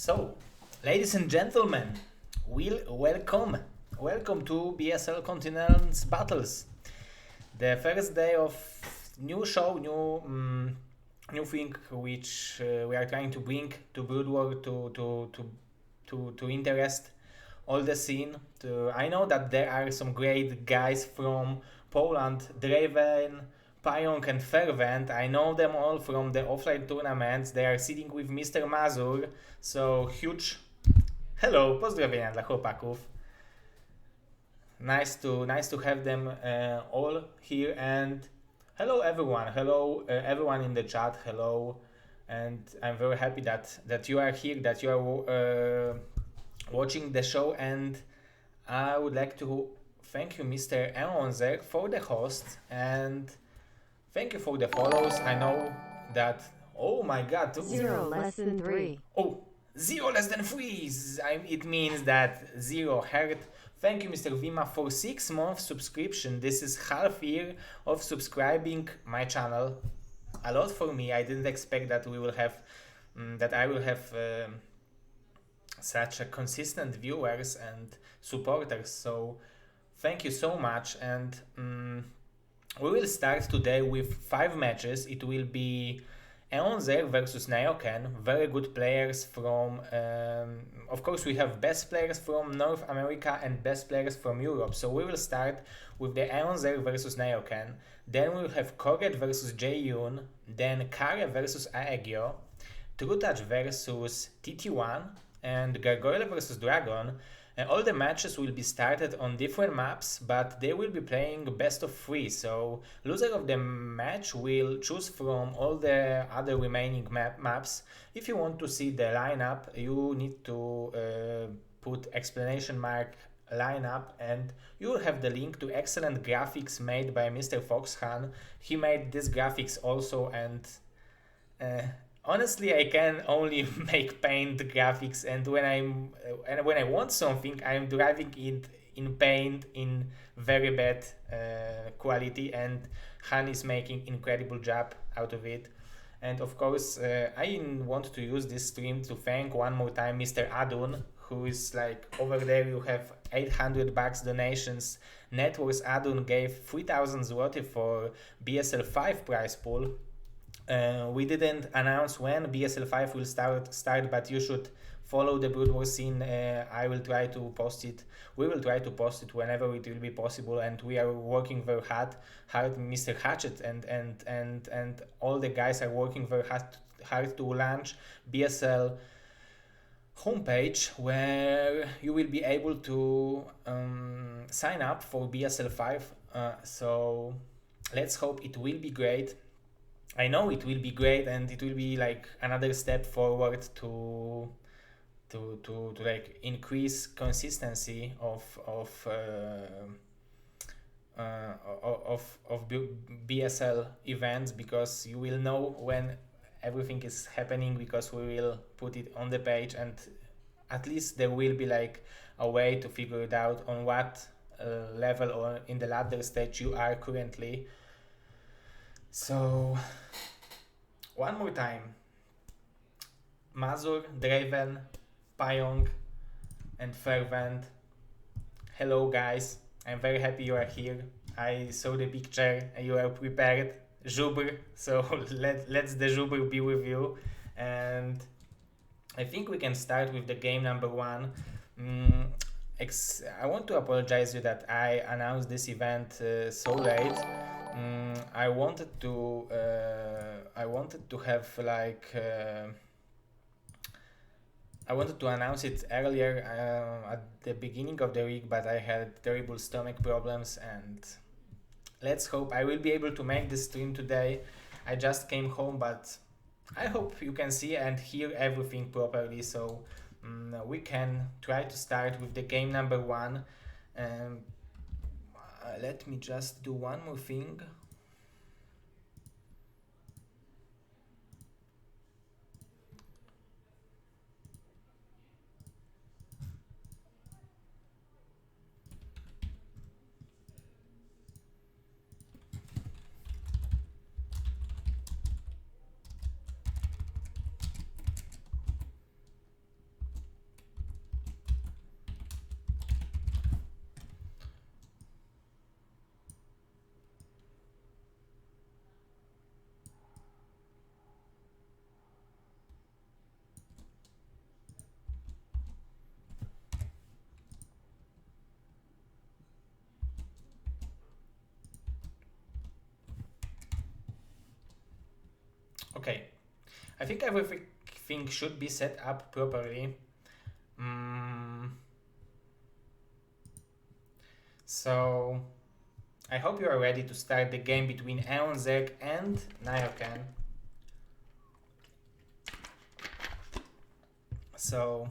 So, ladies and gentlemen, welcome to BSL Continent's Battles, the first day of new show, new thing which we are trying to bring to Brood War to interest all the scene. I know that there are some great guys from Poland, Draven, Payong and Fervent. I know them all from the offline tournaments. They are sitting with Mr. Mazur. So huge hello, pozdrowienia dla chłopaków. Nice to have them all here, and hello everyone. Hello everyone in the chat. Hello, and I'm very happy that you are here, that you are watching the show, and I would like to thank you, Mr. Eonzer, for the host, and thank you for the follows. I know that. Oh my God! Zero less than 3. Oh, zero less than 3. It means that zero heard. Thank you, Mr. Vima, for 6 months subscription. This is half year of subscribing my channel. A lot for me. I didn't expect that we will have that I will have such a consistent viewers and supporters. So thank you so much, and we will start today with 5 matches. It will be Eonzer versus Naoken, very good players from, of course we have best players from North America and best players from Europe. So we will start with the Eonzer versus Naoken, then we will have Koget versus Jaeyoon, then Kare versus Aegyo, Trutach versus TT1, and Gargoyle versus Dragon. All the matches will be started on different maps, but they will be playing best of 3. So loser of the match will choose from all the other remaining maps. If you want to see the lineup, you need to put exclamation mark lineup, and you will have the link to excellent graphics made by Mr. Foxhan. He made these graphics also, and honestly, I can only make Paint graphics, and when I want something, I'm driving it in Paint in very bad quality, and Han is making incredible job out of it. And of course, I want to use this stream to thank one more time Mr. Adun, who is like over there. You have 800 bucks donations. Networks Adun gave 3,000 zloty for BSL 5 prize pool. We didn't announce when BSL 5 will start, but you should follow the Brood War scene. I will try to post it. We will try to post it whenever it will be possible, and we are working very hard. Mr. Hatchet and all the guys are working very hard to launch BSL homepage, where you will be able to sign up for BSL 5. So let's hope it will be great. I know it will be great, and it will be like another step forward to like increase consistency of BSL events, because you will know when everything is happening, because we will put it on the page, and at least there will be like a way to figure it out on what level or in the ladder stage you are currently. So one more time: Mazur, Draven, Payong, and Fervent. Hello guys, I'm very happy you are here. I saw the picture, you are prepared. Zubr, so let's the Zubr be with you. And I think we can start with the game number 1. I want to apologize you that I announced this event so late. I wanted to have like I wanted to announce it earlier at the beginning of the week, but I had terrible stomach problems, and let's hope I will be able to make this stream today. I just came home, but I hope you can see and hear everything properly, so we can try to start with the game number 1. Let me just do one more thing. Okay, I think everything should be set up properly. Mm, so I hope you are ready to start the game between Eonzek and Nayoken. So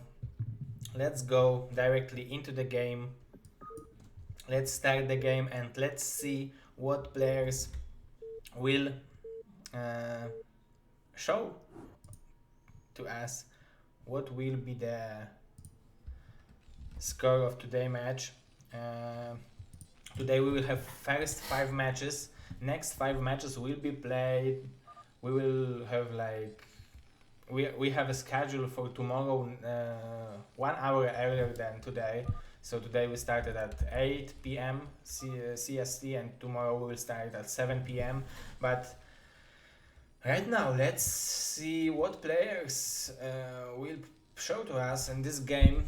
let's go directly into the game. Let's start the game and let's see what players will uh, show to us. What will be the score of today's match? Uh, Today we will have first 5 matches. Next 5 matches will be played. We will have like we have a schedule for tomorrow 1 hour earlier than today. So today we started at 8 p.m. CST and tomorrow we will start at 7 p.m. But right now let's see what players will show to us in this game.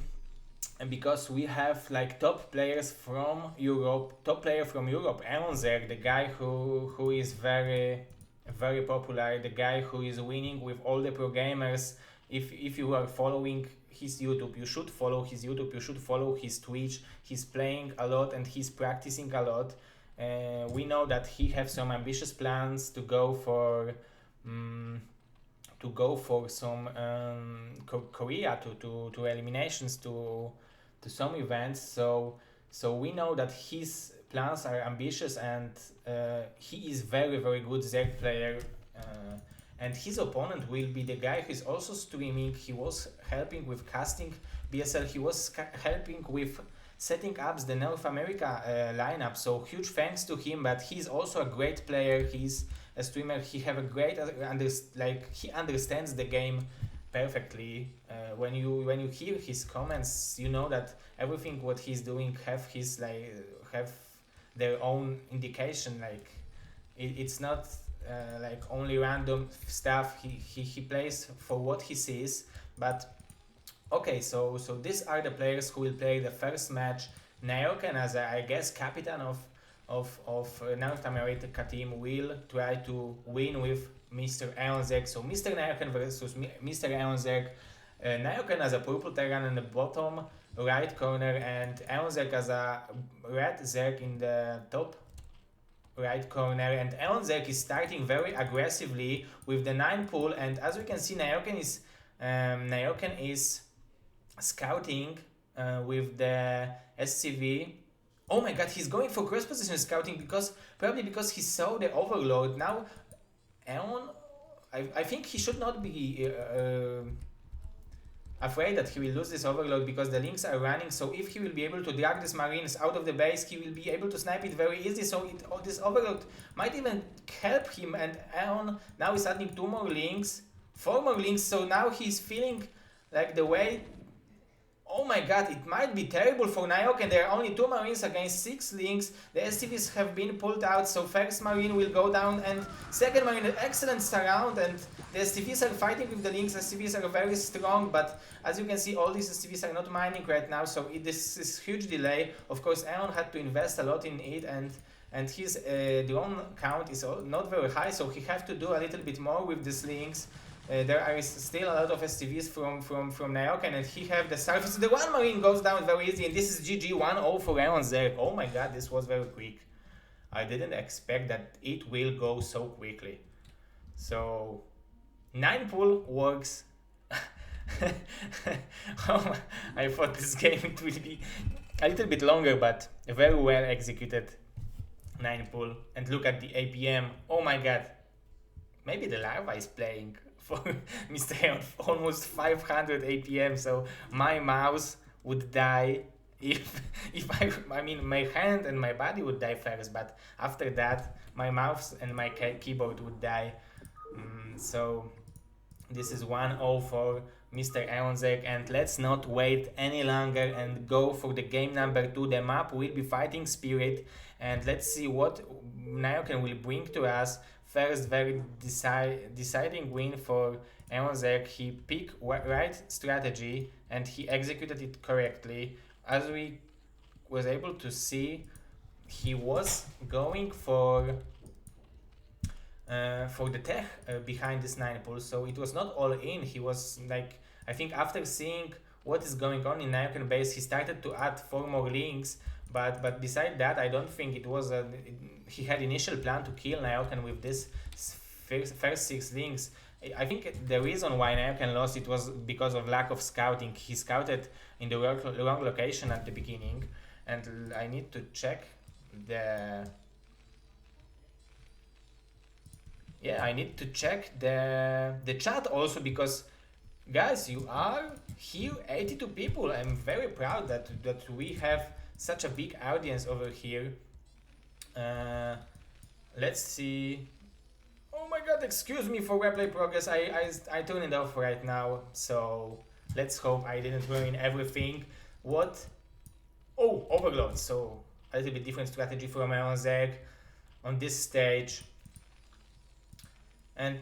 And because we have like top players from Europe, Eonzer, the guy who is very popular, the guy who is winning with all the pro gamers. If you are following his YouTube, you should follow his YouTube, you should follow his Twitch. He's playing a lot and he's practicing a lot. We know that he has some ambitious plans to go for some Korea to eliminations to some events. So we know that his plans are ambitious and he is very good Zerg player. And his opponent will be the guy who is also streaming. He was helping with casting BSL. He was helping with setting up the North America lineup. So huge thanks to him. But he's also a great player. He's a streamer. He have a great he understands the game perfectly. When you hear his comments, you know that everything what he's doing have their own indication. Like it's not like only random stuff. He plays for what he sees. But okay, so these are the players who will play the first match. Nayoken, as I guess captain of North America team, will try to win with Mr. Eonzek. So Mr. Nayoken versus Mr. Eonzek. Nayoken as a purple Terran in the bottom right corner and Eonzek as a red Zerg in the top right corner. And Eonzek is starting very aggressively with the 9 pull, and as we can see Nayoken is scouting with the SCV. Oh my god, he's going for cross position scouting probably because he saw the overload. Now Eon, I think he should not be afraid that he will lose this overload because the links are running. So if he will be able to drag these marines out of the base, he will be able to snipe it very easy. So this overload might even help him. And Eon now is adding 2 more links, 4 more links. So now he's feeling like the way. Oh my god, it might be terrible for Nayoken. There are only 2 marines against 6 links. The SCVs have been pulled out, so first marine will go down and second marine, an excellent surround, and the SCVs are fighting with the links. SCVs are very strong, but as you can see, all these SCVs are not mining right now, so this is huge delay. Of course, Eon had to invest a lot in it, and his drone count is not very high, so he have to do a little bit more with these links. There are still a lot of STVs from Nayoken, and he have the surface. The 1 marine goes down very easy, and this is GG 1-0 for Eonzek. Oh my god, this was very quick. I didn't expect that it will go so quickly. So 9 pull works. I thought this game it will be a little bit longer, but very well executed 9 pull. And look at the APM. Oh my god. Maybe the larva is playing for Mr. Eon, almost 500 APM, so my mouse would die if I mean my hand and my body would die first, but after that my mouse and my keyboard would die. So this is 1-0 for Mr. Eonzek, and let's not wait any longer and go for the game number 2. The map will be Fighting Spirit, and let's see what Nayoken will bring to us. First, very deciding win for Eonzek. He picked right strategy and he executed it correctly. As we was able to see, he was going for for the tech behind this 9 pull. So it was not all in. He was like, I think after seeing what is going on in Nayokan base, he started to add 4 more links. But beside that, I don't think it was he had initial plan to kill Nayokan with this first 6 links. I think the reason why Nayokan lost it was because of lack of scouting. He scouted in the wrong location at the beginning, and I need to check the. Yeah, I need to check the chat also, because guys, you are here 82 people. I'm very proud that we have such a big audience over here. Let's see. Oh my god, excuse me for replay progress. I turn it off right now, so let's hope I didn't ruin everything. What? Oh, overload. So a little bit different strategy from my own Zeg on this stage. And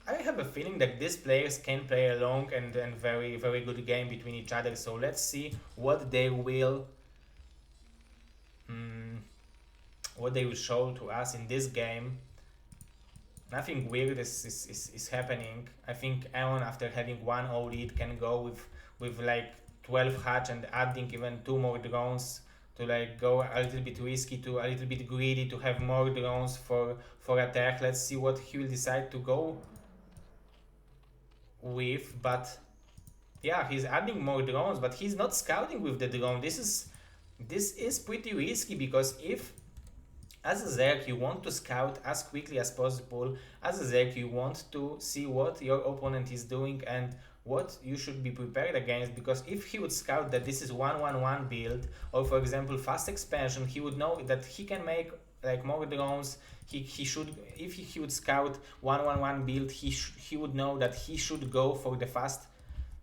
I have a feeling that these players can play a long and very, very good game between each other. So let's see what they will show to us in this game. Nothing weird is happening. I think Aeon, after having 1-0 lead, can go with like 12 hatch and adding even 2 more drones to like go a little bit risky, to a little bit greedy, to have more drones for attack. Let's see what he will decide to go with. But yeah, he's adding more drones, but he's not scouting with the drone. This is pretty risky, because if as a Zerg you want to scout as quickly as possible, as a Zerg you want to see what your opponent is doing and what you should be prepared against, because if he would scout that this is 1-1-1 build, or for example fast expansion, he would know that he can make like more drones. He should, if he would scout 1-1-1 build, he would know that he should go for the fast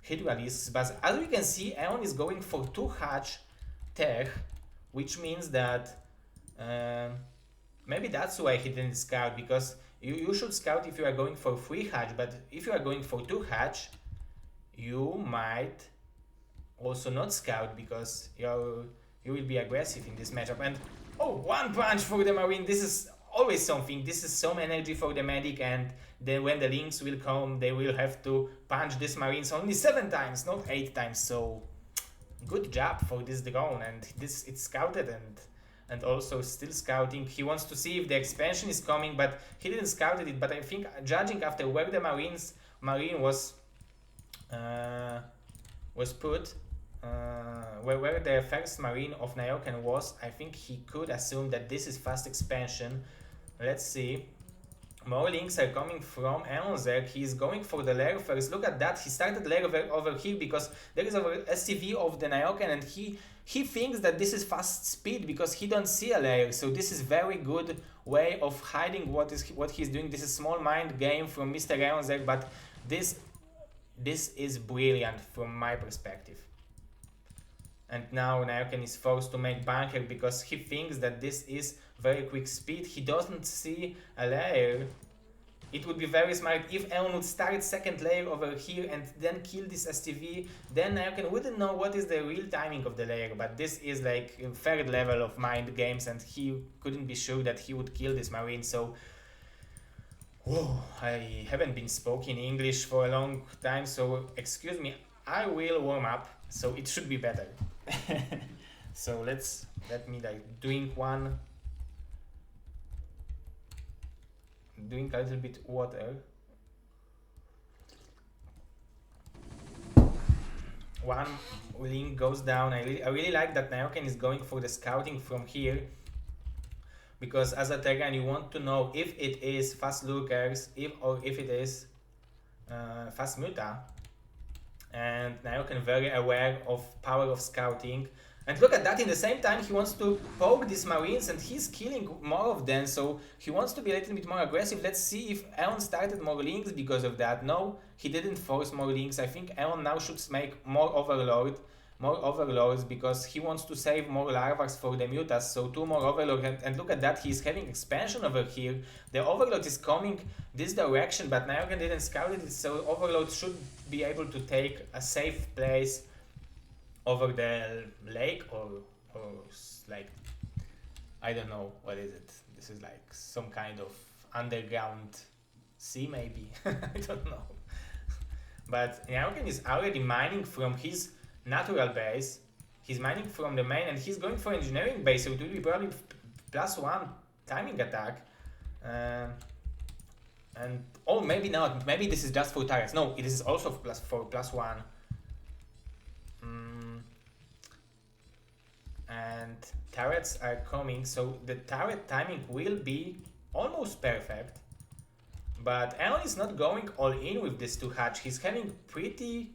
hit release. But as we can see, Aeon is going for 2 hatch tech, which means that maybe that's why he didn't scout, because you should scout if you are going for 3 hatch, but if you are going for 2 hatch, you might also not scout, because you will be aggressive in this matchup. And oh, 1 punch for the Marine. This is always something. This is some energy for the medic, and then when the links will come, they will have to punch this Marines only 7 times, not 8 times. So good job for this drone, and it's scouted and also still scouting. He wants to see if the expansion is coming, but he didn't scout it. But I think, judging after where the Marine was put, where the first Marine of Nayokan was, I think he could assume that this is fast expansion. Let's see. More links are coming from Aeonzer. He's going for the lair first. Look at that. He started lair over here because there is over STV of the Nayokan, and he thinks that this is fast speed because he don't see a lair. So this is very good way of hiding what he's doing. This is small mind game from Mr. Aeonzer, but this is brilliant from my perspective. And now Nayokan is forced to make bunker because he thinks that this is very quick speed. He doesn't see a layer. It would be very smart if Aeon would start second layer over here and then kill this STV. Then Nayokan wouldn't know what is the real timing of the layer. But this is like a third level of mind games, and he couldn't be sure that he would kill this Marine. So whoa, I haven't been speaking English for a long time, so excuse me. I will warm up, so it should be better. So let me like drink a little bit water. One link goes down. I really like that Nayokan is going for the scouting from here, because as a Tegan you want to know if it is fast lurkers, if it is fast muta. And Nayokan very aware of power of scouting. And look at that, in the same time he wants to poke these Marines and he's killing more of them, so he wants to be a little bit more aggressive. Let's see if Aeon started more links because of that. No, he didn't force more links. I think Aeon now should make more overlords because he wants to save more larvas for the mutas, so 2 more overlords. And look at that, he's having expansion over here. The overlord is coming this direction, but Nayokan didn't scout it, so overlord should be able to take a safe place over the lake, or like I don't know what is it. This is like some kind of underground sea, maybe. I don't know. But Nyaoken is already mining from his natural base. He's mining from the main, and he's going for engineering base, so it will be probably +1 timing attack. And oh, maybe not. Maybe this is just for turrets. No, it is also for +1. And turrets are coming, so the turret timing will be almost perfect. But Aeon is not going all in with this 2 hatch. He's having pretty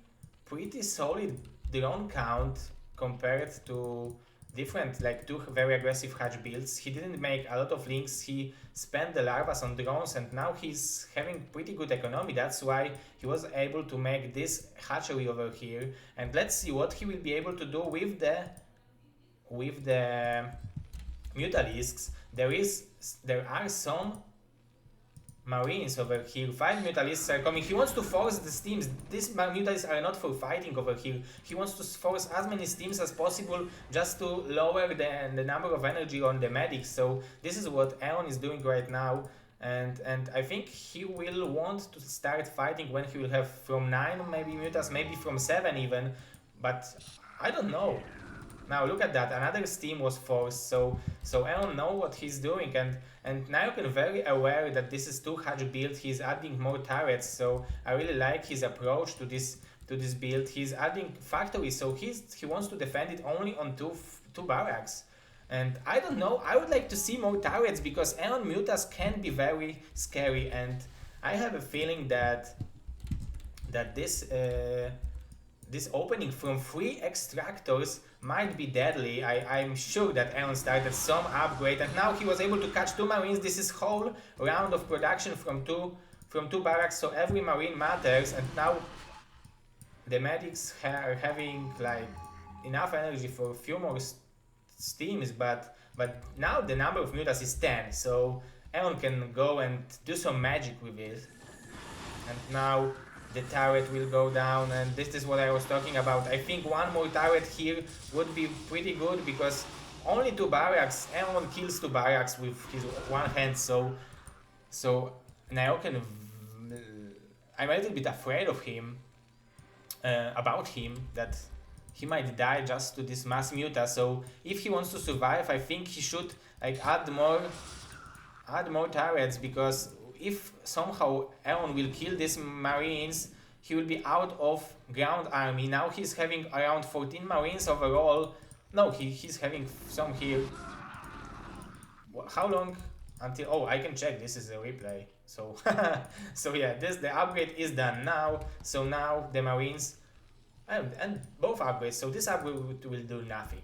solid drone count compared to different, like 2 very aggressive hatch builds. He didn't make a lot of links. He spent the larvas on drones, and now he's having pretty good economy. That's why he was able to make this hatchery over here. And let's see what he will be able to do with the Mutalisks. There are some Marines over here. 5 Mutalisks are coming. He wants to force the steams. These Mutalisks are not for fighting over here. He wants to force as many steams as possible just to lower the number of energy on the medics. So this is what Aeon is doing right now. And I think he will want to start fighting when he will have from 9 maybe mutas, maybe from 7 even. But I don't know. Now look at that, another steam was forced, so Aeon know what he's doing, and Nyaoken very aware that this is 2 hatch build. He's adding more turrets, so I really like his approach to this build. He's adding factories, so he wants to defend it only on two barracks. And I don't know, I would like to see more turrets, because Aeon mutas can be very scary, and I have a feeling that this opening from 3 extractors might be deadly. I'm sure that Aeon started some upgrade, and now he was able to catch 2 marines. This is whole round of production from two barracks, so every marine matters. And now the medics are having like enough energy for a few more steams, but now the number of mutas is 10, so Aeon can go and do some magic with it. And now the turret will go down, and this is what I was talking about. I think 1 more turret here would be pretty good, because only 2 barracks, Aeon kills 2 barracks with his 1 hand, so Nyaoken, I'm a little bit afraid of him, about him, that he might die just to this mass muta. So if he wants to survive, I think he should like add more turrets, because if somehow Aeon will kill these marines, he will be out of ground army. Now he's having around 14 marines overall. No, he's having some here. How long until... Oh, I can check, this is a replay. So, so yeah, the upgrade is done now. So now the marines, and both upgrades, so this upgrade will do nothing.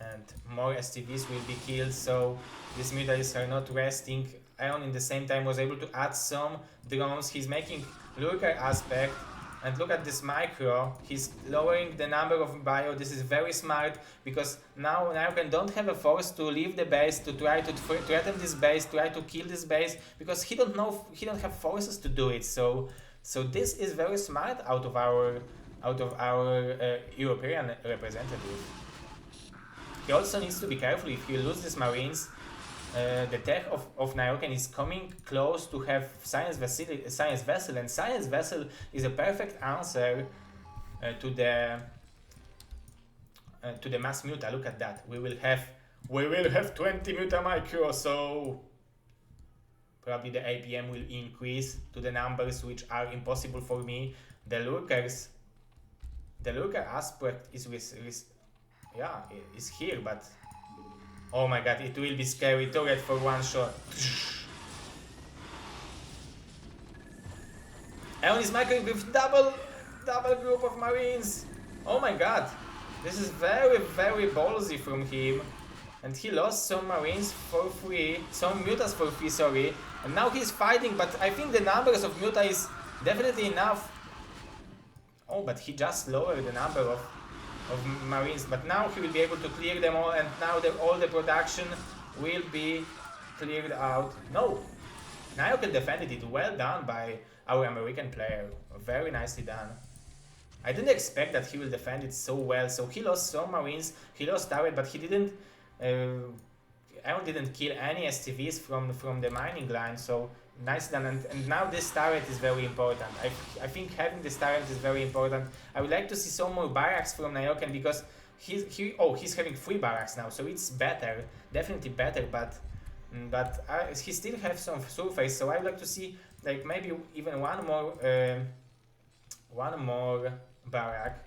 And more STVs will be killed, so these mutalisks are not resting. Aeon in the same time was able to add some drones. He's making lurker aspect, and look at this micro. He's lowering the number of bio. This is very smart, because now Nyaoken don't have a force to leave the base, to try to threaten this base, try to kill this base, because he don't have forces to do it. So this is very smart out of our European representative. He also needs to be careful if he loses these marines. The tech of Nyaoken is coming close to have Science Vessel, and Science Vessel is a perfect answer to the mass muta. Look at that. We will have 20 muta micro, so probably the APM will increase to the numbers which are impossible for me. The lurker aspect is is here, but oh my god, it will be scary. Turret for 1 shot. Aeon is microing with double group of marines. Oh my god, this is very ballsy from him. And he lost some marines for free, some mutas for free, sorry. And now he's fighting, but I think the numbers of muta is definitely enough. Oh, but he just lowered the number of marines, but now he will be able to clear them all, and now all the production will be cleared out. No, Nyaoken defended it. Well done by our American player. Very nicely done. I didn't expect that he will defend it so well. So he lost some Marines, he lost turret, but he didn't. Aeon didn't kill any STVs from the mining line. So nice done. And now this turret is very important. I think having this turret is very important. I would like to see some more barracks from Nayoken because he's having 3 barracks now, so it's better, definitely better. But he still has some surface, so I would like to see like maybe even one more barrack.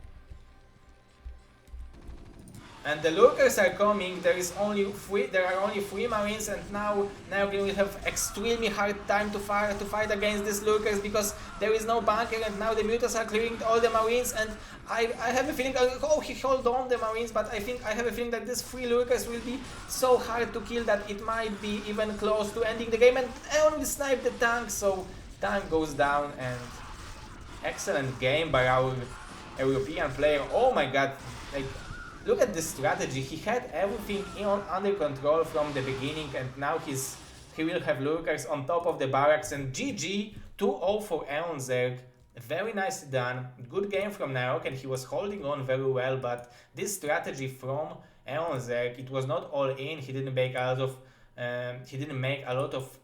And the lurkers are coming. There are only 3 marines, and now we will have extremely hard time to fight against these lurkers because there is no bunker, and now the mutas are clearing all the marines. And I have a feeling, he hold on the marines, but I have a feeling that these 3 lurkers will be so hard to kill that it might be even close to ending the game. And Aeon will snipe the tank, so tank goes down. And excellent game by our European player. Oh my god, like, look at the strategy. He had everything under control from the beginning, and now he will have lurkers on top of the barracks. And GG, 2-0 for Aeon Zerg. Very nicely done. Good game from Naok, and he was holding on very well. But this strategy from Aeon Zerg, it was not all in. He didn't make a lot of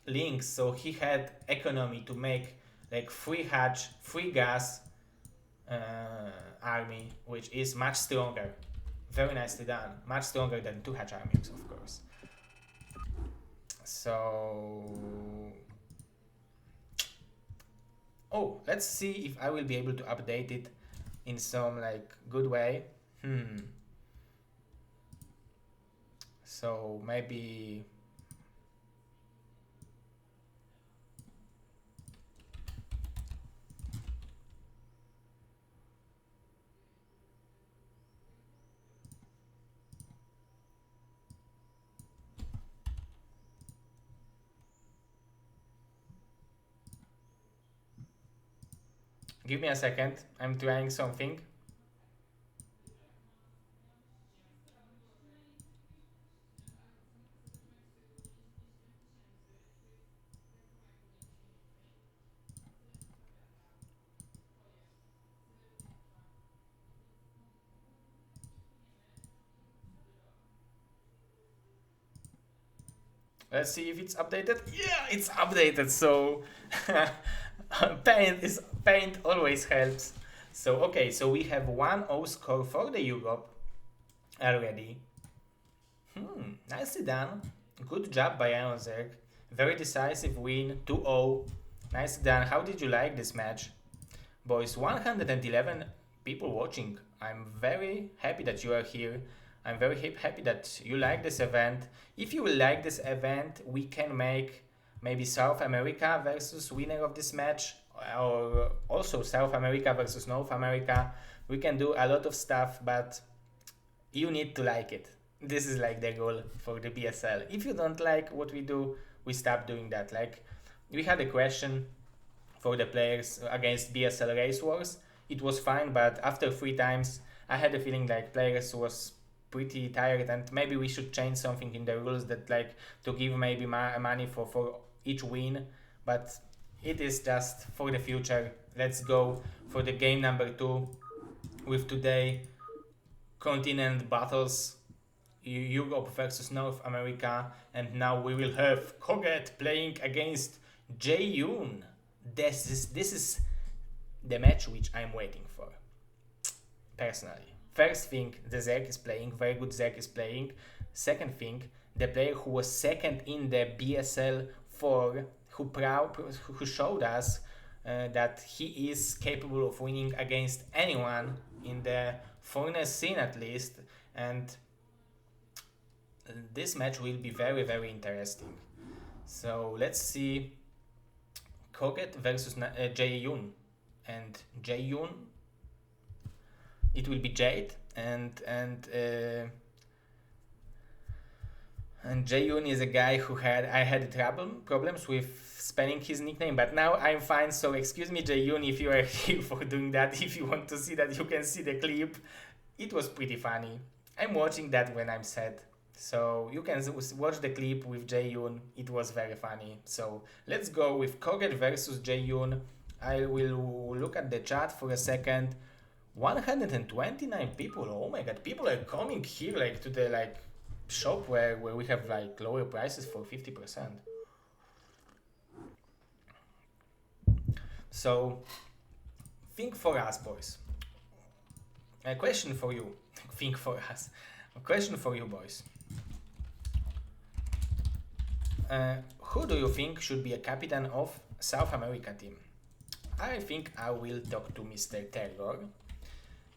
links, so he had economy to make like free hatch, free gas. Army, which is much stronger. Very nicely done. Much stronger than 2 hatch armies, of course. So, let's see if I will be able to update it in some like good way. So maybe give me a second. I'm trying something. Let's see if it's updated. Yeah, it's updated. So paint always helps. So okay, so we have 1-0 score for the Europe already. Nicely done. Good job by Aeon Zerg. Very decisive win, 2-0. Nicely done. How did you like this match? Boys, 111 people watching. I'm very happy that you are here. I'm very happy that you like this event. If you will like this event, we can make maybe South America versus winner of this match, or also South America versus North America. We can do a lot of stuff, but you need to like it. This is like the goal for the BSL. If you don't like what we do, we stop doing that. Like, we had a question for the players against BSL Race Wars. It was fine, but after 3 times, I had a feeling like players was pretty tired, and maybe we should change something in the rules that like to give maybe money for each win, but it is just for the future. Let's go for the game number 2 with today continent battles, Europe versus North America. And now we will have Koget playing against Jae-yoon. This is the match which I'm waiting for personally. First thing, the Zerg is playing, very good Zerg is playing. Second thing, the player who was second in the BSL 4, who showed us that he is capable of winning against anyone in the foreigner scene at least. And this match will be very, very interesting. So let's see Koget versus Jae-yoon. And Jae-yoon, it will be Jade, and Jae-yoon is a guy who I had problems with spelling his nickname, but now I'm fine. So excuse me, Jae-yoon, if you are here for doing that. If you want to see that, you can see the clip. It was pretty funny. I'm watching that when I'm sad. So you can watch the clip with Jae-yoon. It was very funny. So let's go with Koget versus Jae-yoon. I will look at the chat for a second. 129 people. Oh my god, people are coming here like to the like shop where we have like lower prices for 50%. So think for us, boys. A question for you. Think for us. A question for you, boys. Who do you think should be a captain of South America team? I think I will talk to Mr. Terror.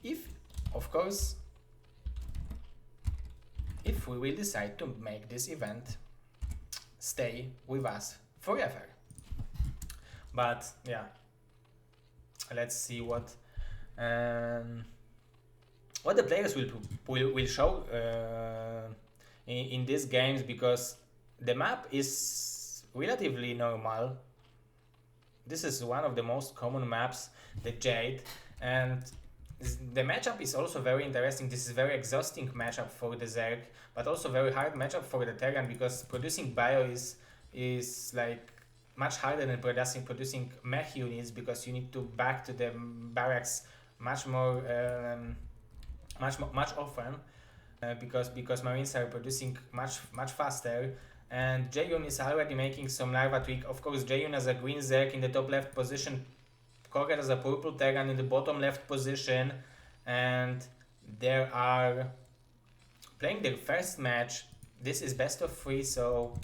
If, of course, if we will decide to make this event stay with us forever. But yeah, let's see what the players will show in these games, because the map is relatively normal. This is one of the most common maps, the Jade, and the matchup is also very interesting. This is very exhausting matchup for the Zerg, but also very hard matchup for the Terran, because producing bio is like much harder than producing mech units, because you need to back to the barracks much more much often, because Marines are producing much faster. And Jayun is already making some larva tweak. Of course, Jayun as a green Zerg in the top left position, Koget as a purple Terran in the bottom left position, and they are playing their first match. This is best of 3, so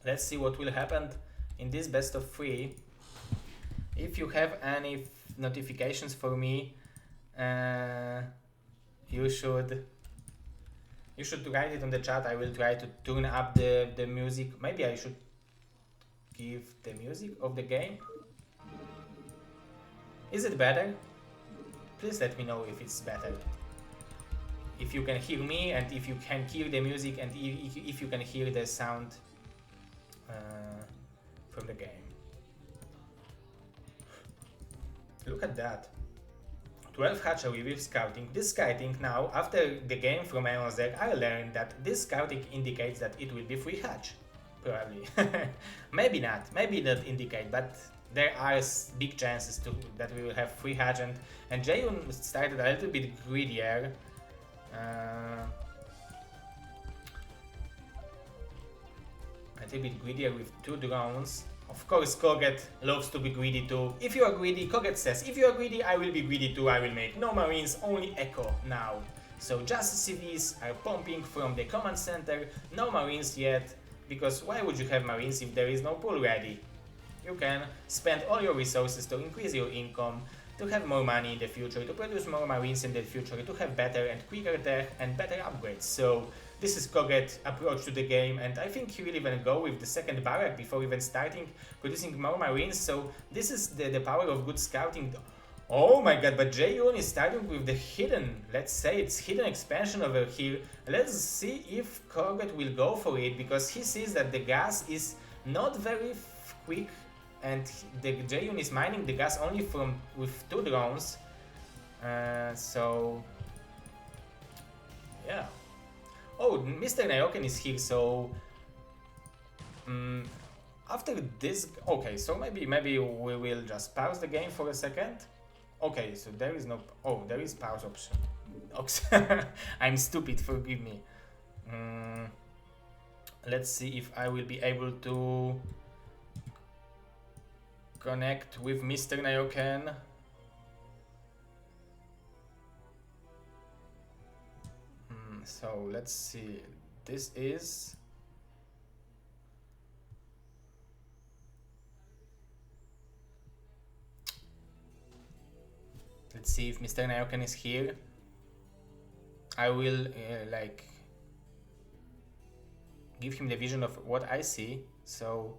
let's see what will happen in this best of 3. If you have any notifications for me, you should write it on the chat. I will try to tune up the music. Maybe I should give the music of the game. Is it better? Please let me know if it's better. If you can hear me, and if you can hear the music, and if you can hear the sound from the game. Look at that. 12 hatchery with scouting. This scouting now, after the game from Zerg, I learned that this scouting indicates that it will be free hatch. Probably. Maybe not indicate, but there are big chances that we will have free hatch, and Jayun started a little bit greedier. With 2 drones. Of course, Koget loves to be greedy too. If you are greedy, Koget says, if you are greedy, I will be greedy too. I will make no Marines, only Echo now. So just CVs are pumping from the command center, no Marines yet, because why would you have Marines if there is no pool ready? You can spend all your resources to increase your income, to have more money in the future, to produce more Marines in the future, to have better and quicker tech and better upgrades. So this is Koget's approach to the game, and I think he will even go with the second barrack before even starting producing more Marines. So this is the power of good scouting. Oh my god, but Jayun is starting with the hidden, let's say it's hidden expansion over here. Let's see if Koget will go for it, because he sees that the gas is not very quick, and the Jayun is mining the gas only with 2 drones. So yeah. Oh, Mr. Nayoken is here, so after this, okay, so maybe we will just pause the game for a second. Okay, so there is no, oh, there is pause option. I'm stupid, forgive me. Let's see if I will be able to connect with Mr. Nayoken. So let's see, this is let's see if Mr. Nayoken is here. I will like give him the vision of what I see. So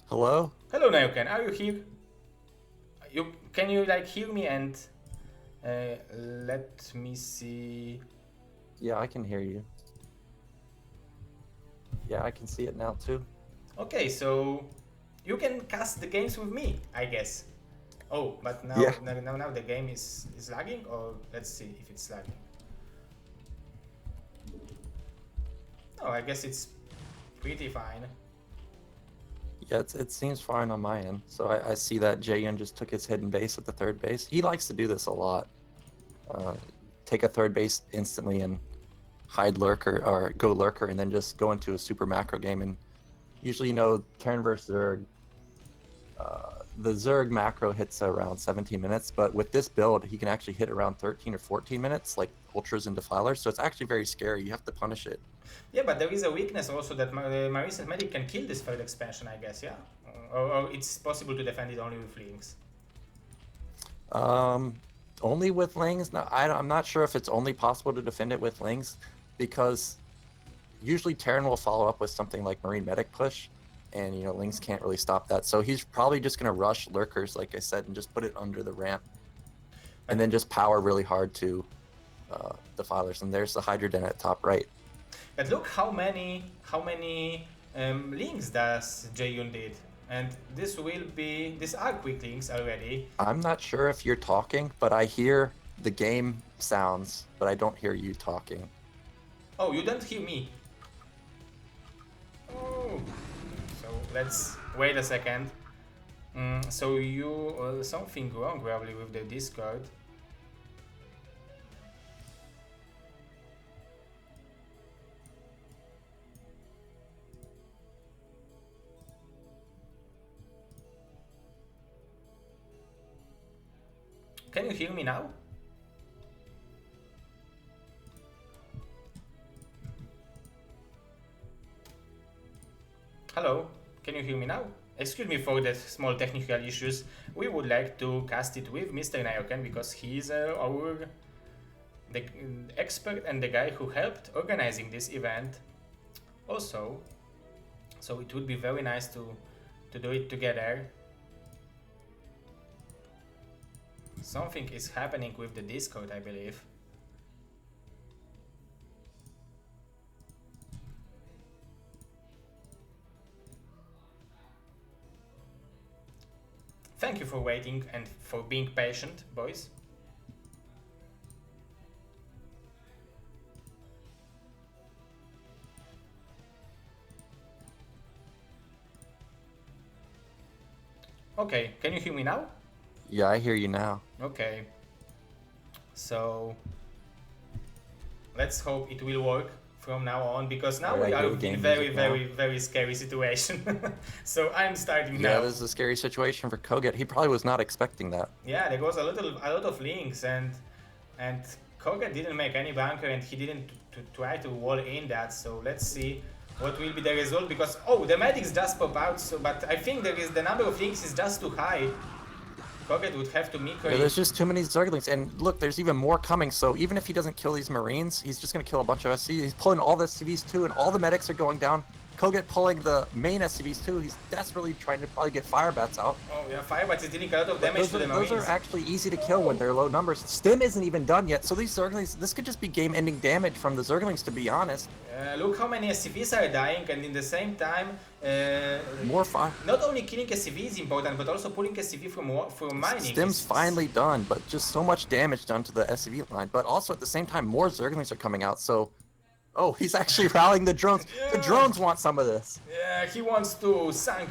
hello Nayoken, are you here? Can you like hear me? And let me see. Yeah, I can hear you. Yeah, I can see it now too. Okay, so you can cast the games with me, I guess. Oh, but now now the game is lagging, or let's see if it's lagging. Oh, I guess it's pretty fine. Yeah, it seems fine on my end. So I see that Jaehyun just took his hidden base at the third base. He likes to do this a lot. Uh, take a third base instantly and hide lurker or go lurker and then just go into a super macro game. And usually, Terran versus Zerg, the Zerg macro hits around 17 minutes, but with this build, he can actually hit around 13 or 14 minutes, like ultras and defilers. So it's actually very scary. You have to punish it. Yeah, but there is a weakness also that Marines and Medic can kill this third expansion, I guess, yeah? Or it's possible to defend it only with Lings. Only with Lings? No, I'm not sure if it's only possible to defend it with Lings, because usually Terran will follow up with something like Marine Medic push, and Lings can't really stop that. So he's probably just gonna rush lurkers, like I said, and just put it under the ramp, and then just power really hard to defilers. And there's the Hydra Den at top right. But look how many links does Jaehyun did. And these are quick links already. I'm not sure if you're talking, but I hear the game sounds, but I don't hear you talking. Oh, you don't hear me. Oh. So let's wait a second. So you something wrong probably with the Discord. Can you hear me now? Hello, can you hear me now? Excuse me for the small technical issues. We would like to cast it with Mr. Nayoken because he's the expert and the guy who helped organizing this event. Also, so it would be very nice to do it together. Something is happening with the Discord, I believe. Thank you for waiting and for being patient, boys. Okay, can you hear me now? Yeah, I hear you now. Okay. So let's hope it will work from now on, because now we are in very scary situation. So I'm starting now. Yeah, this is a scary situation for Koget. He probably was not expecting that. Yeah, there was a lot of links, and Koget didn't make any bunker, and he didn't try to wall in that. So let's see what will be the result, because the medics just pop out. So, but I think the number of links is just too high. Koget would have to micro. Yeah, there's just too many Zerglings, and look, there's even more coming. So even if he doesn't kill these Marines, he's just gonna kill a bunch of SCVs. He's pulling all the SCVs too, and all the medics are going down. Koget pulling the main SCVs too. He's desperately trying to probably get Firebats out. Oh yeah, Firebats is dealing a lot of damage to the Marines. Those are actually easy to kill when they're low numbers. Stim isn't even done yet, so these Zerglings, this could just be game-ending damage from the Zerglings, to be honest. Look how many SCVs are dying, and in the same time, more fire. Not only killing SCV is important, but also pulling SCV from mining. Stim's finally done, but just so much damage done to the SCV line. But also at the same time, more Zerglings are coming out, so... Oh, he's actually rallying the drones. Yeah. The drones want some of this. Yeah, he wants to sunk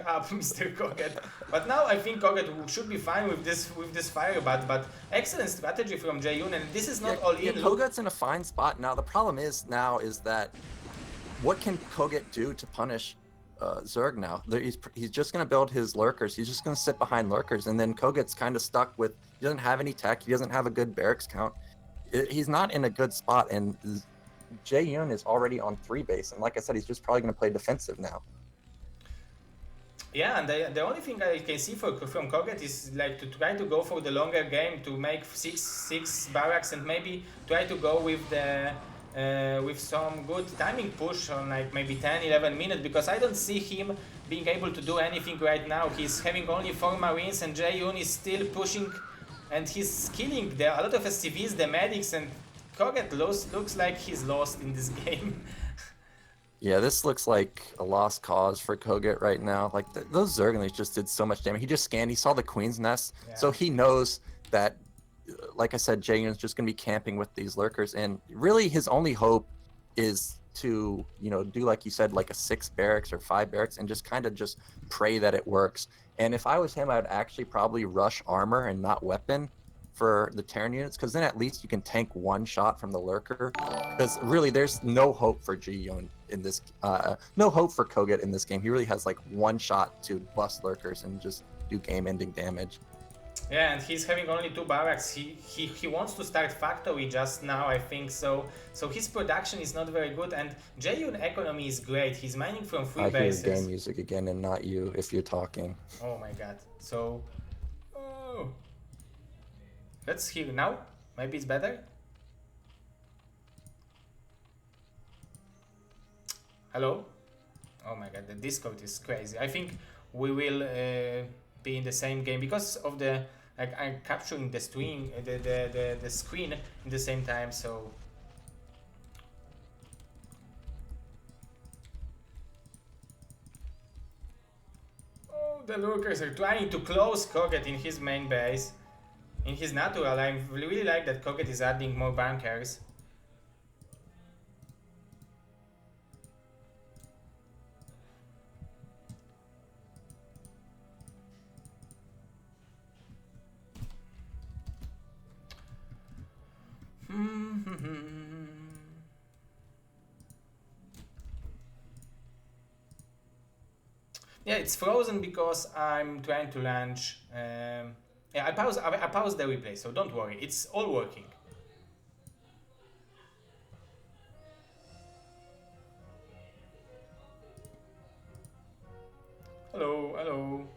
up Mr. Koget. But now I think Koget should be fine with this Firebat. But excellent strategy from Jaehyun, and this is not all in. Yeah, Koget's in a fine spot now. The problem is that what can Koget do to punish Zerg now? He's just going to build his lurkers. He's just going to sit behind lurkers, and then Koget's kind of stuck with. He doesn't have any tech. He doesn't have a good barracks count. He's not in a good spot, and Jaehyun is already on 3 base, and like I said, he's just probably going to play defensive now. Yeah, and the only thing I can see from Koget is like to try to go for the longer game, to make six barracks, and maybe try to go with the with some good timing push on like maybe 10-11 minutes, because I don't see him being able to do anything right now. He's having only 4 Marines, and Jaehyun is still pushing, and he's killing a lot of SCVs, the medics, and Koget looks like he's lost in this game. Yeah, this looks like a lost cause for Koget right now. Like, those Zerglings just did so much damage. He just scanned, he saw the Queen's Nest, so he knows that, like I said, Jaehyun's just going to be camping with these lurkers, and really his only hope is to, you know, do like you said, like a 6 barracks or 5 barracks and just kind of just pray that it works. And if I was him, I'd actually probably rush armor and not weapon for the Terran units, because then at least you can tank one shot from the lurker. Because really, there's no hope for Ji-Yoon in this, no hope for Koget in this game. He really has like one shot to bust lurkers and just do game-ending damage. Yeah, and he's having only 2 barracks. He wants to start factory just now, I think so. So his production is not very good, and Jaehyun economy is great. He's mining from 3 bases. I hear game music again and not you if you're talking. Oh my god. So, oh. Let's hear now. Maybe it's better. Hello? Oh my god, the Discord is crazy. I think we will be in the same game because of the, like, I'm capturing the screen, the screen in the same time. So oh, the lurkers are trying to close Koget in his main base. In his natural, I really like that Koget is adding more bunkers. Yeah, it's frozen because I'm trying to launch. Yeah, I paused the replay, so don't worry. It's all working. Hello, hello.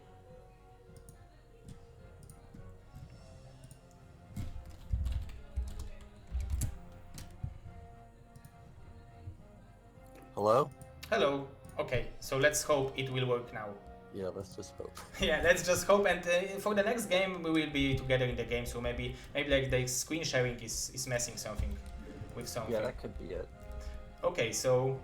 Hello? Hello. Okay, so let's hope it will work now. Yeah, let's just hope. Yeah, let's just hope. And for the next game, we will be together in the game. So maybe like the screen sharing is messing something with something. Yeah, that could be it. Okay, so.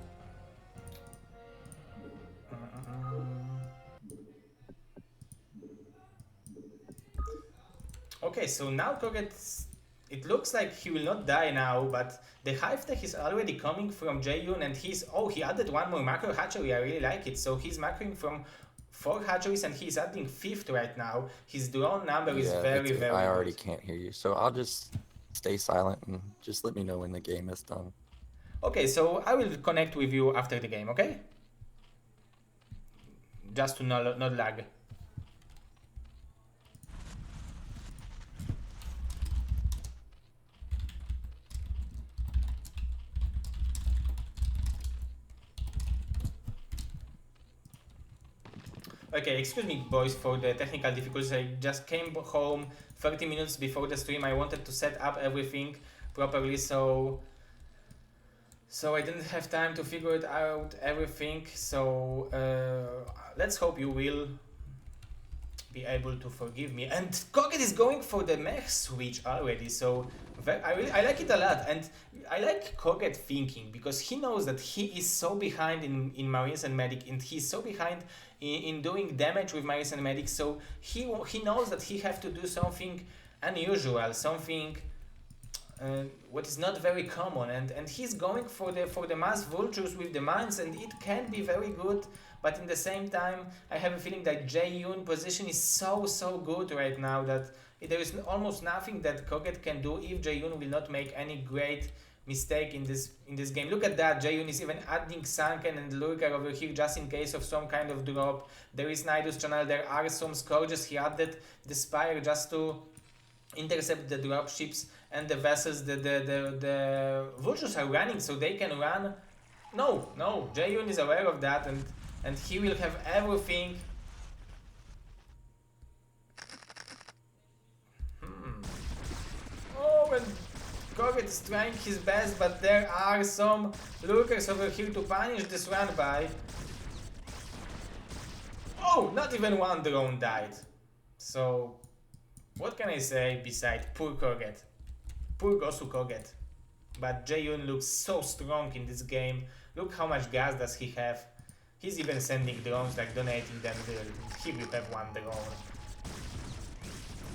Okay, so now Koget, it looks like he will not die now, but the hive tech is already coming from Jaehyun, and he added one more macro hatchery. I really like it. So he's macroing from 4 hatcheries, and he's adding 5th right now. His drone number is very I already good. can't hear you, so I'll just stay silent and just let me know when the game is done. Okay, so I will connect with you after the game, okay? Just to not lag. Okay, excuse me, boys, for the technical difficulties. I just came home 30 minutes before the stream. I wanted to set up everything properly, so I didn't have time to figure it out everything. So let's hope you will be able to forgive me. And Koget is going for the mech switch already, so I like it a lot. And I like Koget thinking, because he knows that he is so behind in Marines and Medic, and he's so behind in doing damage with Marines and Medic, so he knows that he have to do something unusual, something what is not very common, and he's going for the mass vultures with the mines, and it can be very good. But in the same time, I have a feeling that Jaehyun position is so good right now that there is almost nothing that Koget can do if Jaehyun will not make any great mistake in this game. Look at that, Jaehyun is even adding Sunken and Lurker over here just in case of some kind of drop. There is Nidus channel, there are some Scourges. He added the Spire just to intercept the dropships and the vessels. The vultures are running, so they can run. No, Jaehyun is aware of that, and he will have everything. Oh, and Koget is trying his best, but there are some lurkers over here to punish this run by. Oh, not even one drone died. So, what can I say besides poor Koget? Poor Gosu Koget. But Jaehyun looks so strong in this game. Look how much gas does he have. He's even sending drones, like donating them. He will have one drone.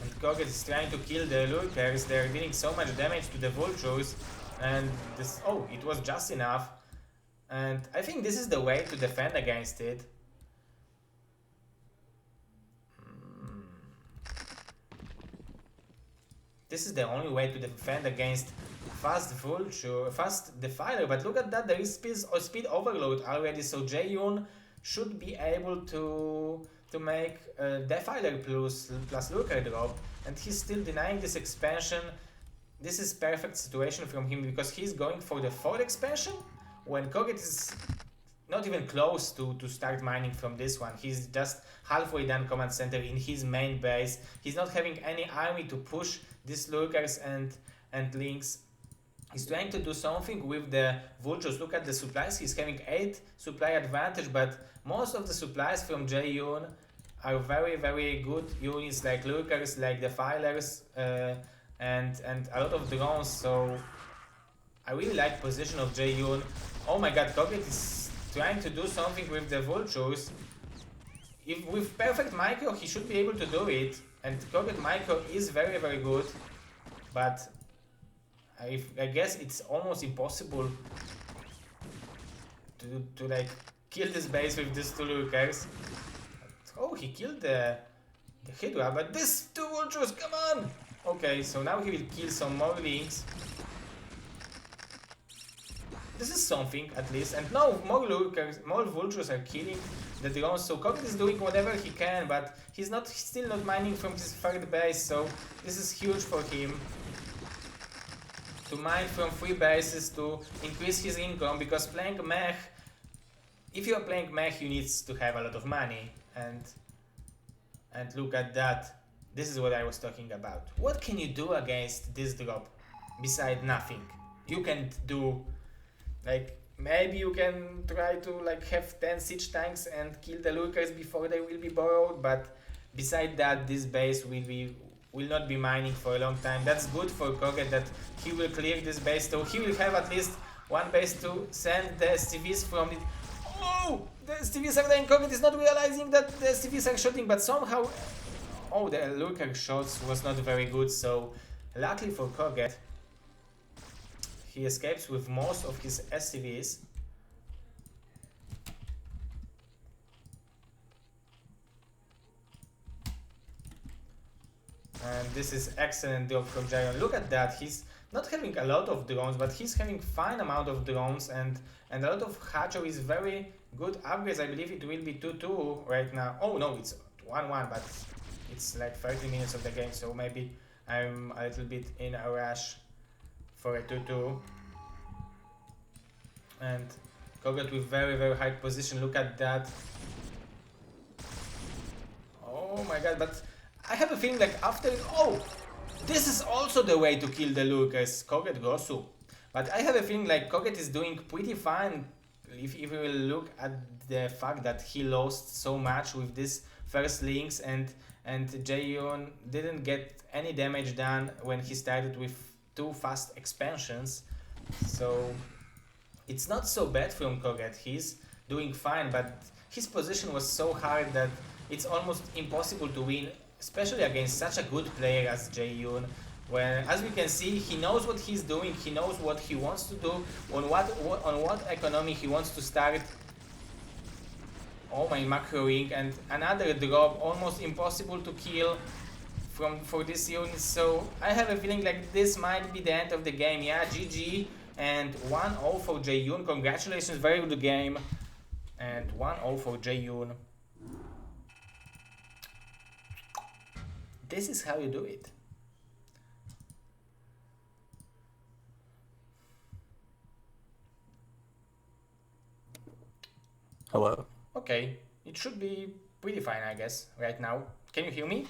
And Koget is trying to kill the lurkers. They're dealing so much damage to the vultures. And this, oh, it was just enough. And I think this is the way to defend against it. This is the only way to defend against fast Vulture, fast Defiler. But look at that, there is speed overload already, so Jaehyun should be able to make Defiler plus Lurker drop, and he's still denying this expansion. This is perfect situation from him because he's going for the 4th expansion when Koget is not even close to start mining from this one. He's just halfway done command center in his main base. He's not having any army to push these lurkers and links. He's trying to do something with the vultures. Look at the supplies. He's having 8 supply advantage, but most of the supplies from Jaehyun are very, very good units like lurkers, like defilers, and a lot of drones. So I really like position of Jaehyun. Oh my god, Koget is trying to do something with the vultures. If with perfect micro he should be able to do it, and Koget micro is very, very good, but I guess it's almost impossible to like kill this base with these 2 lurkers. Oh, he killed the Hydra, but these 2 vultures, come on! Okay, so now he will kill some more links. This is something, at least. And now more lurkers, more vultures are killing the drones. So Koget is doing whatever he can, but he's still not mining from his 3rd base. So this is huge for him to mine from 3 bases to increase his income. Because playing mech, if you are playing mech, you need to have a lot of money. And look at that. This is what I was talking about. What can you do against this drop? Beside nothing. You can't do. Like, maybe you can try to like have 10 siege tanks and kill the lurkers before they will be borrowed, but beside that, this base will not be mining for a long time. That's good for Koget that he will clear this base, so he will have at least one base to send the SCVs from it. Oh! The SCVs are dying. Koget is not realizing that the SCVs are shooting, but somehow... Oh, the lurker shots was not very good, so luckily for Koget, he escapes with most of his SCVs. And this is excellent drop from Jaehyun. Look at that, he's not having a lot of drones, but he's having fine amount of drones and a lot of hatcheries, very good upgrades. I believe it will be 2-2 right now. Oh no, it's 1-1, but it's like 30 minutes of the game, so maybe I'm a little bit in a rush for a 2-2. And Koget with very, very high position. Look at that. Oh my god, but I have a feeling like after... Oh! This is also the way to kill the lurkers. Koget Gosu. But I have a feeling like Koget is doing pretty fine if we will look at the fact that he lost so much with this first links and Jaehyun didn't get any damage done when he started with 2 fast expansions. So it's not so bad from Koget. He's doing fine, but his position was so hard that it's almost impossible to win, especially against such a good player as Jaehyun. When, as we can see, he knows what he's doing, he knows what he wants to do, on what economy he wants to start. Oh my macroing, and another drop, almost impossible to kill for this unit. So I have a feeling like this might be the end of the game. Yeah, GG, and 1-0 for Jaehyun. Congratulations, very good game. And 1-0 for Jaehyun. This is how you do it. Hello. Okay, it should be pretty fine, I guess, right now. Can you hear me?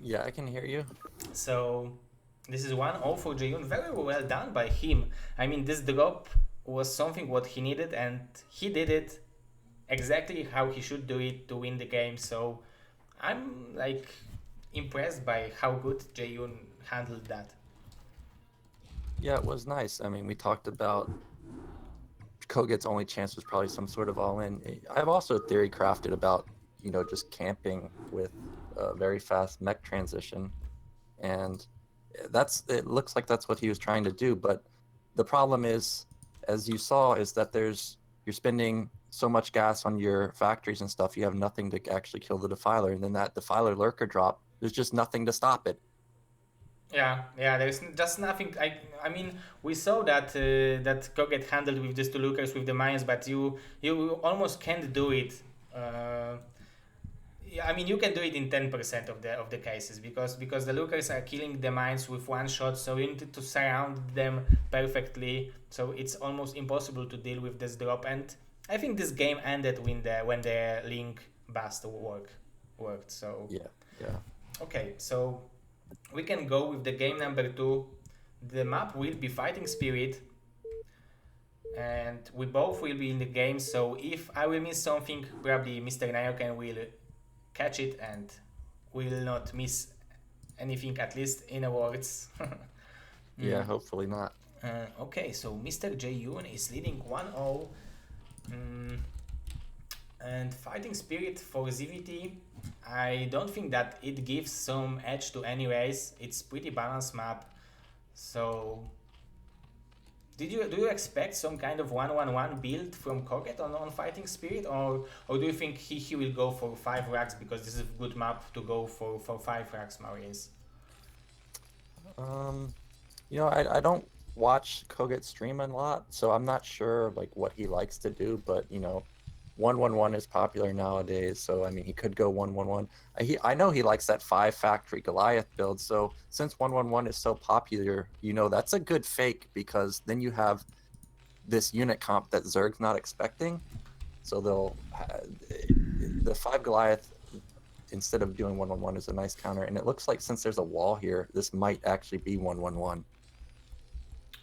Yeah, I can hear you. So this is 1-0 for Jaehyun. Very well done by him. I mean, this drop was something what he needed, and he did it exactly how he should do it to win the game. So I'm like impressed by how good Jaehyun handled that. Yeah, it was nice. I mean, we talked about Koget's only chance was probably some sort of all-in. I've also theory crafted about, just camping with a very fast mech transition, and it looks like that's what he was trying to do. But the problem is, as you saw, is that there's you're spending so much gas on your factories and stuff, you have nothing to actually kill the defiler, and then that defiler lurker drop, there's just nothing to stop it. Yeah. There's just nothing. I mean, we saw that that Koget handled with these two lookers with the mines, but you almost can't do it. Uh, yeah, I mean, you can do it in 10% of the cases because the lookers are killing the mines with one shot, so you need to surround them perfectly. So it's almost impossible to deal with this drop. And I think this game ended when the link bust worked. So Yeah, yeah. okay, so we can go with the game number two. The map will be Fighting Spirit, and we both will be in the game. So if I will miss something, probably Mr. Nayoken will catch it and will not miss anything, at least in awards. Yeah, hopefully not. Okay, so Mr. Jae-yoon is leading 1-0. Mm, and Fighting Spirit for ZVT, I don't think that it gives some edge to any race. It's pretty balanced map. So do you expect some kind of 1-1-1 build from Koget on Fighting Spirit, or do you think he will go for 5 racks because this is a good map to go for 5 racks Marines? Um, I don't watch Koget stream a lot, so I'm not sure like what he likes to do, but 111 is popular nowadays, so I mean he could go 111. I know he likes that 5 factory Goliath build, so since 111 is so popular, that's a good fake because then you have this unit comp that Zerg's not expecting. So the 5 Goliath instead of doing 111 is a nice counter, and it looks like since there's a wall here, this might actually be 111.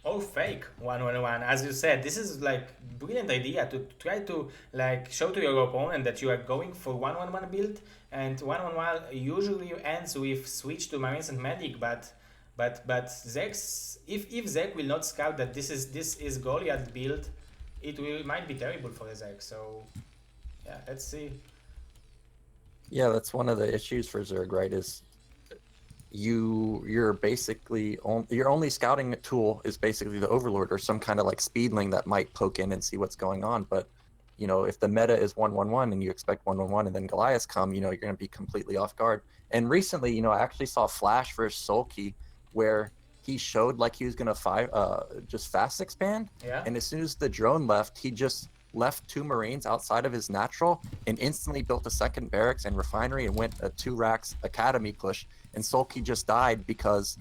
Oh, fake 1-1-1. As you said, this is like brilliant idea to try to like show to your opponent that you are going for 1-1-1 build, and 1-1-1 usually ends with switch to Marines and Medic, but Zek's, if Zek will not scout that this is Goliath build, might be terrible for Zek. So yeah, let's see. Yeah, that's one of the issues for Zerg, right? Is you're basically your only scouting tool is basically the Overlord or some kind of like speedling that might poke in and see what's going on. But if the meta is 111 and you expect 111 and then Goliaths come, you're going to be completely off guard. And recently, I actually saw Flash versus Sulky where he showed like he was going to just fast expand, Yeah. and as soon as the drone left, he just left 2 Marines outside of his natural and instantly built a second barracks and refinery and went a 2 racks academy push, and Sulky just died because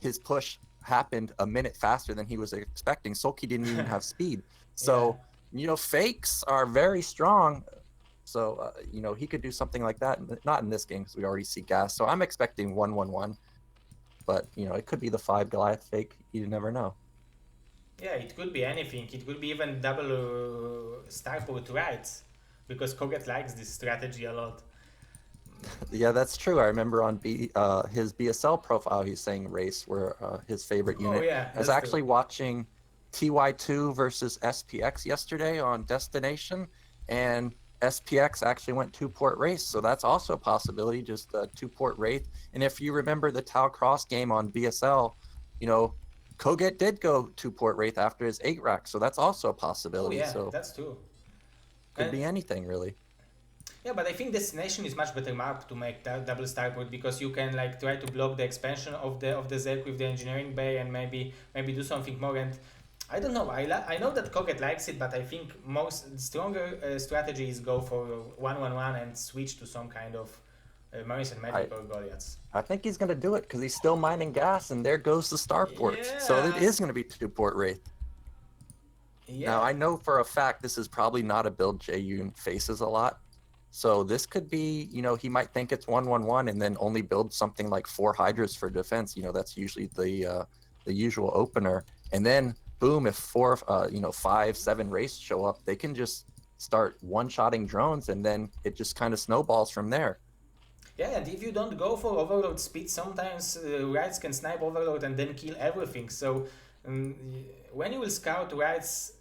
his push happened a minute faster than he was expecting. Sulky didn't even have speed. So, fakes are very strong. So, he could do something like that. Not in this game because we already see gas. So I'm expecting 1-1-1. But, it could be the 5 Goliath fake. You never know. Yeah, it could be anything. It could be even double starport rights, because Koget likes this strategy a lot. Yeah, that's true. I remember on his BSL profile, he's saying race were his favorite Oh unit. yeah, I was that's actually true. watching TY2 versus SPX yesterday on Destination, and SPX actually went 2-port race, so that's also a possibility, just a 2-port wraith. And if you remember the Tau Cross game on BSL, Koget did go 2-port wraith after his 8 rack, so that's also a Oh possibility. yeah, So that's true. could And be anything really. yeah, but I think Destination is much better map to make double starport, because you can like try to block the expansion of the Zerg with the engineering bay, and maybe do something more. And I don't know. I know that Koget likes it, but I think most stronger strategy is go for 1-1-1 and switch to some kind of Marines and I Medic or Goliaths. I think he's going to do it because he's still mining gas, and there goes the starports. So it Yeah, is going to be 2-port wraith. Now, yeah, I know for a fact this is probably not a build Jae-yoon faces a lot. So this could be, he might think it's 1-1-1 and then only build something like 4 Hydras for defense. That's usually the usual opener. And then boom, if 5, 7 race show up, they can just start one-shotting drones, and then it just kind of snowballs from there. yeah. And if you don't go for Overload speed, sometimes Rights can snipe Overload and then kill everything. So um, when you will scout Rights,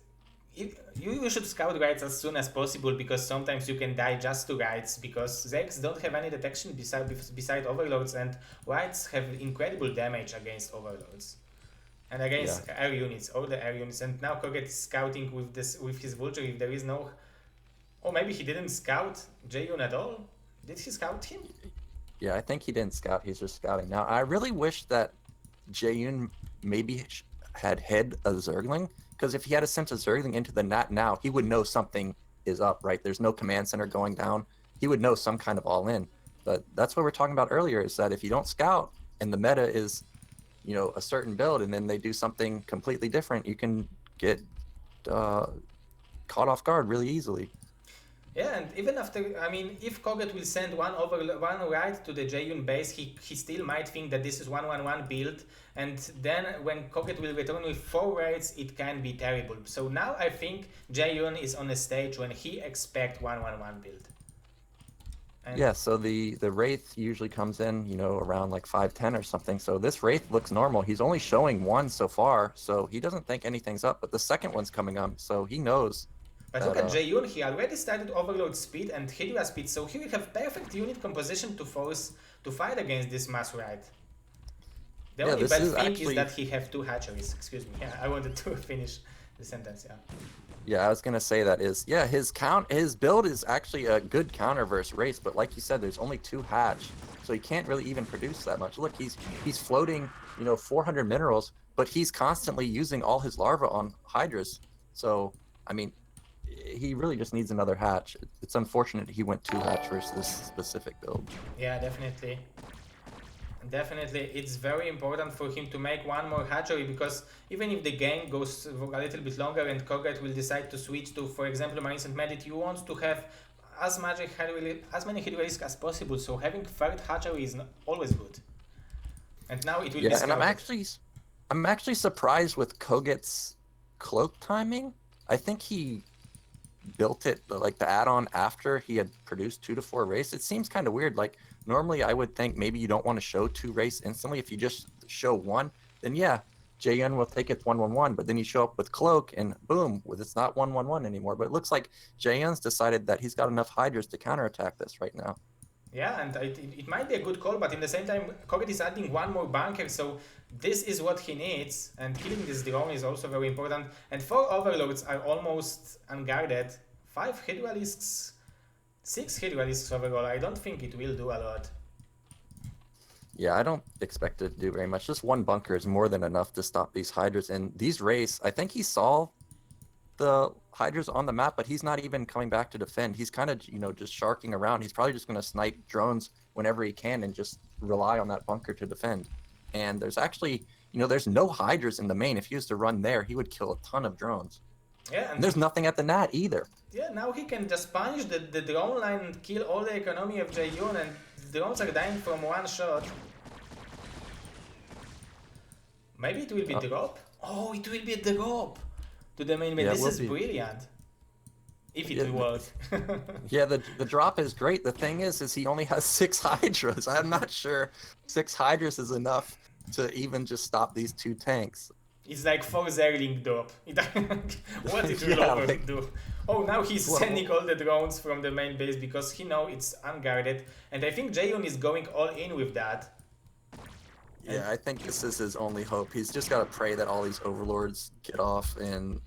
you should scout Rights as soon as possible, because sometimes you can die just to Rights, because Zex don't have any detection beside Overloads, and Rights have incredible damage against Overloads. And Yeah. against air units, all the air units. And now Koget is scouting with his vulture if there is no. Oh, maybe he didn't scout Jaehyun at all. Did he scout him? Yeah, I think he didn't scout. He's just scouting. Now, I really wish that Jaehyun maybe had hid a Zergling, because if he had sent a Zergling into the Nat now, he would know something is up, right? There's no command center going down. He would know some kind of all in. But that's what we're talking about earlier, is that if you don't scout and the meta is, a certain build, and then they do something completely different, you can get caught off guard really easily. Yeah, and even after, I mean, if Koget will send one right to the Jaehyun base, he still might think that this is 1-1-1 build, and then when Koget will return with 4 raids, it can be terrible. So now I think Jaehyun is on a stage when he expect 1-1-1 build. And yeah, so the Wraith usually comes in, around like 5-10 or something. So this Wraith looks normal. He's only showing 1 so far, so he doesn't think anything's up. But the second one's coming up, so he knows. But look at Jaehyun, he already started overload speed and Hydra speed, so he will have perfect unit composition to fight against this mass raid. The only bad thing is that he have 2 hatcheries. Excuse me. Yeah, I wanted to finish the sentence. Yeah. Yeah, I was gonna say that is, yeah, his build is actually a good counter versus Wraith, but like you said, there's only 2 hatch, so he can't really even produce that much. Look, he's floating, 400 minerals, but he's constantly using all his larvae on Hydras. So, I mean, he really just needs another hatch. It's unfortunate he went 2 hatch versus this specific build. Yeah, definitely. Definitely, it's very important for him to make 1 more hatchery, because even if the game goes a little bit longer and Koget will decide to switch to, for example, Marines and Medit, you want to have as many Hydra risks as possible, so having 3rd hatchery is always good. And now it will be scouted. And I'm actually surprised with Koget's cloak timing. I think he built it, like the add-on, after he had produced 2 to 4 race. It seems kind of weird. Like, normally I would think maybe you don't want to show 2 race instantly. If you just show 1, then yeah, Jaehyun will take it 1-1-1, but then you show up with cloak and boom, it's not 1-1-1 anymore. But it looks like Jaehyun's decided that he's got enough Hydras to counterattack this right now. Yeah, and it might be a good call, but in the same time, Koget is adding 1 more bunker, so this is what he needs, and killing this drone is also very important. And 4 overloads are almost unguarded. 5 Hydralisks, 6 Hydralisks overall. I don't think it will do a lot. Yeah, I don't expect it to do very much. Just 1 bunker is more than enough to stop these Hydras. And these Wraiths, I think he saw the Hydras on the map, but he's not even coming back to defend. He's kind of, just sharking around. He's probably just going to snipe drones whenever he can and just rely on that bunker to defend. And there's actually, there's no Hydras in the main. If he was to run there, he would kill a ton of drones. Yeah, and there's nothing at the Nat either. Yeah, now he can just punish the drone line and kill all the economy of Jaehyun, and the drones are dying from 1 shot. Maybe it will be drop? Oh, it will be a drop to the main. Yeah, this is brilliant. If it will work. Yeah, the drop is great. The thing is he only has 6 Hydras. I'm not sure 6 Hydras is enough to even just stop these 2 tanks. It's like 4 Zerling drop. What it will do. Oh, now he's sending all the drones from the main base because he knows it's unguarded. And I think Jaehyun is going all in with that. Yeah, I think this is his only hope. He's just got to pray that all these overlords get off and,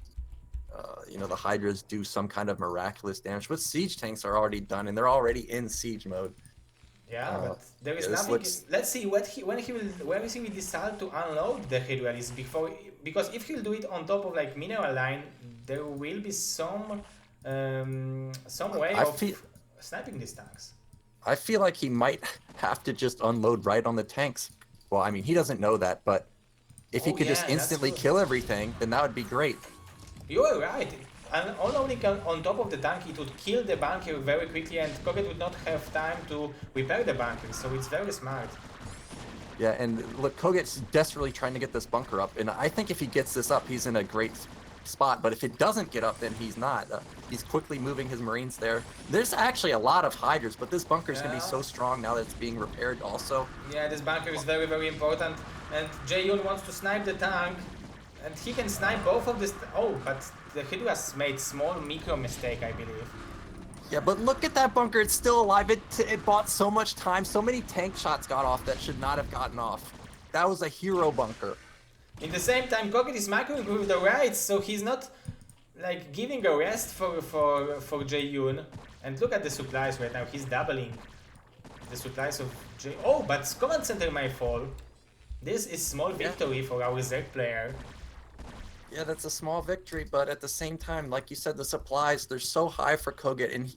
the Hydras do some kind of miraculous damage. But siege tanks are already done, and they're already in siege mode. Yeah, but there is nothing. Let's see where he will decide to unload the Hydralis before, because if he'll do it on top of like mineral line, there will be some way of sniping these tanks. I feel like he might have to just unload right on the tanks. Well, I mean, he doesn't know that, but if he could just instantly kill everything, then that would be great. You are right. And unloading on top of the tank, it would kill the bunker very quickly, and Koget would not have time to repair the bunker, so it's very smart. Yeah, and look, Koget's desperately trying to get this bunker up, and I think if he gets this up, he's in a great spot, but if it doesn't get up, then he's not. He's quickly moving his Marines there. There's actually a lot of Hydras, but this bunker is going to be so strong now that it's being repaired also. Yeah, this bunker is very, very important, and Jaehyun wants to snipe the tank, and he can snipe both of this. Oh, but the Hydras made small micro mistake, I believe. Yeah, but look at that bunker. It's still alive. It bought so much time. So many tank shots got off that should not have gotten off. That was a hero bunker. In the same time, Koget is macroing with the rights, so he's not like giving a rest for Jaehyun. And look at the supplies right now. He's doubling the supplies of J. Oh, but command center might fall. This is small victory for our Zerg player. Yeah, that's a small victory, but at the same time, like you said, the supplies, they're so high for Koget, and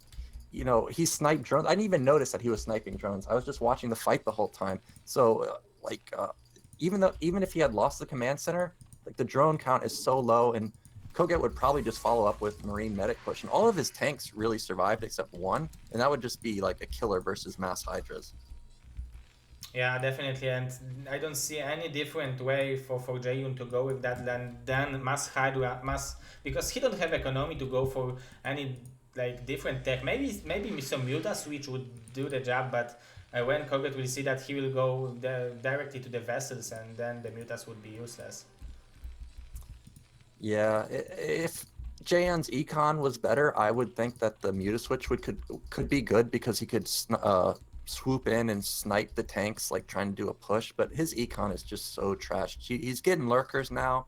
he sniped drones. I didn't even notice that he was sniping drones. I was just watching the fight the whole time. So, even if he had lost the command center, like the drone count is so low, and Koget would probably just follow up with Marine medic push, and all of his tanks really survived except one, and that would just be like a killer versus mass hydras. Yeah, definitely, and I don't see any different way for Jaehyun to go with that than mass Hydra mass, because he don't have economy to go for any like different tech. Maybe some Muta switch would do the job, but when Koget will see that, he will go directly to the vessels, and then the Mutas would be useless. Yeah, if Jaehyun's econ was better, I would think that the Muta switch could be good because he could swoop in and snipe the tanks, like trying to do a push. But his econ is just so trash. He's getting lurkers now,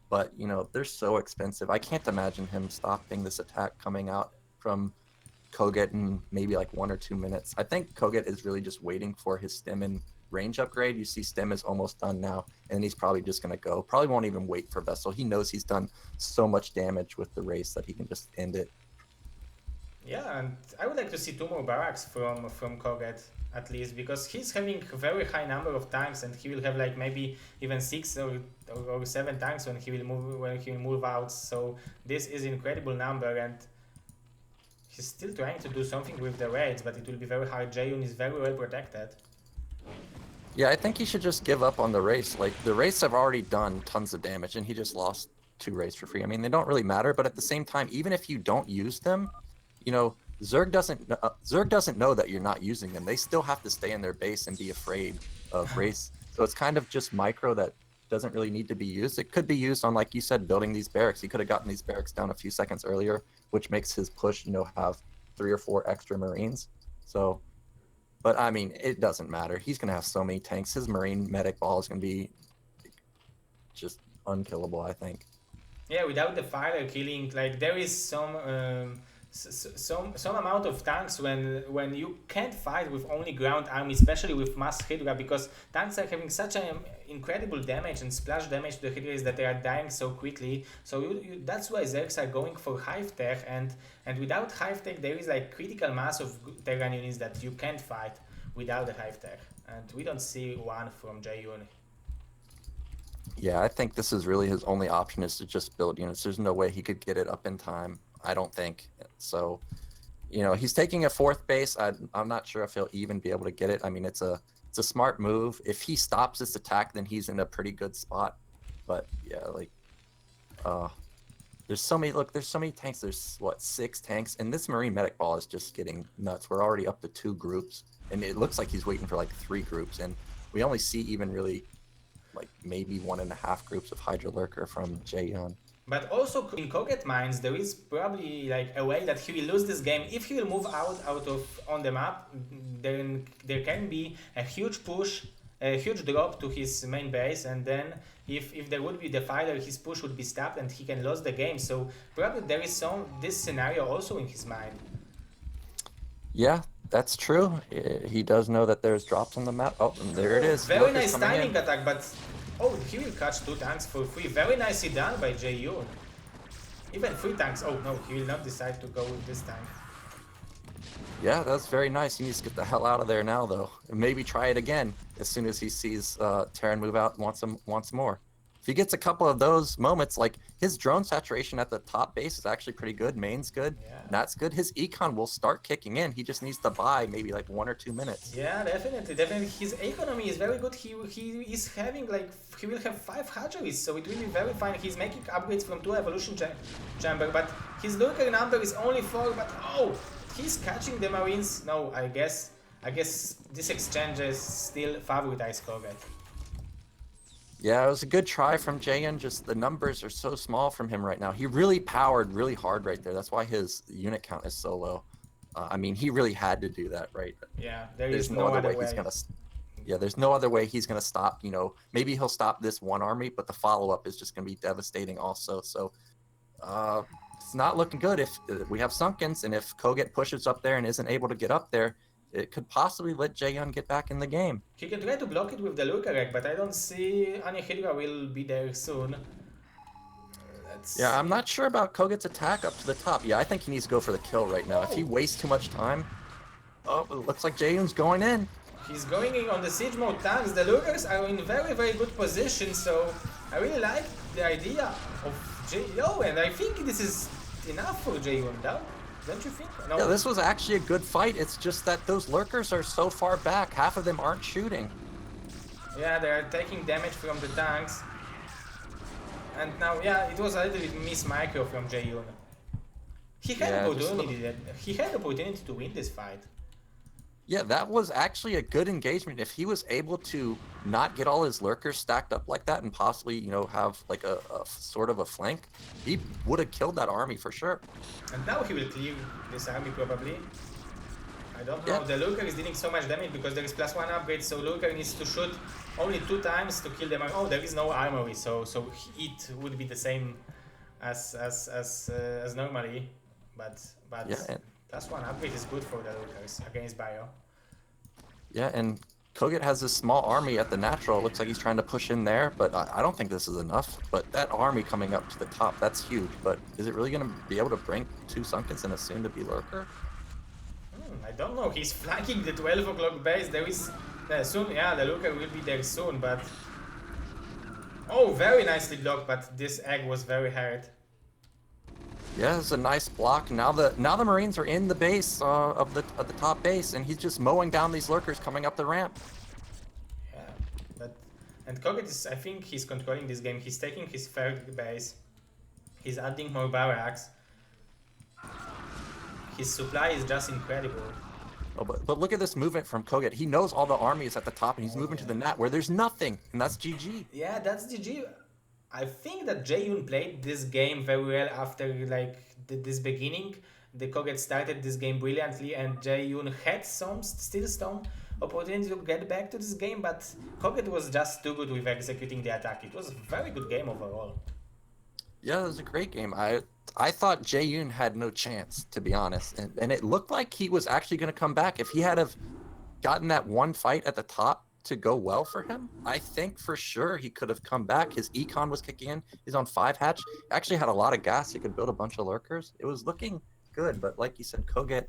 but they're so expensive. I can't imagine him stopping this attack coming out from Koget in maybe like 1 or 2 minutes. I think Koget is really just waiting for his stem and range upgrade. You see stem is almost done now, and he's probably just going to go. Probably won't even wait for Vessel. He knows he's done so much damage with the race that he can just end it. Yeah, and I would like to see 2 more barracks from Koget at least, because he's having a very high number of tanks, and he will have like maybe even 6 or 7 tanks when he will move out. So this is incredible number, and he's still trying to do something with the raids, but it will be very hard. Jaehyun is very well protected. Yeah, I think he should just give up on the race. Like, the race have already done tons of damage, and he just lost 2 raids for free. I mean, they don't really matter, but at the same time, even if you don't use them, Zerg doesn't know that you're not using them. They still have to stay in their base and be afraid of race. So it's kind of just micro that doesn't really need to be used. It could be used on, like you said, building these barracks. He could have gotten these barracks down a few seconds earlier, which makes his push, have 3 or 4 extra Marines. So, but I mean, it doesn't matter. He's going to have so many tanks. His Marine medic ball is going to be just unkillable, I think. Yeah, without the fire killing, like there is some amount of tanks when you can't fight with only ground army, especially with mass Hydra, because tanks are having such an incredible damage and splash damage to the Hydras that they are dying so quickly. So that's why Zergs are going for Hive Tech, and without Hive Tech there is like critical mass of Terran units that you can't fight without the Hive Tech, and we don't see one from Jaehyun. Yeah, I think this is really his only option, is to just build units. There's no way he could get it up in time, I don't think. So, he's taking a 4th base. I'm not sure if he'll even be able to get it. I mean, it's a smart move. If he stops this attack, then he's in a pretty good spot. But yeah, like, there's so many tanks. There's 6 tanks, and this Marine medic ball is just getting nuts. We're already up to 2 groups, and it looks like he's waiting for like 3 groups, and we only see even really like maybe 1.5 groups of Hydra Lurker from Jaehyun. But also in Koget minds, there is probably like a way that he will lose this game if he will move out of on the map. Then there can be a huge push, a huge drop to his main base, and then if there would be the fire, his push would be stopped and he can lose the game. So probably there is this scenario also in his mind. Yeah, that's true. He does know that there's drops on the map. Oh, and there it is. Very nice timing attack, but oh, he will catch 2 tanks for free. Very nicely done by Jaehyun. Even 3 tanks. Oh no, he will not decide to go with this tank. Yeah, that's very nice. He needs to get the hell out of there now, though. And maybe try it again as soon as he sees Terran move out once more. If he gets a couple of those moments, like his drone saturation at the top base is actually pretty good. Main's good. Yeah. That's good. His econ will start kicking in. He just needs to buy maybe like 1 or 2 minutes. Yeah, definitely. His economy is very good. He is having like, he will have 5 Hajaris, so it will be very fine. He's making upgrades from 2 evolution chamber, but his lurker number is only 4. But oh, he's catching the Marines. No, I guess this exchange is still favorites Koget. Yeah, it was a good try from Jaehyun. Just the numbers are so small from him right now. He really powered really hard right there. That's why his unit count is so low. I mean, he really had to do that, right? Yeah, there There's is no other way way. he's gonna. Yeah, there's no other way he's going to stop. You know, maybe he'll stop this one army, but the follow-up is just going to be devastating also. So it's not looking good if we have Sunkens, and if Koget pushes up there and isn't able to get up there, it could possibly let Jaehyun get back in the game. He can try to block it with the Lurker, but I don't see Anihilra will be there soon. Let's Yeah, I'm see. not sure about Koget's attack up to the top. Yeah, I think he needs to go for the kill right now. If he Oh, wastes too much time, oh, it looks like Jaehyun's going in. he's going in on the siege mode tanks. The Lurkers are in very, very good position, so I really like the idea of Oh, and I think this is enough for Jaehyun, don't you think? No. Yeah, this was actually a good fight. It's just that those lurkers are so far back. Half of them aren't shooting. Yeah, they are taking damage from the tanks. And now, yeah, it was a little bit miss micro from Jaehyun. He had Yeah, just opportunity. He had opportunity to win this fight. yeah, that was actually a good engagement. If he was able to not get all his lurkers stacked up like that and possibly, you know, have like a sort of a flank, he would have killed that army for sure. And now he will clear this army probably. I don't know. Yeah. The Lurker is dealing so much damage because there is +1 upgrade, so Lurker needs to shoot only 2 times to kill them. Oh, there is no armory, so it would be the same as normally, but Yeah, +1 upgrade is good for the Lurkers against Bio. yeah, and Koget has this small army at the natural. It looks like he's trying to push in there, but I don't think this is enough. But that army coming up to the top, that's huge. But is it really going to be able to bring 2 Sunkens and a soon-to-be lurker? I don't know. He's flanking the 12 o'clock base. There is soon. Yeah, the Lurker will be there soon, but oh, very nicely blocked. But this egg was very hard. Yeah, it's a nice block. Now the Marines are in the base of the top base, and he's just mowing down these lurkers coming up the ramp. Yeah, but and Koget is. I think he's controlling this game. He's taking his third base. He's adding more barracks. His supply is just incredible. Oh, but look at this movement from Koget. He knows all the army is at the top, and he's moving to the net where there's nothing, and that's GG. Yeah, that's GG. I think that Jaehyun played this game very well after like this beginning. The Koget started this game brilliantly, and Jaehyun had still some opportunity to get back to this game, but Koget was just too good with executing the attack. It was a very good game overall. Yeah, it was a great game. I thought Jaehyun had no chance, to be honest, and it looked like he was actually going to come back. If he had have gotten that one fight at the top to go well for him, I think for sure he could have come back. His econ was kicking in. He's on 5 hatch. Actually had a lot of gas. He could build a bunch of lurkers. It was looking good, but like you said, Koget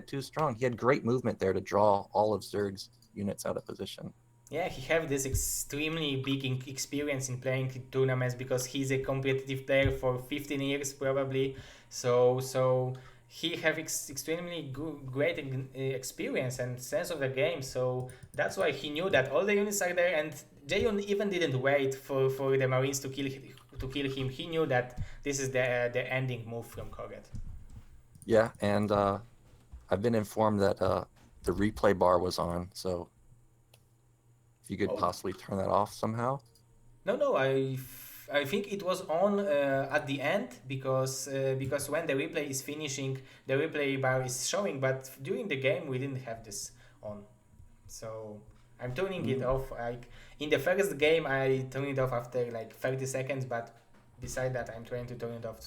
too strong. He had great movement there to draw all of Zerg's units out of position. Yeah, he have this extremely big experience in playing tournaments because he's a competitive player for 15 years probably. So he have extremely great experience and sense of the game. So that's why he knew that all the units are there, and Jaehyun even didn't wait for the Marines to kill him. He knew that this is the ending move from Koget. Yeah, and I've been informed that the replay bar was on, so if you could possibly turn that off somehow. No, I think it was on at the end because when the replay is finishing, the replay bar is showing, but during the game we didn't have this on. So I'm turning it off. Like in the first game, I turned it off after like 30 seconds, but beside that, I'm trying to turn it off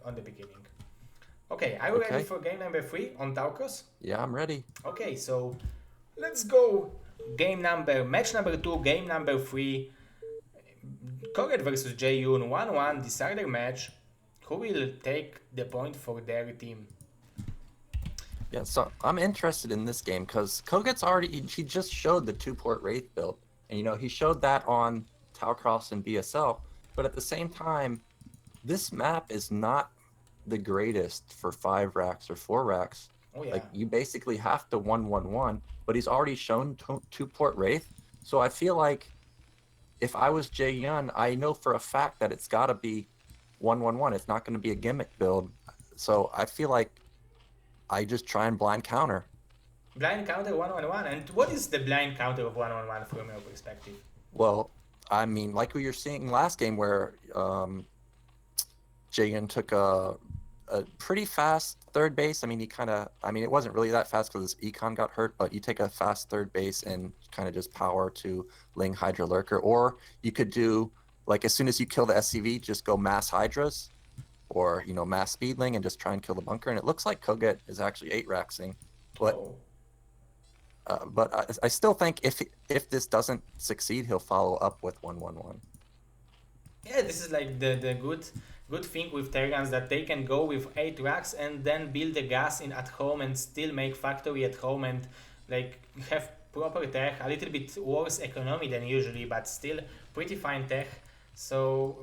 on the beginning. Okay, are you ready for game number 3 on Taukos? Yeah, I'm ready. Okay, so let's go. Match number 2, game number 3. Koget versus Jaehyun 1-1 decider match. Who will take the point for their team? Yeah, so I'm interested in this game because Koget's he just showed the 2-port Wraith build. And, you know, he showed that on Taucross and BSL. But at the same time, this map is not the greatest for 5 racks or 4 racks. Oh, yeah. Like, you basically have to 1-1-1, but he's already shown 2-port Wraith. So I feel like if I was Jaehyun, I know for a fact that it's got to be 1-1-1. It's not going to be a gimmick build. So I feel like I just try and blind counter. Blind counter 1-1-1. And what is the blind counter of 1-1-1 from your perspective? Well, I mean, like we were seeing last game where Jaehyun took a pretty fast third base. I mean, it wasn't really that fast because his econ got hurt, but you take a fast third base and kind of just power to Ling Hydra Lurker. Or you could do, like, as soon as you kill the SCV, just go mass Hydras or, mass Speedling and just try and kill the bunker. And it looks like Koget is actually 8-raxing. But Oh. I still think if this doesn't succeed, he'll follow up with 1-1-1. Yeah, this is like the good thing with Terrans, that they can go with 8 racks and then build the gas in at home and still make factory at home and like have proper tech, a little bit worse economy than usually, but still pretty fine tech. So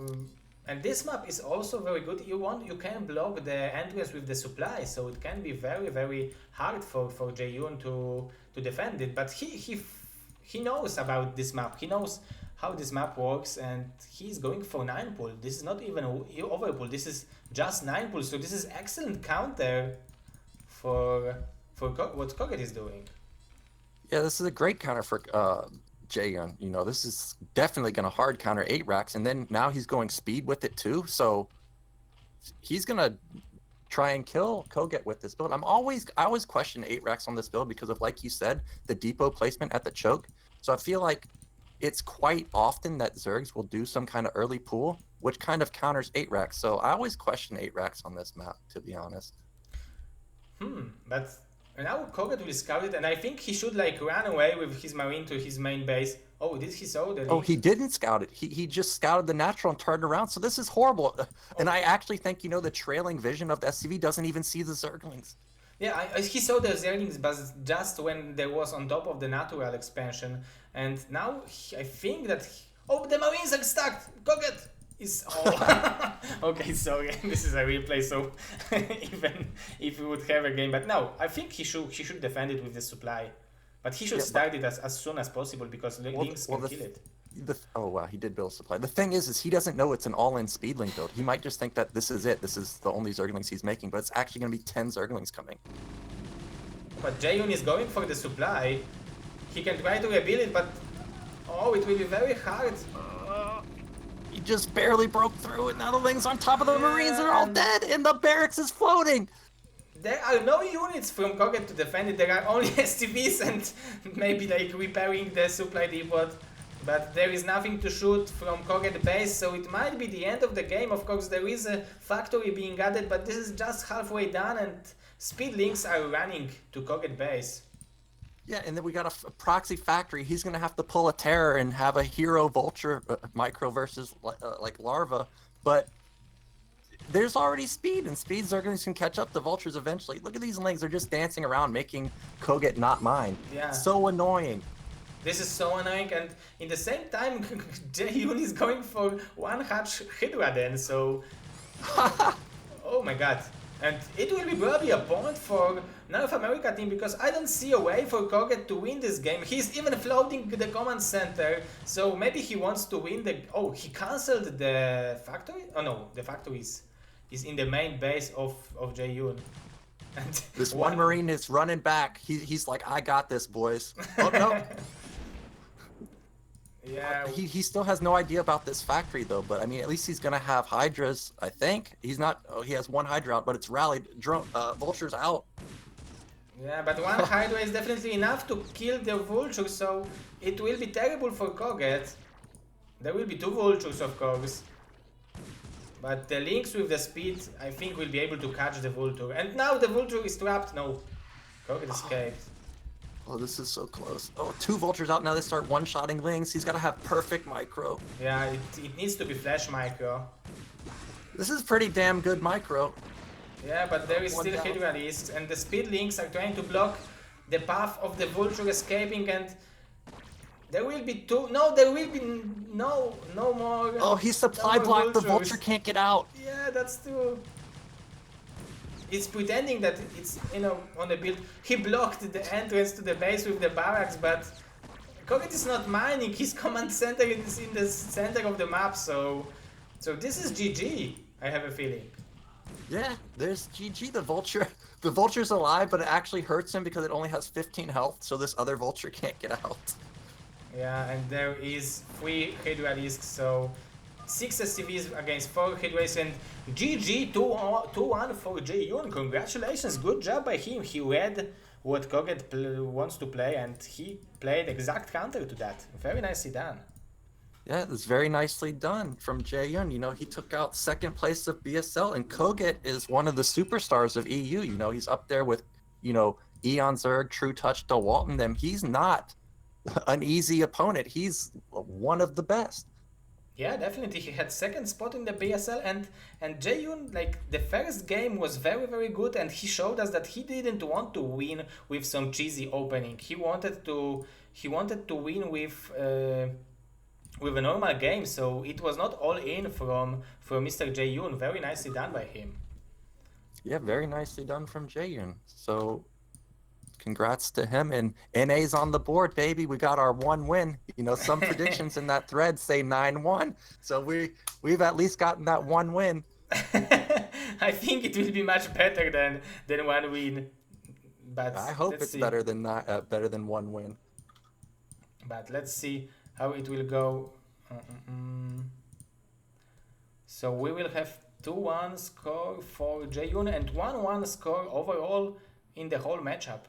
and this map is also very good. You can block the entrance with the supply, so it can be very hard for Jaeyoon to defend it. But he knows about this map. He knows how this map works, and he's going for 9 pull. This is not even overpull. This is just 9 pull. So this is excellent counter for what Koget is doing. Yeah, this is a great counter for Jaeyoon. This is definitely going to hard counter 8 racks, and then now he's going speed with it too. So he's going to try and kill Koget with this build. I always question 8 racks on this build because of, like you said, the depot placement at the choke. So I feel like it's quite often that Zergs will do some kind of early pool, which kind of counters 8 racks. So I always question 8 racks on this map, to be honest. But now Koget will scout it, and I think he should like run away with his marine to his main base. Oh, did he saw the? Oh, he didn't scout it. He just scouted the natural and turned around. So this is horrible. And I actually think the trailing vision of the SCV doesn't even see the Zerglings. Yeah, he saw the Zerglings, but just when there was on top of the natural expansion, and now I think that the marines are stuck. Koget is okay. Sorry, this is a replay, so even if we would have a game, but no, I think he should defend it with the supply, but he should start it as soon as possible because Lynx can kill it. Oh wow, he did build supply. The thing is he doesn't know it's an all-in Speedling build. He might just think that this is it. This is the only Zerglings he's making, but it's actually going to be 10 Zerglings coming. But Jaeyoon is going for the supply. He can try to rebuild it, but it will be very hard. He just barely broke through, and now the Lings on top of the Marines are all dead, and the barracks is floating. There are no units from Koget to defend it. There are only STVs and maybe like repairing the supply depot. But there is nothing to shoot from Koget base, so it might be the end of the game. Of course, there is a factory being added, but this is just halfway done, and Speedlings are running to Koget base. Yeah, and then we got a proxy factory. He's going to have to pull a terror and have a hero vulture micro versus like larva. But there's already speed, and speed Zerglings can catch up to vultures eventually. Look at these Lings. They're just dancing around, making Koget not mine. Yeah. So annoying. This is so annoying, and in the same time, Jaeyoon is going for 1 hatch Hydra then, so... Oh my god. And it will be probably a point for North America team, because I don't see a way for Koget to win this game. He's even floating the command center, so maybe he wants to win the... Oh, he cancelled the factory? Oh no, the factory is in the main base of Jaeyoon. And this one Marine is running back. He's like, I got this, boys. Oh no. Yeah. He still has no idea about this factory though, but I mean at least he's gonna have Hydras, I think. He's not he has 1 Hydra out, but it's rallied. Vulture's out. Yeah, but 1 Hydra is definitely enough to kill the Vulture, so it will be terrible for Koget. There will be 2 Vultures, of course. But the Lynx with the speed, I think, will be able to catch the Vulture. And now the Vulture is trapped. No, Koget escaped. Oh, this is so close. Oh, 2 Vultures out now. They start one-shotting Lynx. He's got to have perfect micro. Yeah, it needs to be flash micro. This is pretty damn good micro. Yeah, but there is still Hydra risks, and the speed Lynx are trying to block the path of the Vulture escaping, and there will be 2. No, there will be no more. Oh, he's supply blocked. The Vulture can't get out. Yeah, that's true. It's pretending that it's, on the build. He blocked the entrance to the base with the barracks, but Koget is not mining. His command center is in the center of the map, so this is GG, I have a feeling. Yeah, there's GG. The Vulture's alive, but it actually hurts him because it only has 15 health, so this other Vulture can't get out. Yeah, and there is 3 Hydra risks, so 6 SCVs against 4 Headways, and GG 2-1 for Jae-yoon. Congratulations, good job by him. He read what Koget wants to play, and he played exact counter to that. Very nicely done. Yeah, it was very nicely done from Jae-yoon. You know, he took out second place of BSL, and Koget is one of the superstars of EU. You know, he's up there with, you know, Eon Zerg, True Touch, DeWalton. Them. He's not an easy opponent. He's one of the best. Yeah, definitely. He had second spot in the BSL, and Jae-yoon, like, the first game was very, very good, and he showed us that he didn't want to win with some cheesy opening. He wanted to win with a normal game, so it was not all in from Mr. Jae-yoon. Very nicely done by him. Yeah, very nicely done from Jae-yoon. So congrats to him, and NA's on the board, baby. We got our 1 win. You know, some predictions in that thread say 9-1, so we've at least gotten that 1 win. I think it will be much better than 1 win, but I hope let's it's see. better than 1 win. But let's see how it will go. So we will have 2-1 score for Jae-yoon and 1-1 score overall in the whole matchup.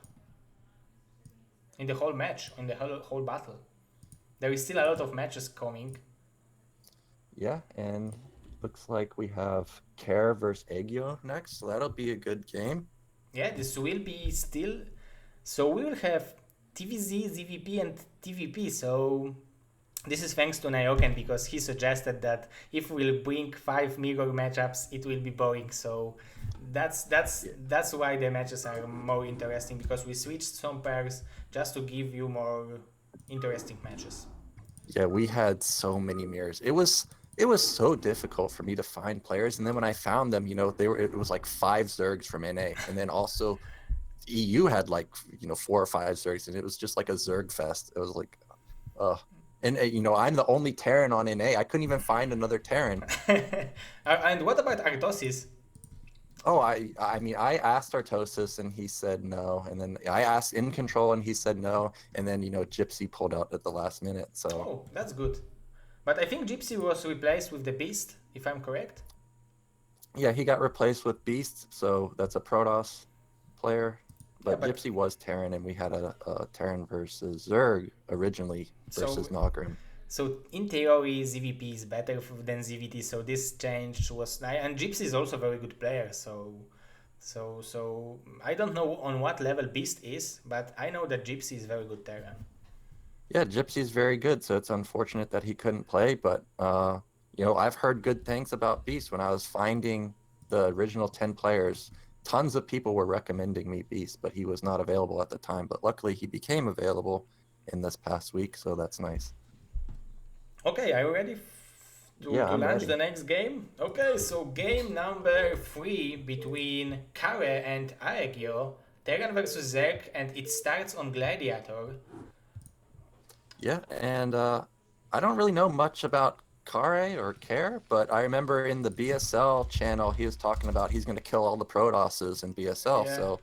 In the whole match, in the whole battle. There is still a lot of matches coming. Yeah, and looks like we have Care versus Egyo next, so that'll be a good game. Yeah, this will be still. So we will have TVZ, ZVP, and TVP. So this is thanks to Nayoken, because he suggested that if we'll bring 5 mirror matchups, it will be boring. So that's why the matches are more interesting, because we switched some pairs just to give you more interesting matches. Yeah, we had so many mirrors. It was so difficult for me to find players, and then when I found them, you know, it was like 5 Zergs from NA, and then also EU had like, you know, 4 or 5 Zergs, and it was just like a Zerg fest. It was like, and you know, I'm the only Terran on NA. I couldn't even find another Terran. And what about Artosis? Oh, I mean, I asked Artosis and he said no, and then I asked In Control and he said no, and then, you know, Gypsy pulled out at the last minute. So Oh, that's good. But I think Gypsy was replaced with the Beast, if I'm correct. yeah, he got replaced with Beast, so that's a Protoss player. But, Yeah, but Gypsy was Terran, and we had a Terran versus Zerg originally versus Nogrin. So in theory, ZVP is better than ZVT. So this change was nice, and Gypsy is also a very good player. So I don't know on what level Beast is, but I know that Gypsy is very good Terran. Yeah, Gypsy's very good, so it's unfortunate that he couldn't play, but you know, I've heard good things about Beast. When I was finding the original 10 players, tons of people were recommending me Beast, but he was not available at the time. But luckily he became available in this past week, so that's nice. Okay, are you ready to I'm launch ready. the next game? Okay, so game number 3 between Kare and Aegyo, Terran versus Zerg, and it starts on Gladiator. Yeah, and I don't really know much about Kare or Care, but I remember in the BSL channel he was talking about he's going to kill all the Protosses in BSL. Yeah. So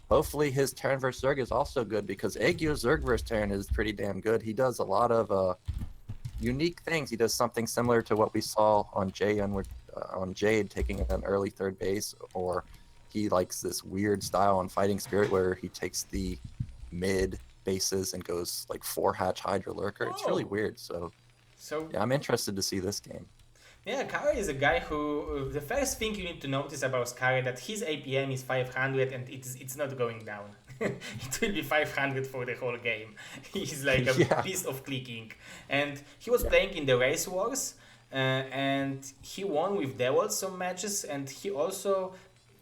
hopefully his Terran vs Zerg is also good, because Aegyo's Zerg vs Terran is pretty damn good. He does a lot of unique things. He does something similar to what we saw on on Jade taking an early third base, or he likes this weird style on Fighting Spirit where he takes the mid bases and goes like 4-hatch Hydra Lurker. It's really weird. So yeah, I'm interested to see this game. Yeah, Kare is a guy who, the first thing you need to notice about Kare, that his APM is 500 and it's not going down. It will be 500 for the whole game. He's like a beast of clicking. And he was playing in the Race Wars, and he won with Dewalt some matches, and he also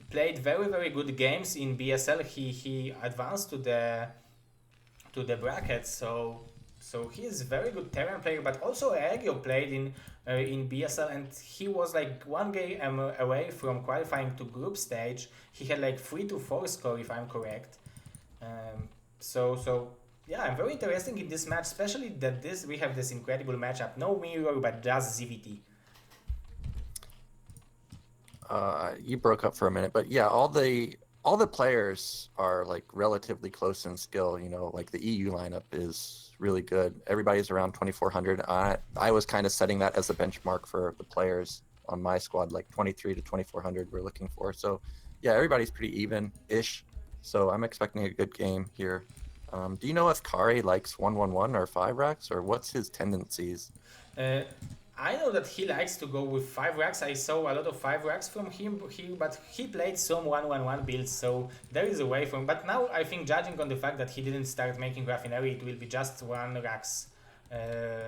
played very, very good games in BSL. He advanced to the brackets, so he is a very good Terran player. But also Aegyo played in BSL, and he was like 1 game away from qualifying to group stage. He had like 3 to 4 score, if I'm correct. So yeah, I'm very interested in this match, especially that we have this incredible matchup. No mirror, but just ZVT. You broke up for a minute, but yeah, all all the players are like relatively close in skill. You know, like the EU lineup is really good. Everybody's around 2400. I was kind of setting that as a benchmark for the players on my squad, like 23 to 2400 we're looking for. So yeah, everybody's pretty even-ish. So I'm expecting a good game here. Do you know if Kari likes 111 or 5 racks, or what's his tendencies? Uh, I know that he likes to go with 5 racks. I saw a lot of 5 racks from him here, but he played some 111 builds, so there is a way from. But now I think, judging on the fact that he didn't start making Raffinery, it will be just 1 racks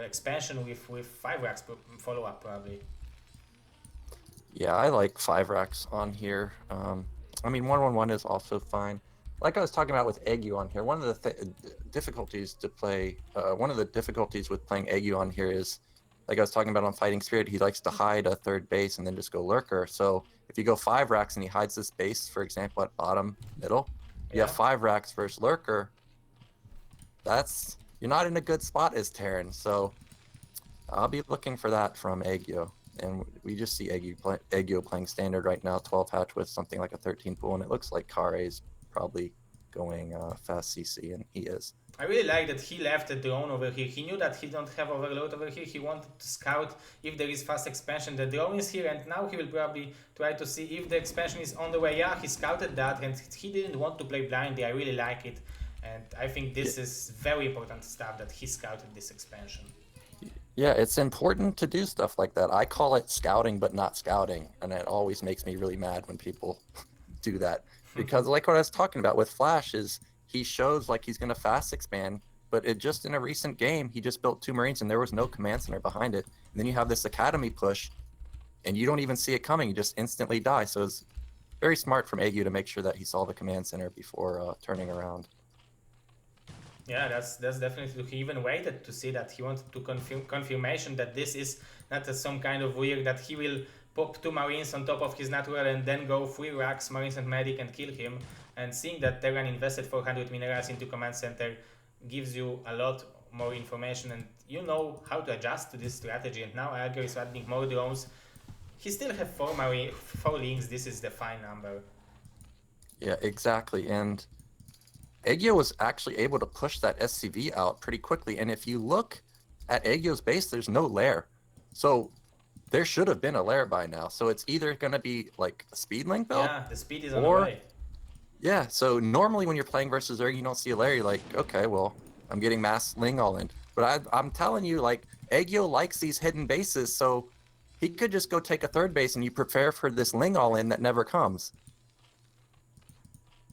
expansion with 5 racks follow up probably. Yeah, I like 5 racks on here. I mean, 111 is also fine. Like I was talking about with Egu on here, one of the difficulties to play, one of the difficulties with playing Egu on here is, like I was talking about on Fighting Spirit, he likes to hide a third base and then just go lurker. So if you go 5 racks and he hides this base, for example, at bottom middle, you Yeah. have 5 racks versus lurker. You're not in a good spot as Terran. So I'll be looking for that from Egu. And we just see Egu playing standard right now, 12 hatch with something like a 13 pool, and it looks like Kare's probably going fast CC, and he is. I really like that he left the drone over here. He knew that he don't have overload over here. He wanted to scout if there is fast expansion. The drone is here, and now he will probably try to see if the expansion is on the way. Yeah, he scouted that, and he didn't want to play blindly. I really like it, and I think this is very important stuff that he scouted this expansion. Yeah, it's important to do stuff like that. I call it scouting, but not scouting, and it always makes me really mad when people do that. Because like what I was talking about with Flash is he shows like he's going to fast expand, but it just in a recent game, he just built 2 Marines and there was no command center behind it. And then you have this Academy push, and you don't even see it coming. You just instantly die. So it's very smart from Agu to make sure that he saw the command center before turning around. Yeah, that's definitely. He even waited to see that. He wanted to confirmation that this is not some kind of weird that he will pop 2 Marines on top of his natural and then go 3 racks, Marines and Medic, and kill him. And seeing that Terran invested 400 minerals into command center gives you a lot more information, and you know how to adjust to this strategy. And now Alger is adding more drones. He still have 4 links. This is the fine number. Yeah, exactly. And Aegyo was actually able to push that SCV out pretty quickly. And if you look at Aegyo's base, there's no lair. So there should have been a lair by now. So it's either going to be like a speed link build. Yeah, the speed is on the way. Yeah, so normally when you're playing versus Zerg, you don't see a lair. You're like, okay, well, I'm getting mass Ling all in. But I'm telling you, like, Aegyo likes these hidden bases, so he could just go take a third base and you prepare for this Ling all in that never comes.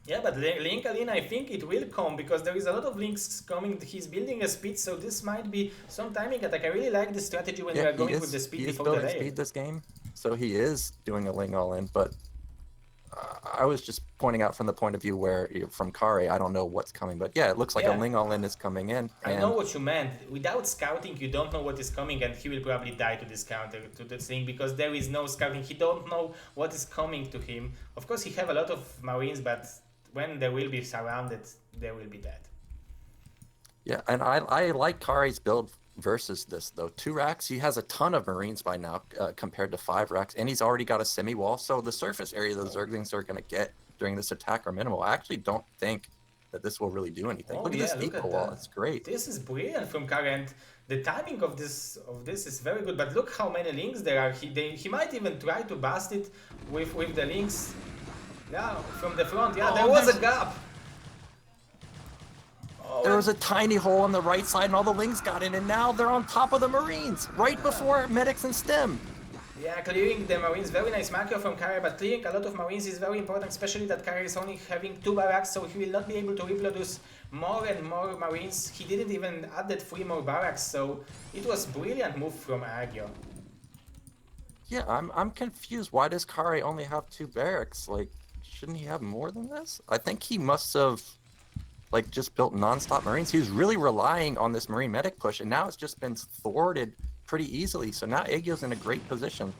Yeah, but Link Alin, I think it will come because there is a lot of links coming. He's building a speed, so this might be some timing attack. I really like this strategy when we are going with the speed before the layer. He is building speed this game, so he is doing a Ling all in, but I was just pointing out from the point of view where, from Kare, I don't know what's coming, but yeah, it looks like a Ling all in is coming in. I know what you meant. Without scouting, you don't know what is coming, and he will probably die to this counter, to this thing, because there is no scouting. He don't know what is coming to him. Of course, he have a lot of Marines, but when they will be surrounded, they will be dead. Yeah, and I like Kare's build versus this, though. 2 racks, he has a ton of Marines by now compared to 5 racks, and he's already got a semi-wall, so the surface area those Zerglings are going to get during this attack are minimal. I actually don't think that this will really do anything. Look at this eco wall, it's great. This is brilliant from Kare, and the timing of this is very good, but look how many links there are. He might even try to bust it with the links. Yeah, from the front. Yeah, there was a gap. There was a tiny hole on the right side, and all the Lings got in, and now they're on top of the Marines, right before Medics and Stem. Yeah, clearing the Marines, very nice macro from Kare, but clearing a lot of Marines is very important, especially that Kare is only having 2 barracks, so he will not be able to reproduce more and more Marines. He didn't even add that 3 more barracks, so it was brilliant move from Agio. Yeah, I'm confused. Why does Kare only have 2 barracks? Like, shouldn't he have more than this? I think he must have like just built non-stop Marines. He was really relying on this Marine medic push, and now it's just been thwarted pretty easily. So now Aegyo's in a great position.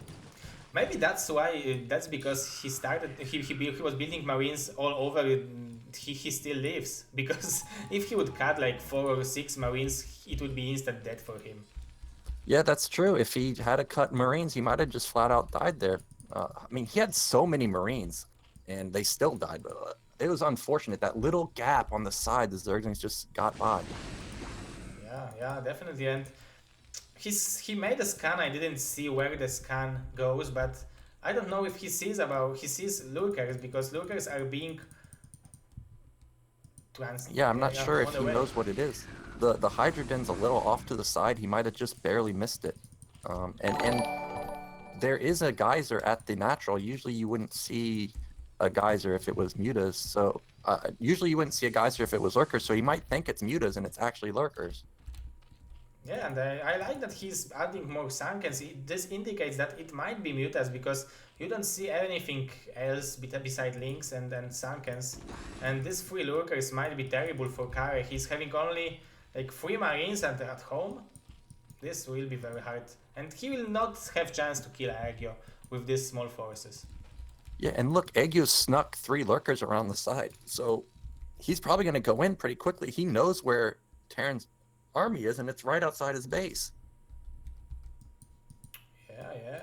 Maybe that's why. That's because he started. He was building Marines all over. He still lives because if he would cut like 4 or 6 Marines, it would be instant death for him. Yeah, that's true. If he had to cut Marines, he might have just flat out died there. I mean, he had so many Marines. and they still died. But it was unfortunate. That little gap on the side, the Zerglings just got by. Yeah, definitely. And he made a scan. I didn't see where the scan goes, but I don't know if he sees lurkers, because lurkers are being Yeah, I'm not yeah, sure if on the he way. knows what it is. The Hydrogen's a little off to the side. He might have just barely missed it. And there is a geyser at the natural. Usually you wouldn't see a geyser if it was mutas. So usually you wouldn't see a geyser if it was lurkers. So he might think it's mutas and it's actually lurkers. Yeah, and I like that he's adding more sunkens. This indicates that it might be mutas, because you don't see anything else beside links and sunkens. And these 3 lurkers might be terrible for Kare. He's having only like 3 marines at home. This will be very hard. And he will not have chance to kill Aegyo with these small forces. Yeah, and look, Aegyo snuck 3 lurkers around the side. So he's probably going to go in pretty quickly. He knows where Terran's army is, and it's right outside his base. Yeah.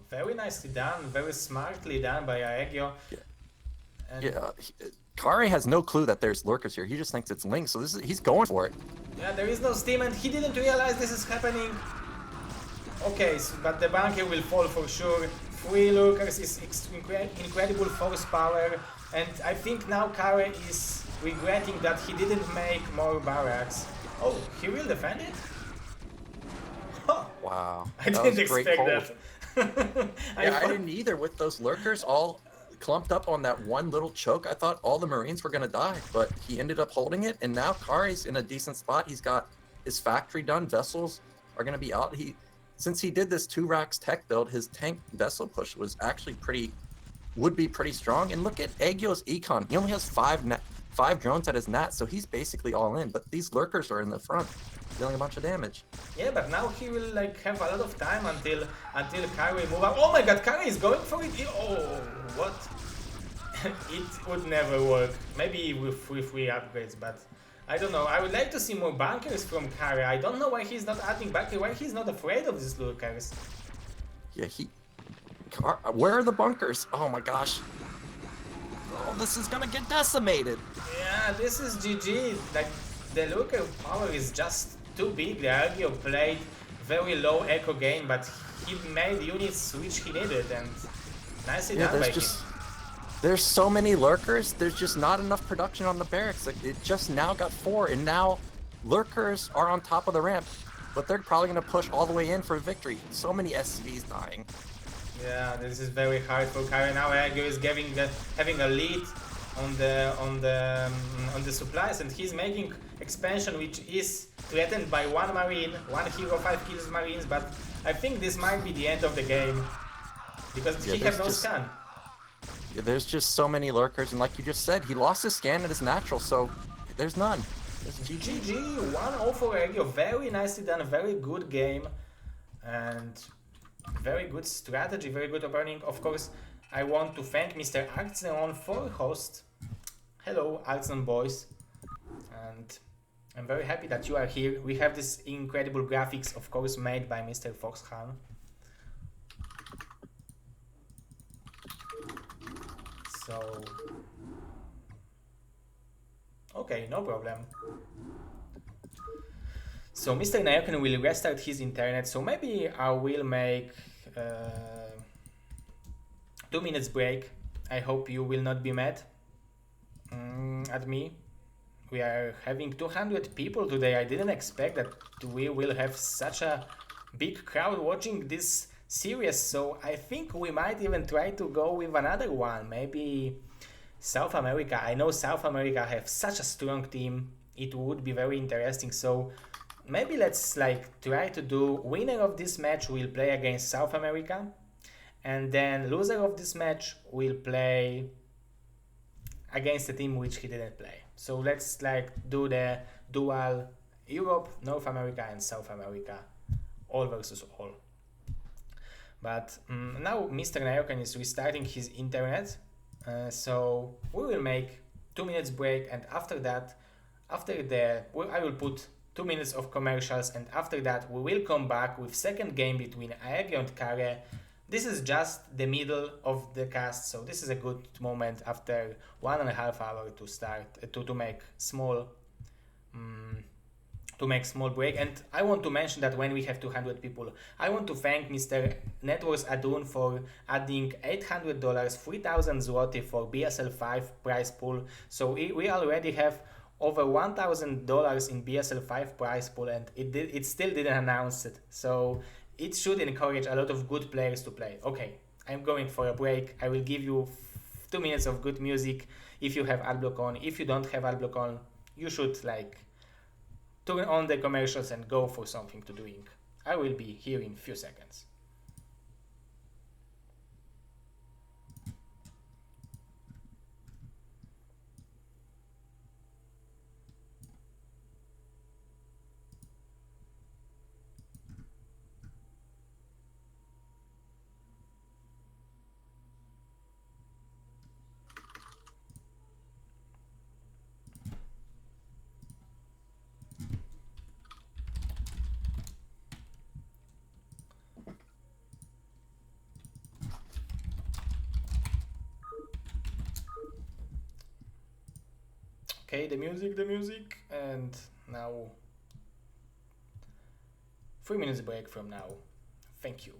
Very nicely done. Very smartly done by Aegyo. Yeah. And Yeah, Kare has no clue that there's lurkers here. He just thinks it's Link, so he's going for it. yeah, there is no steam, and he didn't realize this is happening. Okay, but the bunker will fall for sure. 3 lurkers is incredible force power, and I think now Kare is regretting that he didn't make more barracks. Oh, he will defend it? Huh. Wow, I didn't expect that. I didn't either. With those lurkers all clumped up on that one little choke, I thought all the Marines were gonna die, but he ended up holding it, and now Kare's in a decent spot. He's got his factory done. Vessels are gonna be out. Since he did this 2 racks tech build, his tank vessel push was actually would be pretty strong. And look at Aegyo's econ. He only has 5 drones at his nat, so he's basically all in. But these lurkers are in the front, dealing a bunch of damage. Yeah, but now he will like have a lot of time until Kare will move up. Oh my god, Kare is going for it! Oh, what? It would never work. Maybe with 3 upgrades, but I don't know. I would like to see more bunkers from Kare. I don't know why he's not adding bunkers, why he's not afraid of these lurkers. Yeah, where are the bunkers? Oh my gosh. Oh, this is gonna get decimated. Yeah, this is GG. Like, the lurker power is just too big. The Argio played very low echo gain, but he made units which he needed, and nicely done by him. There's so many lurkers, there's just not enough production on the barracks. Like, it just now got 4, and now lurkers are on top of the ramp, but they're probably going to push all the way in for victory. So many SCVs dying. Yeah, this is very hard for Kare. Now Aegyo is having a lead on the supplies, and he's making expansion which is threatened by 1 marine, 1 hero, 5 kills marines, but I think this might be the end of the game, because he has no scan. Yeah, there's just so many lurkers, and like you just said, he lost his scan at his natural, so there's none. GG, 1-0 for Aegyo. Very nicely done, very good game, and very good strategy, very good opening. Of course, I want to thank Mr. Arxeon for host. Hello, Arxeon boys, and I'm very happy that you are here. We have this incredible graphics, of course, made by Mr. Foxhan. So, okay, no problem. So Mr. Nayoken will restart his internet, so maybe I will make 2 minutes break. I hope you will not be mad at me. We are having 200 people today. I didn't expect that we will have such a big crowd watching this series, so I think we might even try to go with another one. Maybe South America. I know South America have such a strong team. It would be very interesting. So maybe let's like try to do winner of this match will play against South America, and then loser of this match will play against a team which he didn't play. So let's like do the dual Europe, North America and South America, all versus all. But now Mr. Nayokan is restarting his internet, so we will make 2 minutes break, and after that, I will put 2 minutes of commercials, and after that we will come back with second game between Aegyo and Kare. this is just the middle of the cast, so this is a good moment after 1.5 hours to start to make small um, break. And I want to mention that when we have 200 people, I want to thank Mr. Networks Adun for adding $800, 3,000 zloty for BSL 5 prize pool. So we already have over $1,000 in BSL 5 prize pool, and it still didn't announce it. So it should encourage a lot of good players to play. Okay, I'm going for a break. I will give you 2 minutes of good music if you have adblock on. If you don't have adblock on, you should like turn on the commercials and go for something to doing. I will be here in few seconds. Okay, the music, and now 3 minutes break from now. Thank you.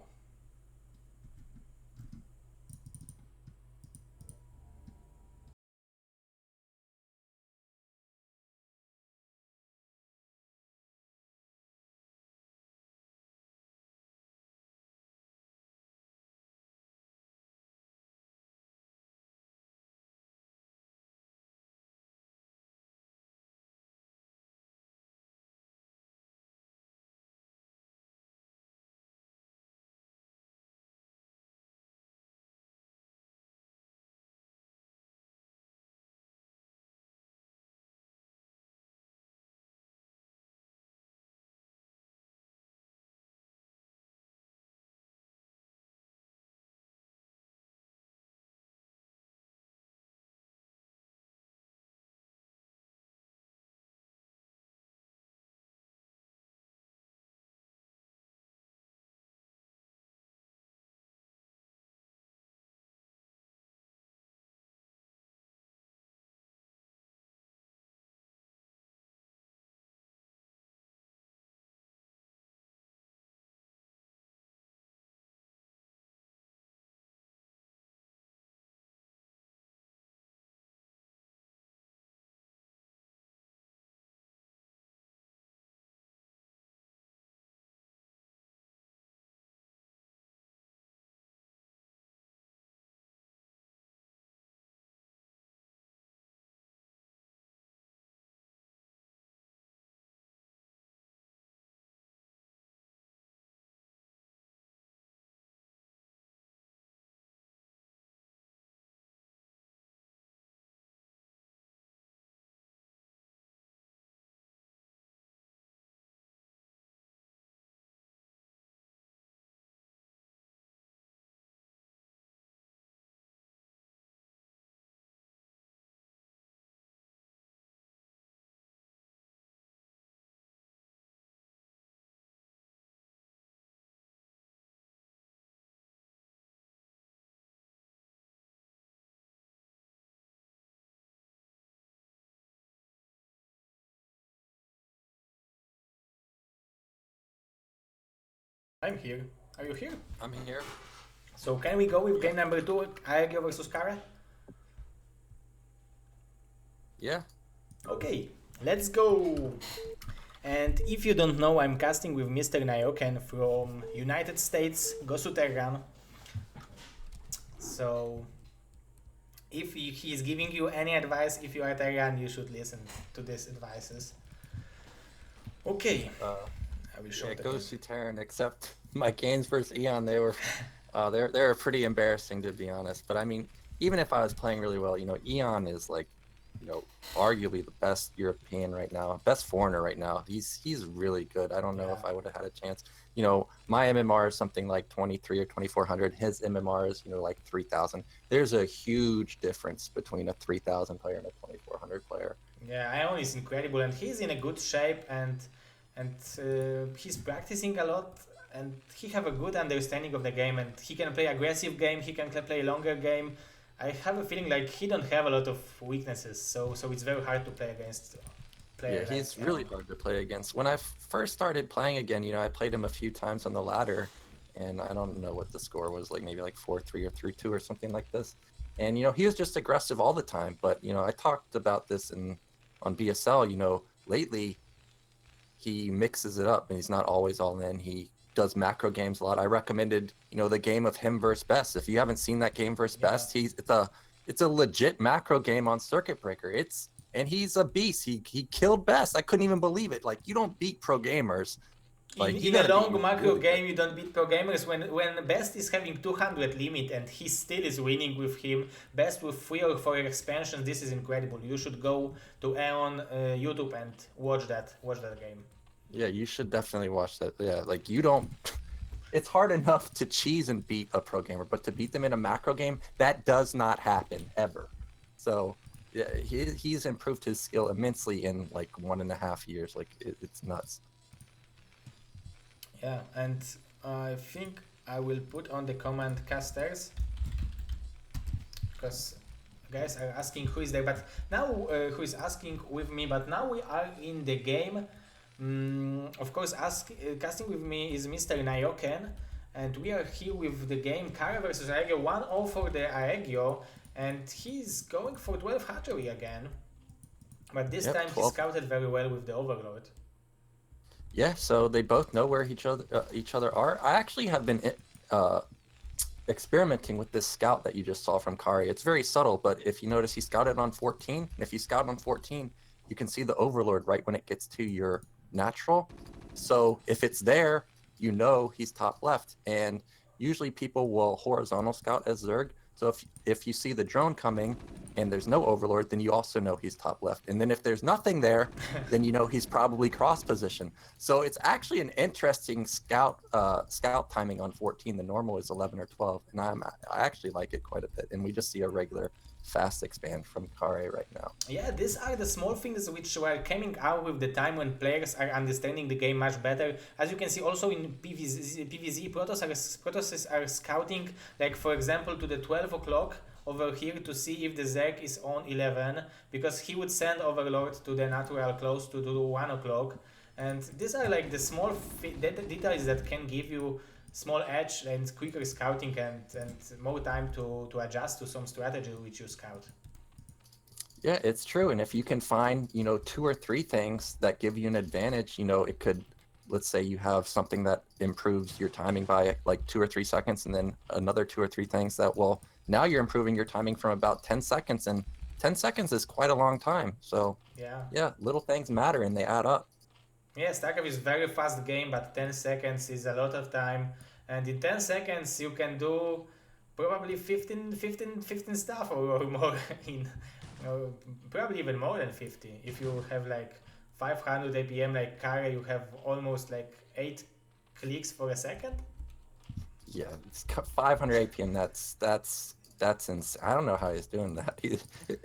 I'm here. Are you here? I'm here. So can we go with Yeah. game number 2, Aegyo versus Kara? Yeah. Okay, let's go. And if you don't know, I'm casting with Mr. Nayoken from United States, Gosu Terran. So if he is giving you any advice, if you are Terran, you should listen to these advices. Okay, I will show Yeah, the it goes game. to Terran, except my games versus Eon, they were pretty embarrassing to be honest. But I mean, even if I was playing really well, Eon is like, arguably the best European right now, best foreigner right now. He's really good. I don't know if Yeah. I would have had a chance. My MMR is something like 23 or 2400. His MMR is, like 3000. There's a huge difference between a 3000 player and a 2400 player. Yeah, Ion is incredible, and he's in a good shape, and he's practicing a lot. and he have a good understanding of the game, and he can play aggressive game. He can play longer game. I have a feeling like he don't have a lot of weaknesses, so it's very hard to play against Yeah, player like he's really hard to play against. When I first started playing again, I played him a few times on the ladder, and I don't know what the score was, like maybe like 4-3 or 3-2 or something like this. And he was just aggressive all the time. But I talked about this on BSL. Lately he mixes it up and he's not always all in. He does macro games a lot. I recommended the game of him versus Best. If you haven't seen that game versus Best, it's a legit macro game on Circuit Breaker. And he's a beast. He killed Best. I couldn't even believe it. Like, you don't beat pro gamers. Like, you in a gotta be long macro really game, good. you don't beat pro gamers. When Best is having 200 limit and he still is winning with him, Best with 3 or 4 expansions, this is incredible. You should go to Aeon YouTube and watch that game. Yeah, you should definitely watch that. Yeah, like, you don't. It's hard enough to cheese and beat a pro gamer, but to beat them in a macro game, that does not happen ever. So yeah, he's improved his skill immensely in like 1.5 years. Like, it's nuts. Yeah, and I think I will put on the command casters because guys are asking who is there, but now who is asking with me, but now we are in the game. Of course, casting with me is Mr. Nayoken, and we are here with the game Kara versus Aegyo, 1-0 for the Aegyo, and he's going for 12 hatchery again. But this time 12. he scouted very well with the Overlord. Yeah, so they both know where each other are. I actually have been experimenting with this scout that you just saw from Kari. It's very subtle, but if you notice, he scouted on 14. And if you scout on 14, you can see the Overlord right when it gets to your natural. So if it's there, he's top left. And usually people will horizontal scout as Zerg. So if you see the drone coming and there's no Overlord, then you also know he's top left. And then if there's nothing there, then he's probably cross position. So it's actually an interesting scout timing on 14. The normal is 11 or 12, and I actually like it quite a bit. And we just see a regular fast expand from Kare right now. Yeah, these are the small things which were coming out with the time when players are understanding the game much better. As you can see also in PvZ Protoss are scouting, like for example to the 12 o'clock over here to see if the Zerg is on 11, because he would send Overlord to the natural close to 1 o'clock. And these are like the small details that can give you small edge and quicker scouting and more time to adjust to some strategy which you scout. Yeah, it's true. And if you can find, 2 or 3 things that give you an advantage, it could, let's say you have something that improves your timing by like 2 or 3 seconds, and then another 2 or 3 things that now you're improving your timing from about 10 seconds, and 10 seconds is quite a long time. So yeah, little things matter and they add up. Yeah, StarCraft is very fast game, but 10 seconds is a lot of time. And in 10 seconds, you can do probably 15 stuff or more in, probably even more than 50. If you have like 500 APM like Kara, you have almost like 8 clicks for a second. Yeah, it's 500 APM. That's insane. I don't know how he's doing that.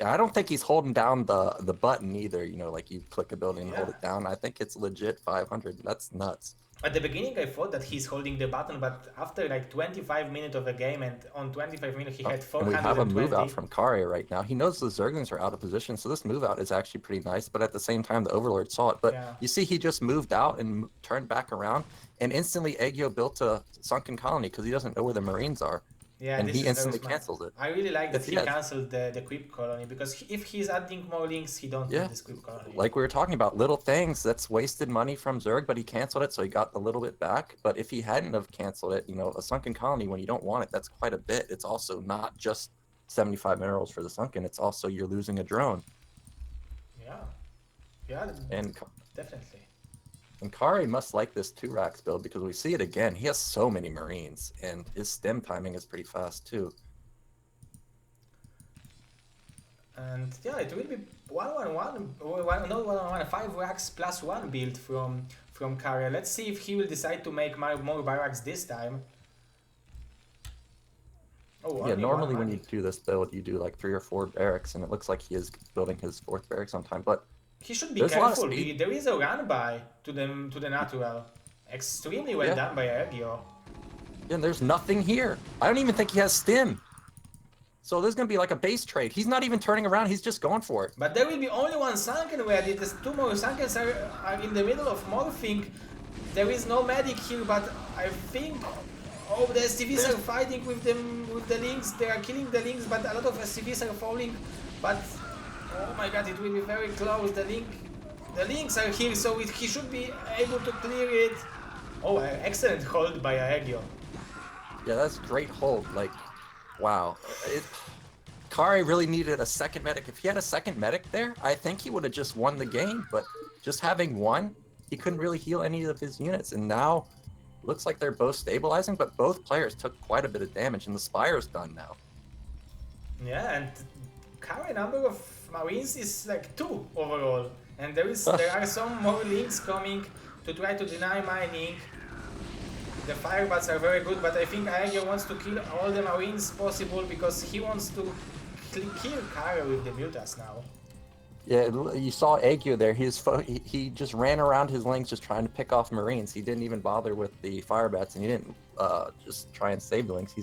I don't think he's holding down the button either. Like you click a building and hold it down. I think it's legit 500. That's nuts. At the beginning, I thought that he's holding the button, but after like 25 minutes of a game, and on 25 minutes he had 420. And we have a move out from Kari right now. He knows the Zerglings are out of position, so this move out is actually pretty nice. But at the same time, the Overlord saw it. But you see, he just moved out and turned back around, and instantly Aegyo built a sunken colony because he doesn't know where the Marines are. Yeah, and he instantly cancels it. I really like that he canceled the creep colony, because if he's adding more links, he don't need this creep colony. Like we were talking about, little things, that's wasted money from Zerg, but he canceled it, so he got a little bit back. But if he hadn't have canceled it, a sunken colony, when you don't want it, that's quite a bit. It's also not just 75 minerals for the sunken, it's also you're losing a drone. Yeah, and definitely. And Kari must like this 2-racks build, because we see it again. He has so many Marines, and his stem timing is pretty fast too. And yeah, it will be 1-1-1, 5 racks plus 1 build from Kari. Let's see if he will decide to make more barracks this time. Yeah, normally when you do this build, you do like 3 or 4 barracks, and it looks like he is building his 4th barracks on time. But he should be careful. There is a run by to the natural, Extremely well Yeah. done by Aegyo. And there's nothing here. I don't even think he has stim. So there's gonna be like a base trade. He's not even turning around. He's just going for it. But there will be only one Sunken ready. There's two more Sunkens are in the middle of morphing. There is no medic here, but I think the SCVs are fighting with the links. They are killing the links, but a lot of SCVs are falling. But oh my god, it will be very close. The links are here, so he should be able to clear it. Oh, excellent hold by Aegyo. Yeah, that's great hold. Like, wow. Kare really needed a second medic. If he had a second medic there, I think he would have just won the game. But just having one, he couldn't really heal any of his units. And now, looks like they're both stabilizing, but both players took quite a bit of damage, and the Spire's done now. Yeah, and current number of Marines is like 2 overall. And there are some more links coming to try to deny mining. The firebats are very good, but I think Aegyo wants to kill all the Marines possible because he wants to kill Kara with the Mutas now. Yeah, you saw Aegyo there. He just ran around his lanes just trying to pick off Marines. He didn't even bother with the firebats, and he didn't just try and save the links.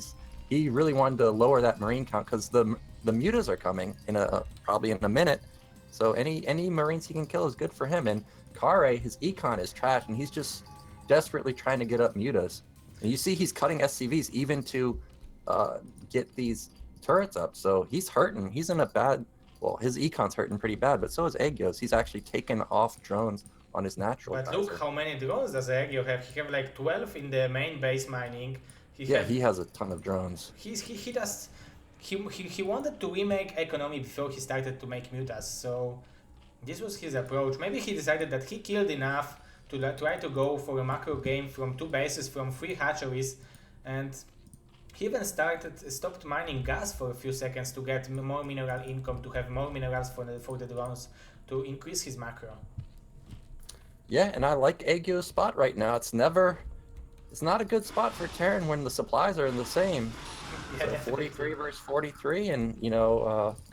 He really wanted to lower that Marine count because the Mutas are coming in probably in a minute. So any Marines he can kill is good for him. And Kare, his econ is trash, and he's just desperately trying to get up Mutas. And you see he's cutting SCVs even to get these turrets up. So he's hurting. He's in a bad... Well, his econ's hurting pretty bad, but so is Aegyo's. He's actually taken off drones on his natural. But look how many drones does Aegyo have. He have like 12 in the main base mining. He has a ton of drones. He wanted to remake economy before he started to make Mutas, so this was his approach. Maybe he decided that he killed enough to try to go for a macro game from 2 bases, from 3 hatcheries, and he even stopped mining gas for a few seconds to get more mineral income, to have more minerals for the drones, to increase his macro. Yeah, and I like Aegyo's spot right now. It's not a good spot for Terran when the supplies are the same. Yeah, so 43 versus 43, and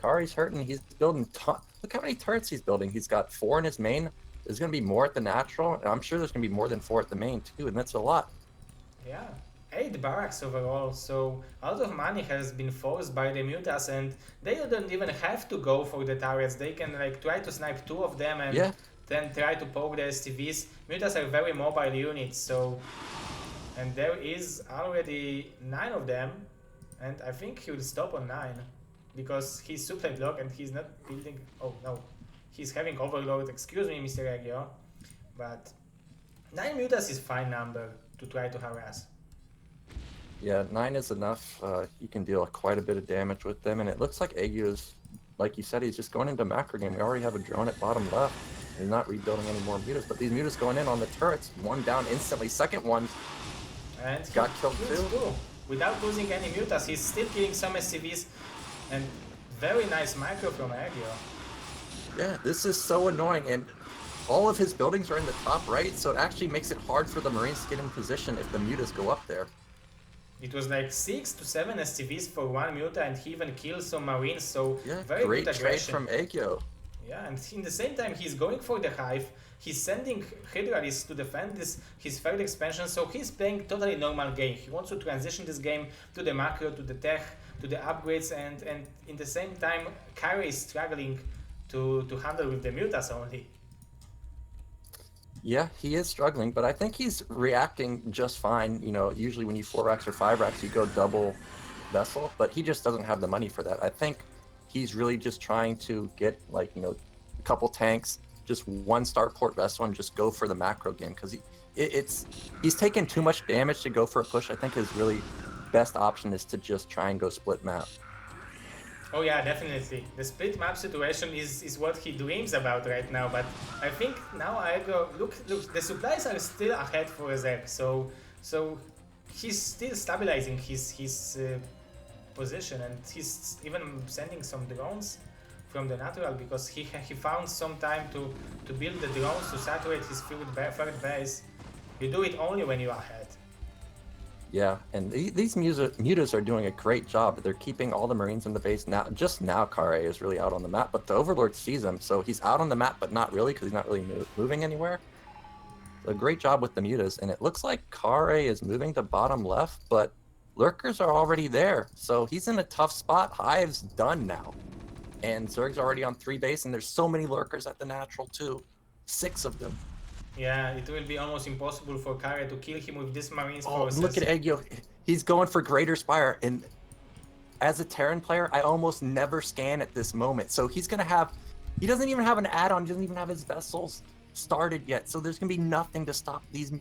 Kari's hurting. He's building look how many turrets he's building. He's got 4 in his main. There's going to be more at the natural, and I'm sure there's going to be more than 4 at the main too, and that's a lot. Yeah, 8 barracks overall, so a lot of money has been forced by the Mutas, and they don't even have to go for the turrets. They can like try to snipe 2 of them and then try to poke the STVs. Mutas are very mobile units, so... And there is already 9 of them, and I think he will stop on 9, because he's supply block and he's not building... Oh no, he's having overload, excuse me Mr. Aegyo, but 9 Mutas is fine number to try to harass. Yeah, 9 is enough. You can deal quite a bit of damage with them, and it looks like Aegyo's, like you said, he's just going into macro game. We already have a drone at bottom left. He's not rebuilding any more Mutas, but these Mutas going in on the turrets. 1 down instantly, second one and got killed too. Without losing any Mutas, he's still killing some SCVs, and very nice micro from Aegyo. Yeah, this is so annoying, and all of his buildings are in the top right, so it actually makes it hard for the Marines to get in position if the Mutas go up there. It was like 6 to 7 SCVs for 1 Muta, and he even killed some Marines, so very great good trade aggression from Aegyo. Yeah, and in the same time he's going for the Hive, he's sending Hydralis to defend his third expansion, so he's playing totally normal game. He wants to transition this game to the macro, to the tech, to the upgrades, and in the same time Kari is struggling to handle with the Mutas only. Yeah, he is struggling, but I think he's reacting just fine. Usually when you 4 racks or 5 racks, you go double vessel, but he just doesn't have the money for that. I think he's really just trying to get a couple tanks, just 1 starport vessel, and just go for the macro game, because he's taken too much damage to go for a push. I think his really best option is to just try and go split map. Oh yeah, definitely. The split map situation is what he dreams about right now, but I think now look, the supplies are still ahead for Zek, so he's still stabilizing his position, and he's even sending some drones from the natural, because he found some time to build the drones to saturate his third base. You do it only when you are ahead. Yeah, and these Mutas are doing a great job. They're keeping all the Marines in the base now. Just now, Kare is really out on the map, but the Overlord sees him, so he's out on the map, but not really, because he's not really moving anywhere. a great job with the mutas, and it looks like Kare is moving to bottom left, but lurkers are already there, so he's in a tough spot. Hive's done now, and Zerg's already on 3 base, and there's so many lurkers at the natural too, 6 of them. Yeah, it will be almost impossible for Kare to kill him with this Marines Oh, process. look at Egyo. He's going for Greater Spire, and as a Terran player, I almost never scan at this moment. So he's gonna have, he doesn't even have an add-on, he doesn't even have his vessels started yet. So there's gonna be nothing to stop these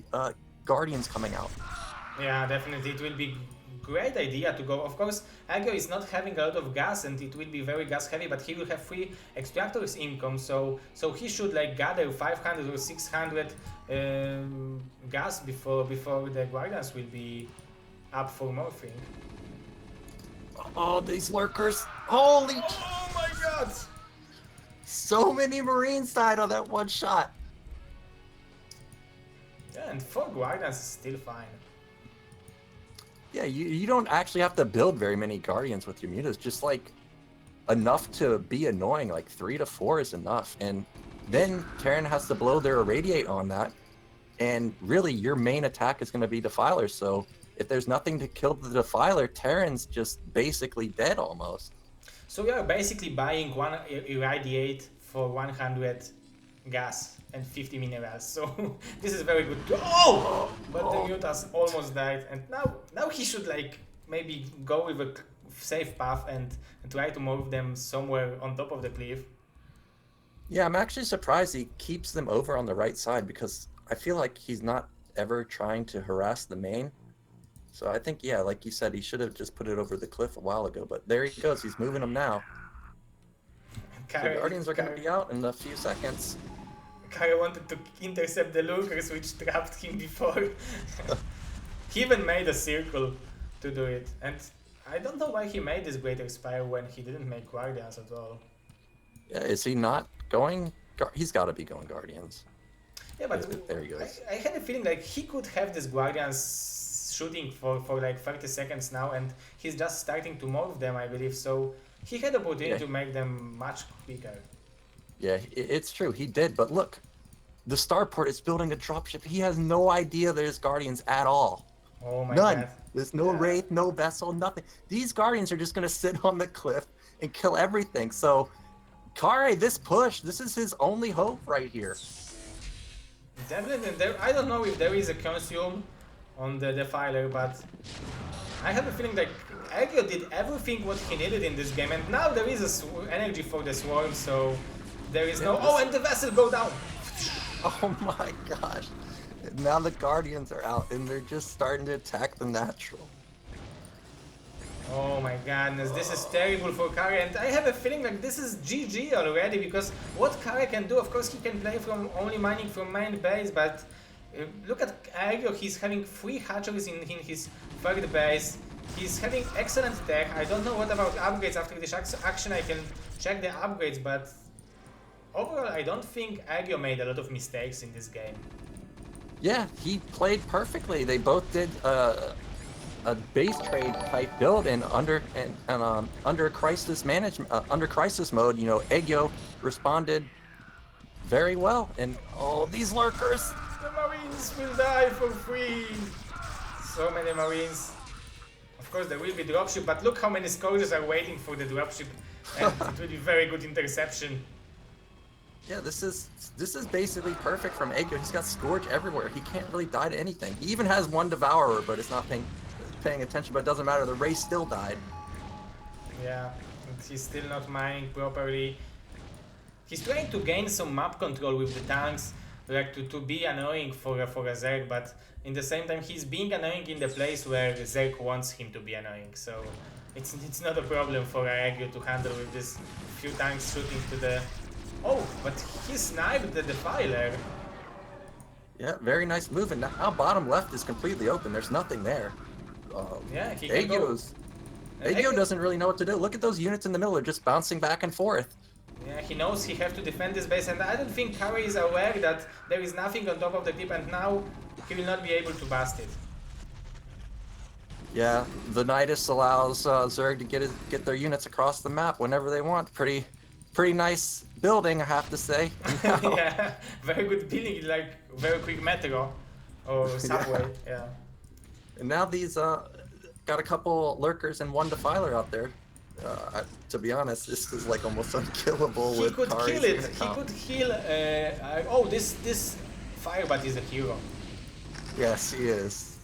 Guardians coming out. Yeah, definitely. It will be great idea to go. Of course, Agro is not having a lot of gas and it will be very gas heavy, but he will have 3 extractors income, so he should like gather 500 or 600 gas before the Guardians will be up for morphing. Oh, these lurkers. Holy. Oh my god! So many Marines died on that one shot. Yeah, and 4 Guardians is still fine. Yeah, you don't actually have to build very many Guardians with your mutas. Just like enough to be annoying, like 3 to 4 is enough. And then Terran has to blow their Irradiate on that. And really, your main attack is going to be Defiler. So if there's nothing to kill the Defiler, Terran's just basically dead almost. So we are basically buying 1 Irradiate for 100 gas and 50 minerals. So this is very good. Oh! But the mutas almost died, and now he should like maybe go with a safe path and try to move them somewhere on top of the cliff. Yeah, I'm actually surprised he keeps them over on the right side, because I feel like he's not ever trying to harass the main. So I think, yeah, like you said, he should have just put it over the cliff a while ago. But there he goes. He's moving them now. The Guardians are going to be out in a few seconds. Kara wanted to intercept the lurkers, which trapped him before. He even made a circle to do it. And I don't know why he made this Greater Spire when he didn't make Guardians at all. Yeah, is he not going? He's got to be going Guardians. Yeah, but there he goes. I had a feeling like he could have this Guardians shooting for like 30 seconds now, and he's just starting to morph them, I believe. So he had the opportunity to make them much quicker. Yeah, it's true. He did. But look, the Starport is building a dropship. He has no idea there's Guardians at all. Oh my None. god. There's no Wraith, no Vessel, nothing. These Guardians are just going to sit on the cliff and kill everything. So, Kare, this push, this is his only hope right here. Definitely. I don't know if there is a consume on the Defiler, but I have a feeling like Agio did everything what he needed in this game, and now there is a energy for the Swarm, so there is no... Oh, and the Vessel go down! Oh my gosh. Now the Guardians are out, and they're just starting to attack the natural. Oh my goodness, this is terrible for Kare, and I have a feeling like this is GG already, because what Kare can do, of course he can play from only mining from main base, but look at Agio, he's having 3 hatcheries in his third base, he's having excellent tech. I don't know what about upgrades after this action, I can check the upgrades, but overall I don't think Agio made a lot of mistakes in this game. Yeah, he played perfectly. They both did a base trade type build, and under crisis management, under crisis mode, you know, Egyo responded very well. And oh, these lurkers! The Marines will die for free. So many Marines. Of course, there will be dropship, but look how many Scourges are waiting for the dropship, and it will be very good interception. Yeah, this is basically perfect from Egyo. He's got Scourge everywhere. He can't really die to anything. He even has one Devourer, but it's not paying attention, but it doesn't matter. The race still died. Yeah, and he's still not mining properly. He's trying to gain some map control with the tanks, like to be annoying for a Zerg, but in the same time he's being annoying in the place where Zerg wants him to be annoying. So it's not a problem for Aegyo to handle with this few tanks shooting to the... Oh, but he sniped the Defiler. Yeah, very nice move. And now bottom left is completely open. There's nothing there. Yeah, he can go. Egyo doesn't really know what to do. Look at those units in the middle. They're just bouncing back and forth. Yeah, he knows he has to defend this base, and I don't think Kare is aware that there is nothing on top of the cliff, and now he will not be able to bust it. Yeah, the Nidus allows Zerg to get their units across the map whenever they want. Pretty nice building, I have to say. Yeah, very good building. Like very quick metro or subway. Yeah. And now these got a couple lurkers and one defiler out there. To be honest, this is like almost unkillable He with could Kari's kill it. He intercom. could heal. Oh, this Firebat is a hero. Yes, he is.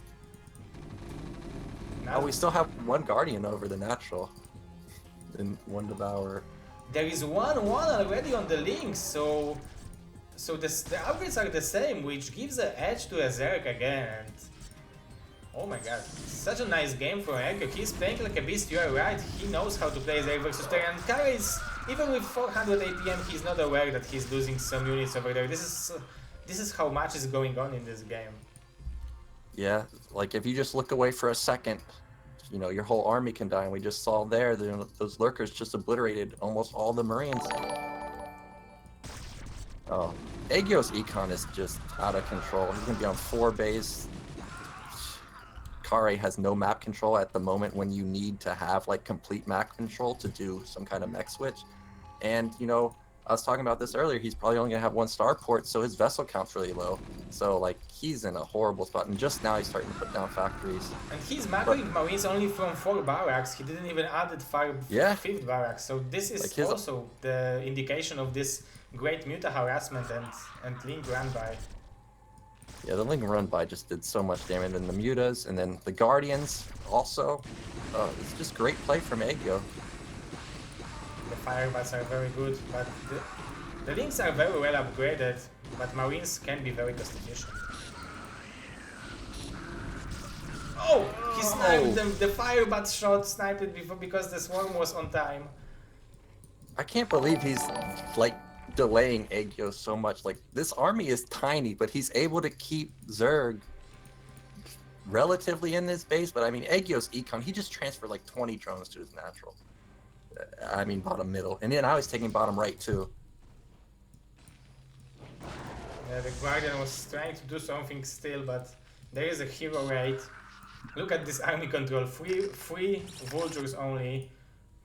Now Oh, we still have one Guardian over the natural. And one Devourer. there is 1-1 already on the link, so the upgrades are the same, which gives an edge to Azeric again. And oh my god, such a nice game for Erko. He's playing like a beast, you are right. He knows how to play Azeric versus player, and Kara is, even with 400 APM, he's not aware that he's losing some units over there. This is how much is going on in this game. Yeah, like if you just look away for a second, you know, your whole army can die. And we just saw there, those lurkers just obliterated almost all the Marines. Oh, Aegyo's econ is just out of control. He's gonna be on 4 base. Kare has no map control at the moment when you need to have like complete map control to do some kind of mech switch. And you know, I was talking about this earlier, he's probably only gonna have 1 starport, so his vessel count's really low. So like he's in a horrible spot, and just now he's starting to put down factories. And he's macroing Marines only from 4 barracks. He didn't even add it 5th barracks. So this is like also the indication of this great Muta harassment and Link run by. Yeah, the Link run by just did so much damage, and the Mutas, and then the Guardians also. It's just great play from Aegyo. The Firebats are very good, but the Links are very well upgraded, but Marines can be very cost efficient. Oh! He sniped them! The Firebat shot sniped it before because the Swarm was on time. I can't believe he's like delaying Aegyo so much. Like this army is tiny, but he's able to keep Zerg relatively in his base. But I mean, Aegyo's econ, he just transferred like 20 drones to his natural. I mean, bottom middle, and then now he's taking bottom right too. Yeah, the Guardian was trying to do something still, but there is a hero rate. Look at this army control, three vultures only.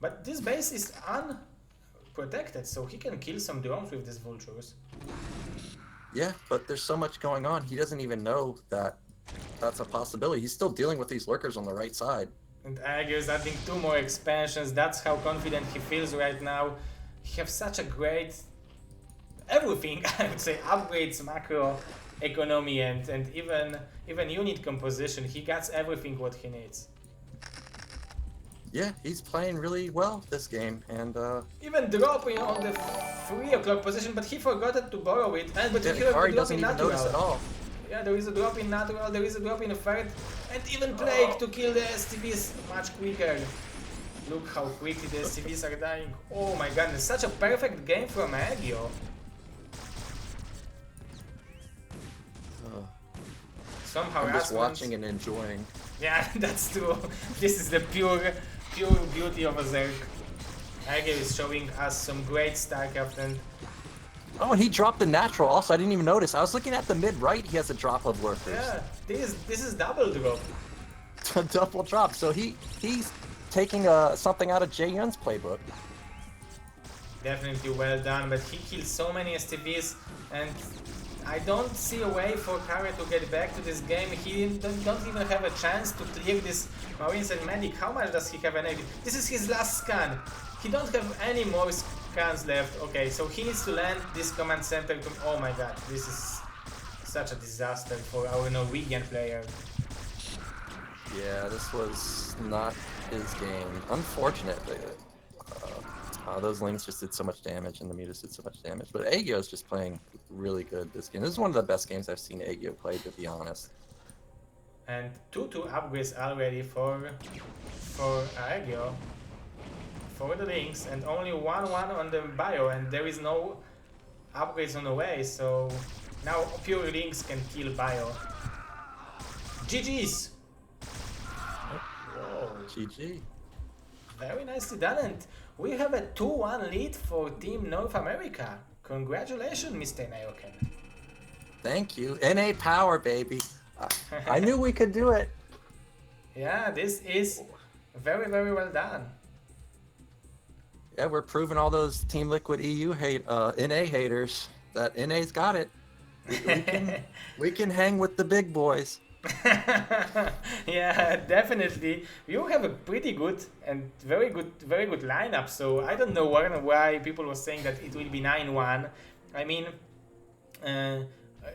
But this base is unprotected, so he can kill some drones with these vultures. Yeah, but there's so much going on, he doesn't even know that that's a possibility. He's still dealing with these lurkers on the right side. And Aegyo is adding 2 more expansions, that's how confident he feels right now. He has such a great everything, I would say, upgrades, macro, economy, and even unit composition. He gets everything what he needs. Yeah, he's playing really well this game, and even dropping on the 3 o'clock position, but he forgot to borrow it. And but yeah, he have a Kari drop doesn't in even natural. notice at all. Yeah, there is a drop in natural, there is a drop in third, and even Plague to kill the STVs much quicker. Look how quickly the STVs are dying. Oh my goodness, such a perfect game from Aegyo. Somehow I'm just watching and enjoying. Yeah, that's true. This is the pure beauty of a Zerg. Aegyo is showing us some great StarCraft, and Oh, and he dropped the natural also. I didn't even notice. I was looking at the mid right. He has a drop of lurkers. yeah, this is double drop. Double drop. So he's taking something out of Jae-Yun's playbook. Definitely well done, but he killed so many STVs, and I don't see a way for Kare to get back to this game. He don't even have a chance to clear this Marines and Medic. How much does he have an AP? This is his last scan. He don't have any more scans left. Okay, so he needs to land this command center to... Oh my god, this is such a disaster for our Norwegian player. Yeah, this was not his game. Unfortunately. Those links just did so much damage, and the Mutas did so much damage. But Aegyo is just playing really good this game. This is one of the best games I've seen Aegyo play, to be honest. And 2-2 upgrades already for Aegyo, for the links, and only 1-1 on the bio, and there is no upgrades on the way, so now pure links can kill bio. GG's! Whoa. GG. Very nicely done, and we have a 2-1 lead for Team North America. Congratulations, Mr. Naoken. Thank you. NA power, baby. I knew we could do it. Yeah, this is very, very well done. Yeah, we're proving all those Team Liquid EU NA haters that NA's got it. We can hang with the big boys. Yeah, definitely. You have a pretty good and very good lineup. So I don't know why people were saying that it will be 9-1. I mean, uh,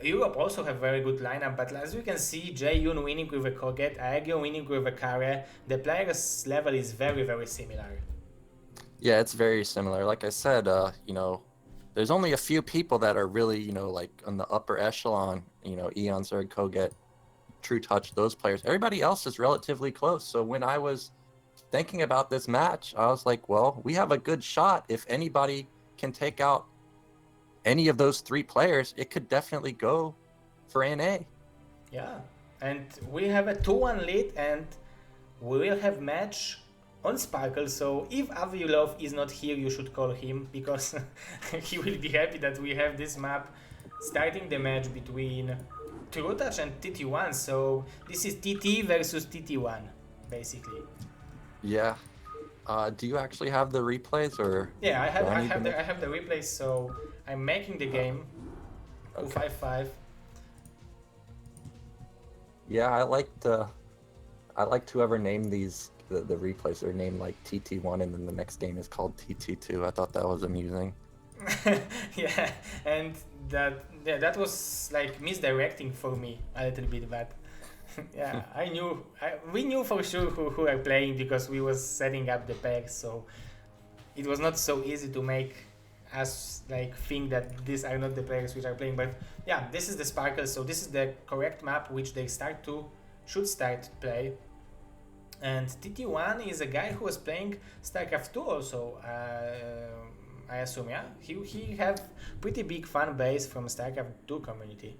Europe also have very good lineup, but as you can see, Jae-Yoon winning with a Koget, Aegyo winning with a Kare. The players' level is very similar. Yeah, it's very similar. Like I said, there's only a few people that are really, like on the upper echelon, Eon, Zerg, Koget, True Touch, those players. Everybody else is relatively close. So when I was thinking about this match, I was like, well, we have a good shot. If anybody can take out any of those three players, it could definitely go for NA. Yeah, and we have a 2-1 lead, and we will have match on Sparkle. So if Aviulov is not here, you should call him because he will be happy that we have this map starting the match between Turutach and TT1. So this is TT versus TT1, basically. Yeah. Do you actually have the replays, or Yeah, do I need to I have the replay. So I'm making the game Okay. 255. Yeah, I liked whoever named the replays. They're named like TT1, and then the next game is called TT2. I thought that was amusing. Yeah, and that was like misdirecting for me a little bit, but yeah, we knew for sure who are playing because we was setting up the packs, so it was not so easy to make us like think that these are not the players which are playing. But yeah, this is the Sparkle, so this is the correct map which they should start play. And TT1 is a guy who was playing StarCraft 2 also, I assume, yeah? He have pretty big fan base from StarCraft 2 community.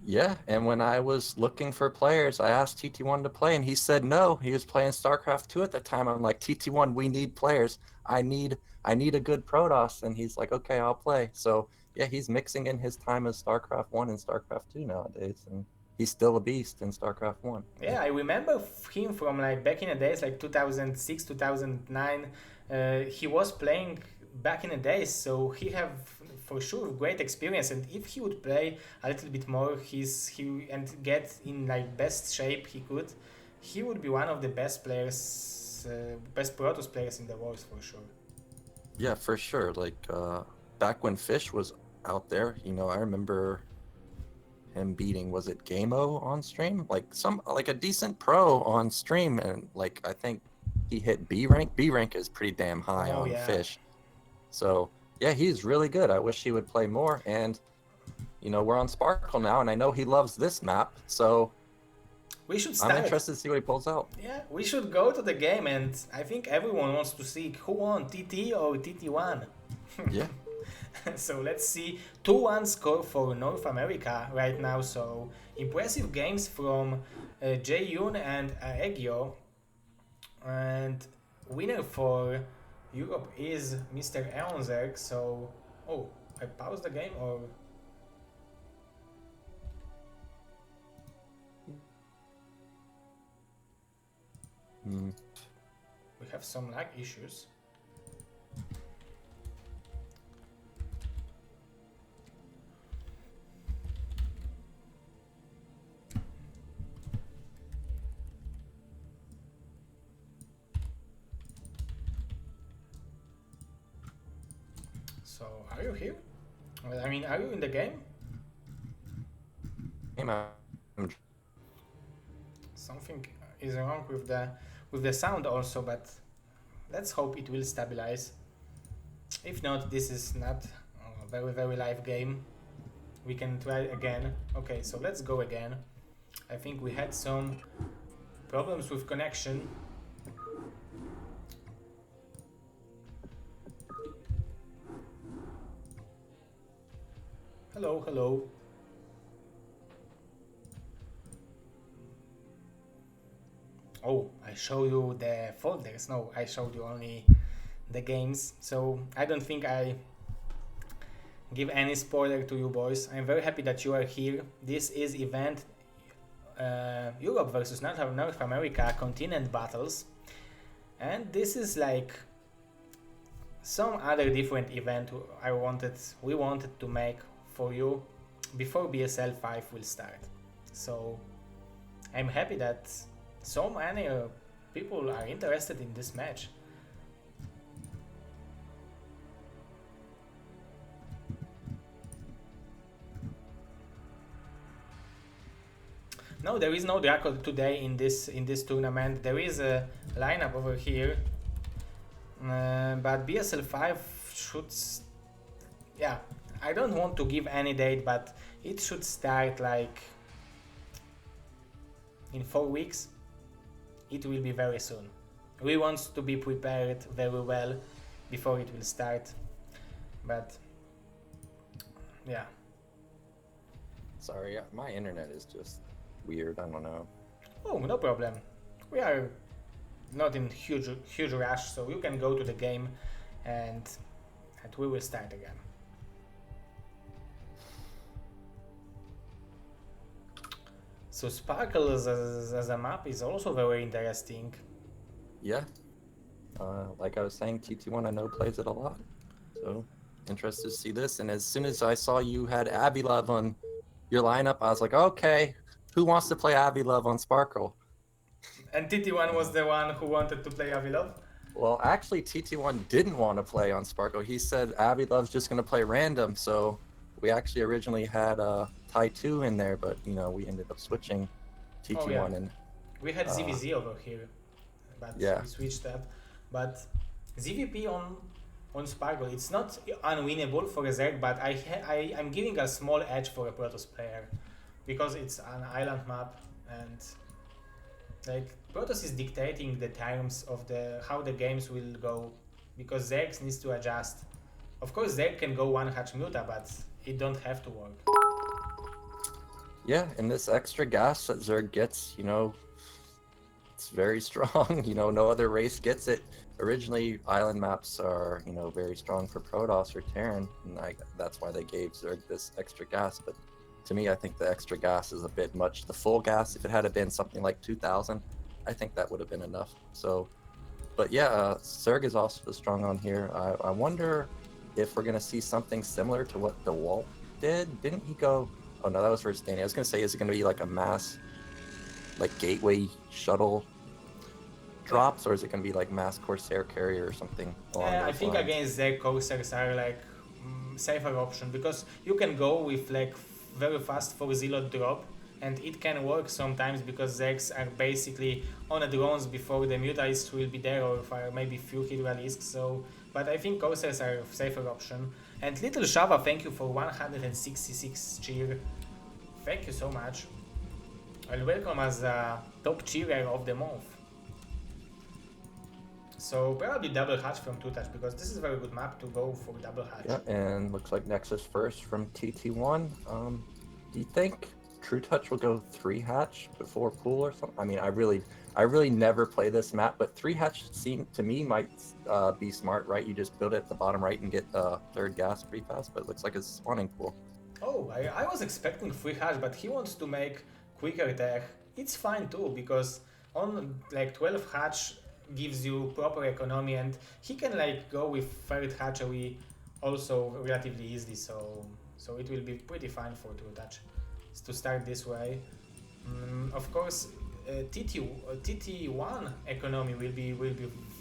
Yeah, and when I was looking for players, I asked TT1 to play, and he said no. He was playing StarCraft 2 at the time. I'm like, TT1, we need players. I need a good Protoss, and he's like, okay, I'll play. So yeah, he's mixing in his time as StarCraft 1 and StarCraft 2 nowadays, and he's still a beast in StarCraft 1. Yeah, I remember him from like back in the days, like 2006, 2009. He was playing back in the days, so he have for sure great experience. And if he would play a little bit more, and get in like best shape he could, he would be one of the best players, best Protoss players in the world for sure. Yeah, for sure. Like back when Fish was out there, I remember him beating, was it Gameo on stream? Like a decent pro on stream, and like I think he hit B rank. B rank is pretty damn high Oh on yeah. Fish. So yeah, he's really good. I wish he would play more. And we're on Sparkle now, and I know he loves this map, so we should start. I'm interested to see what he pulls out. Yeah, we should go to the game, and I think everyone wants to see who won, TT or TT1. Yeah. So let's see, 2-1 score for North America right now. So impressive games from Jae-Yoon and Aegyo. And winner for Europe is Mr. Eonzerg. So, oh, I paused the game or... We have some lag issues. So, are you here? Well, I mean, are you in the game? Something is wrong with the sound also, but let's hope it will stabilize. If not, this is not a very live game. We can try again. Okay, so let's go again. I think we had some problems with connection. Hello, hello. Oh, I show you the folders. No, I showed you only the games. So I don't think I give any spoiler to you boys. I'm very happy that you are here. This is event Europe versus North America continent battles. And this is like some other different event we wanted to make for you. before BSL 5 will start. So I'm happy that so many people are interested in this match. No, there is no Draco today in this tournament. There is a lineup over here, but BSL 5 should. Yeah, I don't want to give any date, but it should start like in 4 weeks. It will be very soon. We want to be prepared very well before it will start, but yeah. Sorry, my internet is just weird. I don't know. Oh, no problem. We are not in huge rush, so you can go to the game and we will start again. So Sparkles as a map is also very interesting. Yeah. Like I was saying, TT1 I know plays it a lot. So interested to see this. And as soon as I saw you had Avilov on your lineup, I was like, okay, who wants to play Avilov on Sparkle? And TT1 was the one who wanted to play Avilov? Well, actually, TT1 didn't want to play on Sparkle. He said Avilov's just going to play random. So we actually originally had Tai 2 in there, but we ended up switching TT1. Oh, yeah. And we had ZVZ over here, but yeah. we switched that. But ZVP on Sparkle, it's not unwinnable for a Zerg, but I'm giving a small edge for a Protoss player because it's an island map and like Protoss is dictating the terms of how the games will go because Zerg needs to adjust. Of course, Zerg can go one hatch muta, but it don't have to work. Yeah, and this extra gas that Zerg gets, it's very strong. No other race gets it. Originally, island maps are, very strong for Protoss or Terran, and that's why they gave Zerg this extra gas. But to me, I think the extra gas is a bit much. The full gas, if it had been something like 2,000, I think that would have been enough. So, but yeah, Zerg is also strong on here. I wonder if we're going to see something similar to what DeWalt did. Didn't he go... Oh no, that was versus Danny. I was going to say, is it going to be like a mass, like gateway shuttle drops, or is it going to be like mass Corsair carrier or something along those I think lines? against the Corsairs are like safer option because you can go with like very fast for zero drop and it can work sometimes because Zex are basically on the drones before the mutalists will be there or for maybe few Hydralisks. So, but I think Corsairs are a safer option. And Little Shava, thank you for 166 cheer. Thank you so much. And welcome as a top cheerer of the month. So probably double hatch from 2-touch because this is a very good map to go for double hatch. Yeah, and looks like Nexus first from TT1. Do you think True Touch will go 3 hatch before pool or something? I mean, I really never play this map, but 3 hatch seem to me might be smart, right? You just build it at the bottom right and get the third gas pretty fast, but it looks like it's spawning pool. Oh, I was expecting 3 hatch, but he wants to make quicker tech. It's fine too, because on like 12 hatch gives you proper economy and he can like go with third hatchery also relatively easily, so it will be pretty fine for 2-touch to start this way. Of course, TT1 economy will be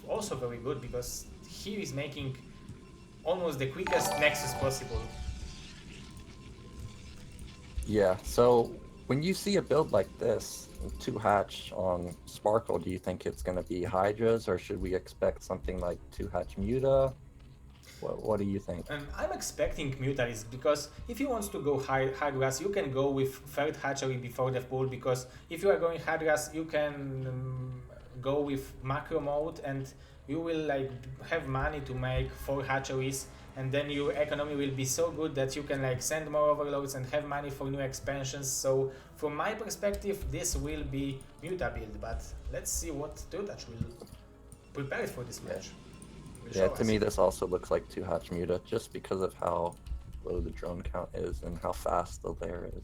also very good because he is making almost the quickest Nexus possible. Yeah, so when you see a build like this, 2 hatch on Sparkle, do you think it's going to be Hydras or should we expect something like 2 hatch Muta? What do you think? I'm expecting Mutalis because if you want to go Hydras, you can go with third hatchery before the pool because if you are going Hydras, you can go with macro mode and you will like have money to make 4 hatcheries and then your economy will be so good that you can like send more overloads and have money for new expansions. So from my perspective, this will be Muta build, but let's see what 2-touch will prepare for this match. Yeah, to me this also looks like 2 hatch Muta just because of how low the drone count is and how fast the lair is.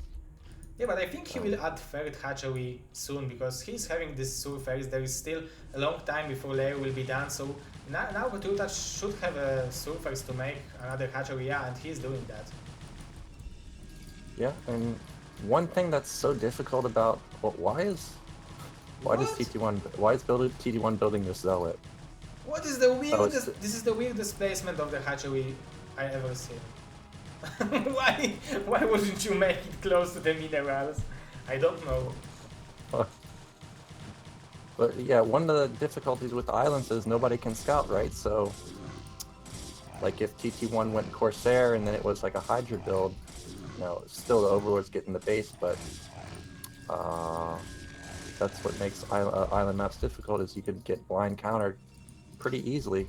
Yeah, but I think he will add third hatchery soon because he's having this surface. There is still a long time before lair will be done, so now 2-touch should have a surface to make another hatchery, yeah, and he's doing that. Yeah, and one thing that's so difficult about why does What? TT1 why is TT1 building this zealot? What is the Oh, it's weirdest? This is the weirdest placement of the hatchery I ever seen. why? Why wouldn't you make it close to the minerals? I don't know. but yeah, one of the difficulties with the islands is nobody can scout, right? So, like if TT1 went Corsair and then it was like a Hydra build, still the Overlord's getting the base, but that's what makes island maps difficult is you could get blind countered pretty easily.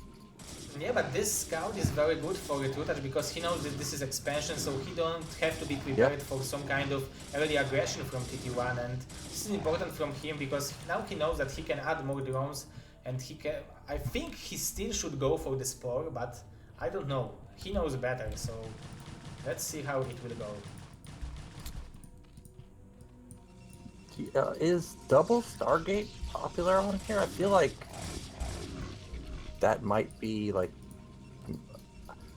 Yeah, but this scout is very good for the True Touch because he knows that this is expansion, so he don't have to be prepared for some kind of early aggression from TT1, and this is important from him because now he knows that he can add more drones, and he can. I think he still should go for the Spore, but I don't know. He knows better, so let's see how it will go. Is double Stargate popular on here? I feel like that might be like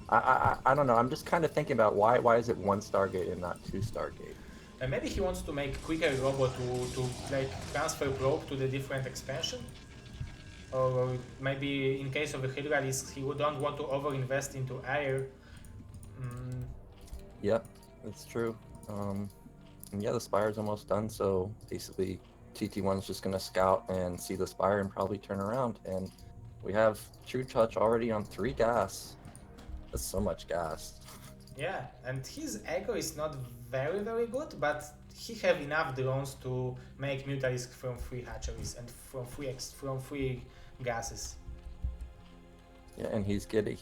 I don't know. I'm just kind of thinking about why is it one Stargate and not two Stargate? And maybe he wants to make quicker robot to like transfer probe to the different expansion. Or maybe in case of the Hydralisk, he don't want to overinvest into air. Mm. Yep, that's true. And yeah, the Spire's almost done, so basically TT1's just gonna scout and see the Spire and probably turn around. And we have True Touch already on 3 gas. That's so much gas. Yeah, and his echo is not very good, but he have enough drones to make Mutalisk from 3 hatcheries and from 3 gases. Yeah, and he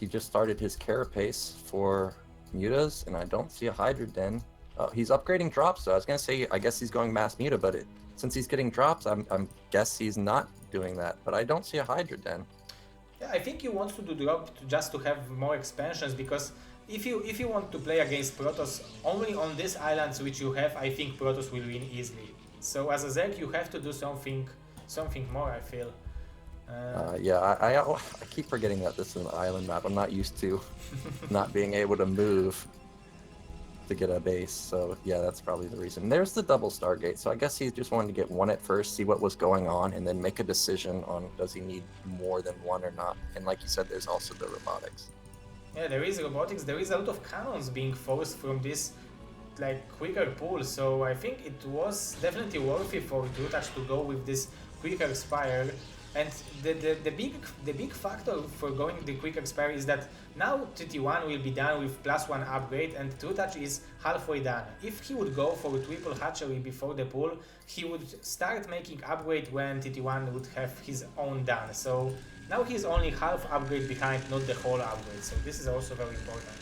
just started his Carapace for Mutas, and I don't see a Hydra Den. He's upgrading drops, so I was gonna say I guess he's going mass Muta, but since he's getting drops, I'm guess he's not doing that. But I don't see a Hydra Den. Yeah, I think he wants to do drop just to have more expansions because if you want to play against Protoss only on these islands which you have, I think Protoss will win easily. So as a Zerg, you have to do something more. I feel. Yeah, I keep forgetting that this is an island map. I'm not used to not being able to move to get a base, so yeah, that's probably the reason. There's the double Stargate, so I guess he just wanted to get one at first, see what was going on, and then make a decision on does he need more than one or not. And like you said, there's also the robotics. Yeah, there is robotics. There is a lot of cannons being forced from this like quicker pool, so I think it was definitely worthy for True Touch to go with this quicker Spire. And the big factor for going the quick expire is that now TT1 will be done with +1 upgrade and True Touch is halfway done. If he would go for a triple hatchery before the pool, he would start making upgrade when TT1 would have his own done. So now he's only half upgrade behind, not the whole upgrade. So this is also very important.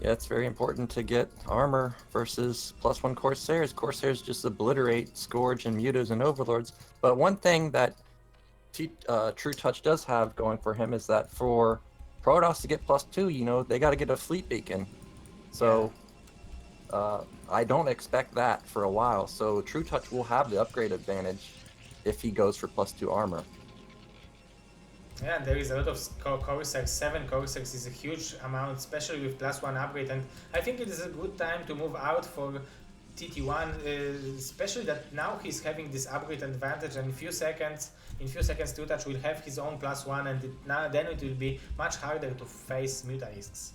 Yeah, it's very important to get armor versus +1 Corsairs. Corsairs just obliterate Scourge and Mutas and Overlords. But one thing that True Touch does have going for him is that for Protoss to get +2, they got to get a fleet beacon. So I don't expect that for a while. So True Touch will have the upgrade advantage if he goes for +2 armor. Yeah, there is a lot of Corsairs. 7 Corsairs is a huge amount, especially with +1 upgrade. And I think it is a good time to move out for TT1, especially that now he's having this upgrade advantage, and in few seconds True Touch will have his own +1, and then it will be much harder to face Mutalisks.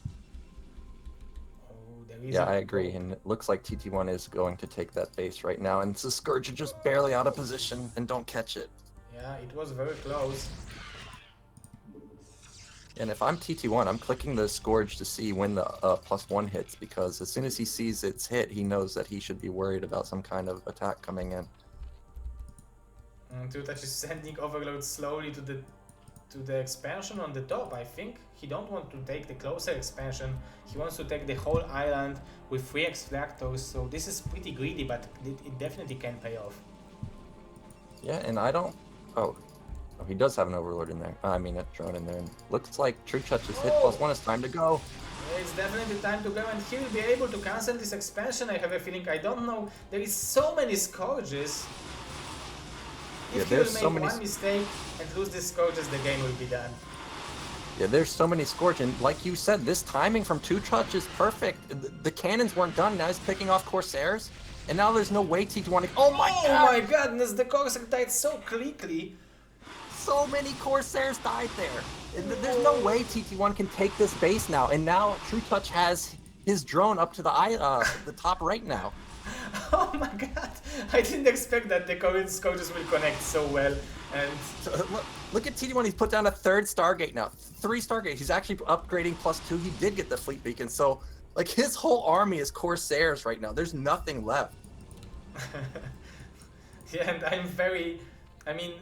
Yeah, I agree, and it looks like TT1 is going to take that base right now, and the Scourge are just barely out of position and don't catch it. Yeah, it was very close. And if I'm TT1, I'm clicking the Scourge to see when the +1 hits, because as soon as he sees it's hit, he knows that he should be worried about some kind of attack coming in. True Touch is sending Overload slowly to the expansion on the top. I think he don't want to take the closer expansion. He wants to take the whole island with 3 extractors. So this is pretty greedy, but it definitely can pay off. Yeah, and I don't. Oh, he does have an Overlord in there. I mean, a drone in there. And looks like True Touch is hit +1. It's time to go. Yeah, it's definitely time to go, and he will be able to cancel this expansion. I have a feeling. I don't know. There is so many Scourges. If he will make one mistake and lose this Scourges, the game will be done. Yeah, there's so many Scourge, and like you said, this timing from Two Touch is perfect. The cannons weren't done, now he's picking off Corsairs, and now there's no way T21 to... Oh my Oh god! my goodness, the Corsair died so quickly. So many Corsairs died there. And there's no way TT1 can take this base now, and now True Touch has his drone up to the top right now. Oh my god, I didn't expect that the Scourges will connect so well. And So, look at TT1, he's put down a third Stargate now. 3 Stargates, he's actually upgrading +2. He did get the Fleet Beacon, so like his whole army is Corsairs right now. There's nothing left. yeah, and I mean,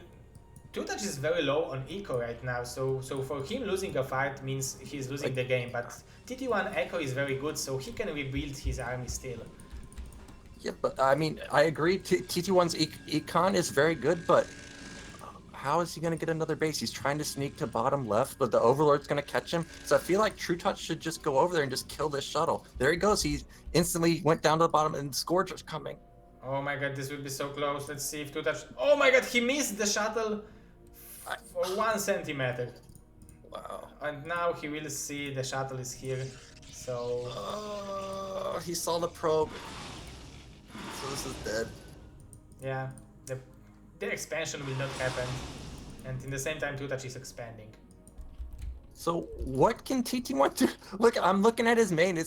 Two Touch is very low on eco right now, so for him losing a fight means he's losing the game, but TT1 eco is very good, so he can rebuild his army still. Yeah, but I mean, I agree. TT1's econ is very good, but how is he going to get another base? He's trying to sneak to bottom left, but the Overlord's going to catch him. So I feel like True Touch should just go over there and just kill this shuttle. There he goes. He instantly went down to the bottom, and Scourge is coming. Oh my god, this will be so close. Let's see if Two Touch... Oh my god, he missed the shuttle for 1 centimeter. Wow. And now he will see the shuttle is here, so... He saw the probe. So this is dead. Yeah, the expansion will not happen. And in the same time, Two Touch is expanding. So what can TT1 do? Look, I'm looking at his main.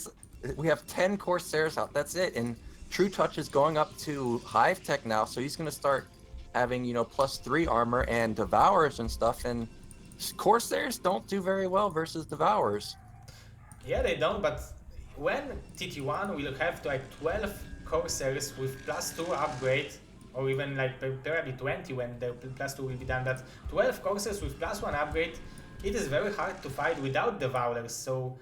We have 10 Corsairs out. That's it. And True Touch is going up to Hive Tech now, so he's going to start having, you know, +3 armor and Devourers and stuff. And Corsairs don't do very well versus Devourers. Yeah, they don't, but when TT1 will have like 12 Corsairs with +2 upgrade, or even like probably 20 when the +2 will be done, but 12 Corsairs with +1 upgrade, it is very hard to fight without Devourers, so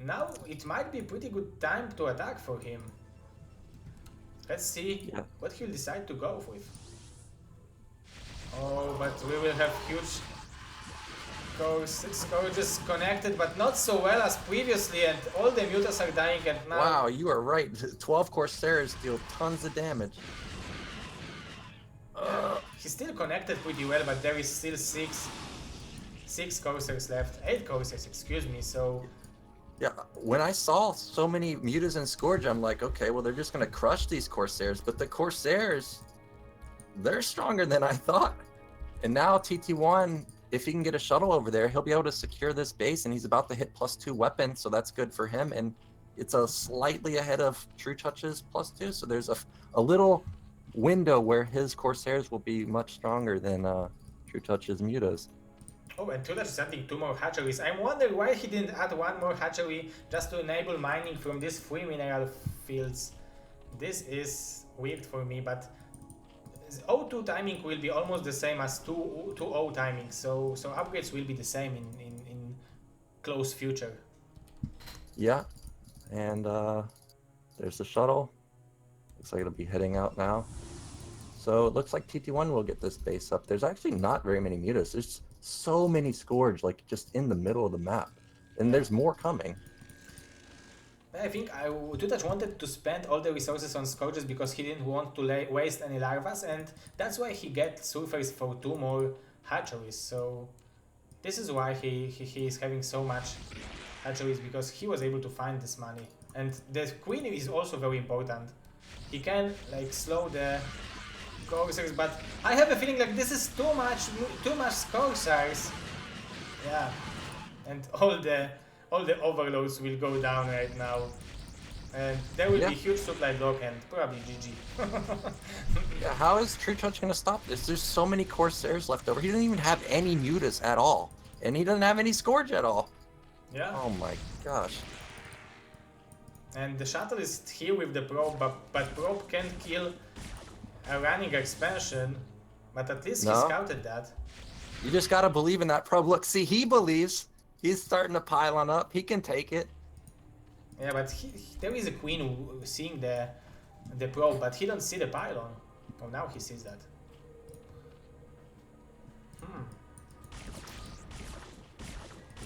now it might be a pretty good time to attack for him. Let's see what he'll decide to go with. Oh, but we will have huge Scourges connected, but not so well as previously, and all the Mutas are dying, and now... Wow, you are right. 12 Corsairs deal tons of damage. He's still connected pretty well, but there is still six Corsairs left. 8 Corsairs, excuse me, so... Yeah, when I saw so many Mutas and Scourge, I'm like, okay, well, they're just going to crush these Corsairs. But the Corsairs, they're stronger than I thought. And now TT1, if he can get a shuttle over there, he'll be able to secure this base, and he's about to hit +2 weapon, so that's good for him. And it's a slightly ahead of True Touch's +2, so there's a little window where his Corsairs will be much stronger than True Touch's Mutas. Oh, and Two Touch is adding 2 more hatcheries. I'm wondering why he didn't add 1 more hatchery just to enable mining from these 3 mineral fields. This is weird for me, but O2 timing will be almost the same as 2.0 timing, so upgrades will be the same in close future. Yeah, and there's the shuttle. Looks like it'll be heading out now. So it looks like TT1 will get this base up. There's actually not very many Mutas. There's so many Scourge, like just in the middle of the map, and there's more coming. I think Two Touch wanted to spend all the resources on Scourges because he didn't want to waste any larvas, and that's why he gets surface for 2 more hatcheries. So this is why he is having so much hatcheries, because he was able to find this money. And the Queen is also very important. He can like slow the Corsairs, but I have a feeling like this is too much Corsairs. Yeah, and all the overloads will go down right now, and there will be huge supply block and probably GG. Yeah, how is True Touch gonna stop this? There's so many Corsairs left over. He doesn't even have any Mutas at all, and he doesn't have any Scourge at all. Yeah. Oh my gosh. And the shuttle is here with the probe, but probe can't kill a running expansion, but at least he scouted that. You just gotta believe in that probe. Look, see, he believes. He's starting to pile on up. He can take it. Yeah, but there is a Queen seeing the probe, but he don't see the pylon. Oh, now he sees that.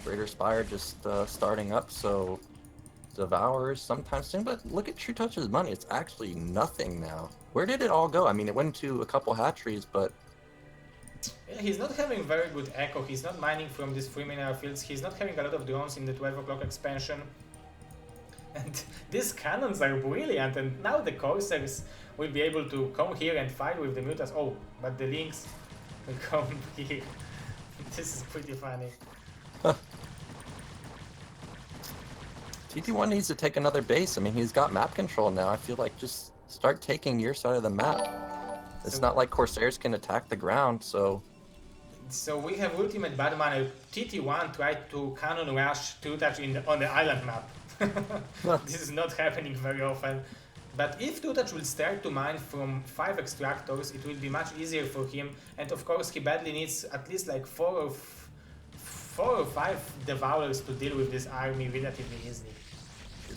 Greater Spire just starting up, so Devourers sometime soon. But look at True Touch's money. It's actually nothing now. Where did it all go? I mean, it went to a couple hatcheries, but Yeah, he's not having very good echo. He's not mining from these 3 mineral fields. He's not having a lot of drones in the 12 o'clock expansion. And these cannons are brilliant. And now the Corsairs will be able to come here and fight with the Mutas. Oh, but the Lynx will come here. This is pretty funny. TT1 needs to take another base. I mean, he's got map control now. I feel like just start taking your side of the map. It's not like Corsairs can attack the ground, so... So we have ultimate bad mana. TT1 tried to cannon rush 2-touch on the island map. This is not happening very often. But if 2-touch will start to mine from 5 extractors, it will be much easier for him. And of course he badly needs at least like 4 or 5 Devourers to deal with this army relatively easily.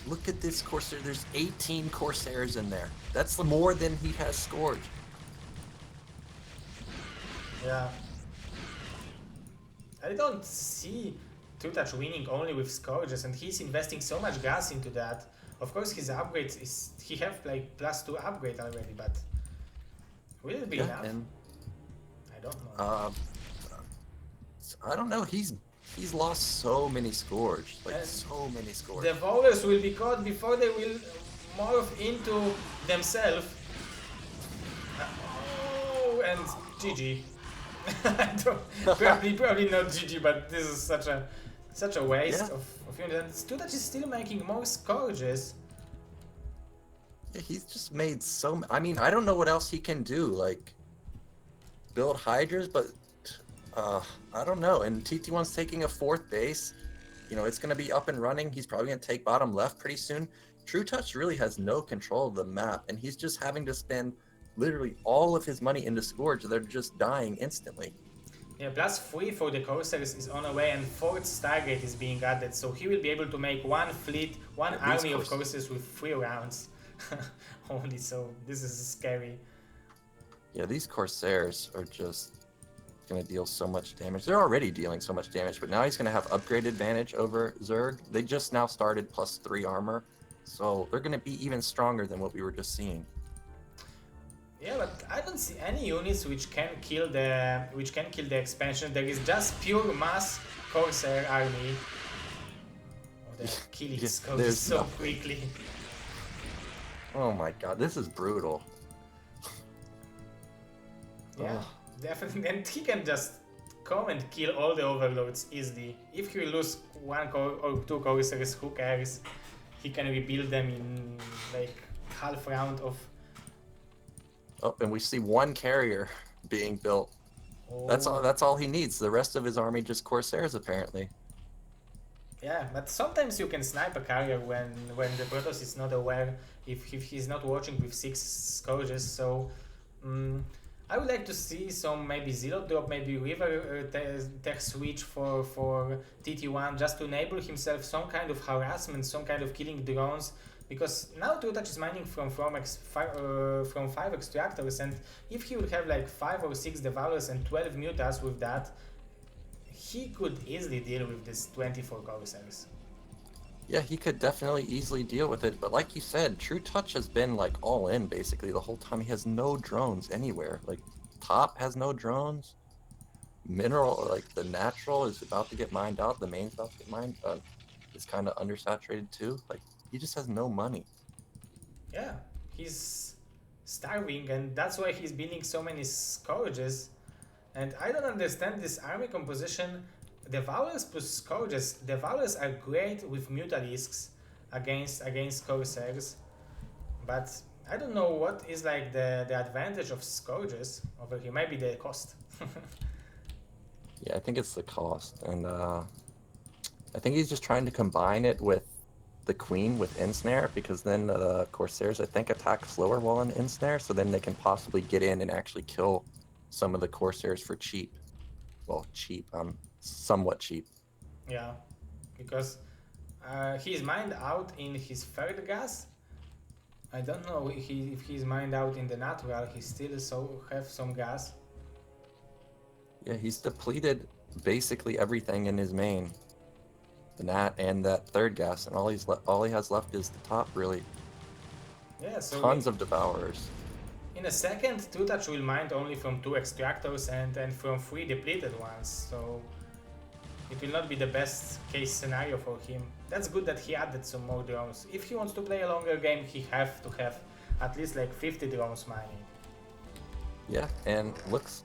Look at this Corsair. There's 18 Corsairs in there. That's more than he has scored. Yeah. I don't see 2-touch winning only with Scourges, and he's investing so much gas into that. Of course his upgrades is... he have like +2 upgrade already, but... will it be enough? I don't know. I don't know. He's lost so many Scourge. Like, so many Scourge. The Devourers will be caught before they will morph into themselves. Oh, and GG. probably not GG, but this is such a waste of units. And 2-touch is still making more Scourges. Yeah, he's just made so... I mean, I don't know what else he can do. Like, build Hydras, but... I don't know. And TT1's taking a 4th base. You know, it's going to be up and running. He's probably going to take bottom left pretty soon. True Touch really has no control of the map, and he's just having to spend literally all of his money into Scourge. They're just dying instantly. Yeah, +3 for the Corsairs is on the way, and 4th Stargate is being added, so he will be able to make one fleet, one army of Corsairs with 3 rounds. Only, so this is scary. Yeah, these Corsairs are just going to deal so much damage. They're already dealing so much damage, but now he's going to have upgrade advantage over Zerg. They just now started +3 armor, so they're going to be even stronger than what we were just seeing. Yeah, but I don't see any units which can kill the expansion. There is just pure mass Corsair army. Oh, they're killing Scourges so quickly. Oh my god, this is brutal. Yeah, definitely. And he can just come and kill all the overlords easily. If he lose 1 or 2 Corsairs, who cares? He can rebuild them in like half round of... Oh, and we see 1 carrier being built. Oh. That's all he needs. The rest of his army just Corsairs, apparently. Yeah, but sometimes you can snipe a carrier when the Protoss is not aware, if he's not watching with 6 Scourges, so... I would like to see some maybe Zero drop, maybe River tech switch for TT1, just to enable himself some kind of harassment, some kind of killing drones. Because now 2-touch is mining from 5 extractors, and if he would have like 5 or 6 Devourers and 12 Mutas with that, he could easily deal with this 24 Corsairs. Yeah, he could definitely easily deal with it, but like you said, True Touch has been like all in basically the whole time. He has no drones anywhere. Like, top has no drones. Mineral, like the natural is about to get mined out. The main's about to get mined. It's kind of undersaturated too. Like, he just has no money. Yeah, he's starving, and that's why he's building so many Scourges. And I don't understand this army composition. Devourers plus Scourges. Devourers are great with Mutalisks against Corsairs, but I don't know what is like the advantage of Scourges over here. Maybe the cost. Yeah, I think it's the cost, and I think he's just trying to combine it with the Queen with Ensnare, because then the Corsairs, I think, attack slower while in Ensnare, so then they can possibly get in and actually kill some of the Corsairs for cheap. Well, cheap, somewhat cheap. Yeah, because he's mined out in his third gas. I don't know if he's mined out in the natural, he still have some gas. Yeah, he's depleted basically everything in his main. The nat and that third gas, and all he has left is the top, really. Yeah, so tons of Devourers. In a second, Two Touch will mine only from 2 extractors and from 3 depleted ones, so it will not be the best case scenario for him. That's good that he added some more drones. If he wants to play a longer game, he have to have at least like 50 drones mining. Yeah, and looks,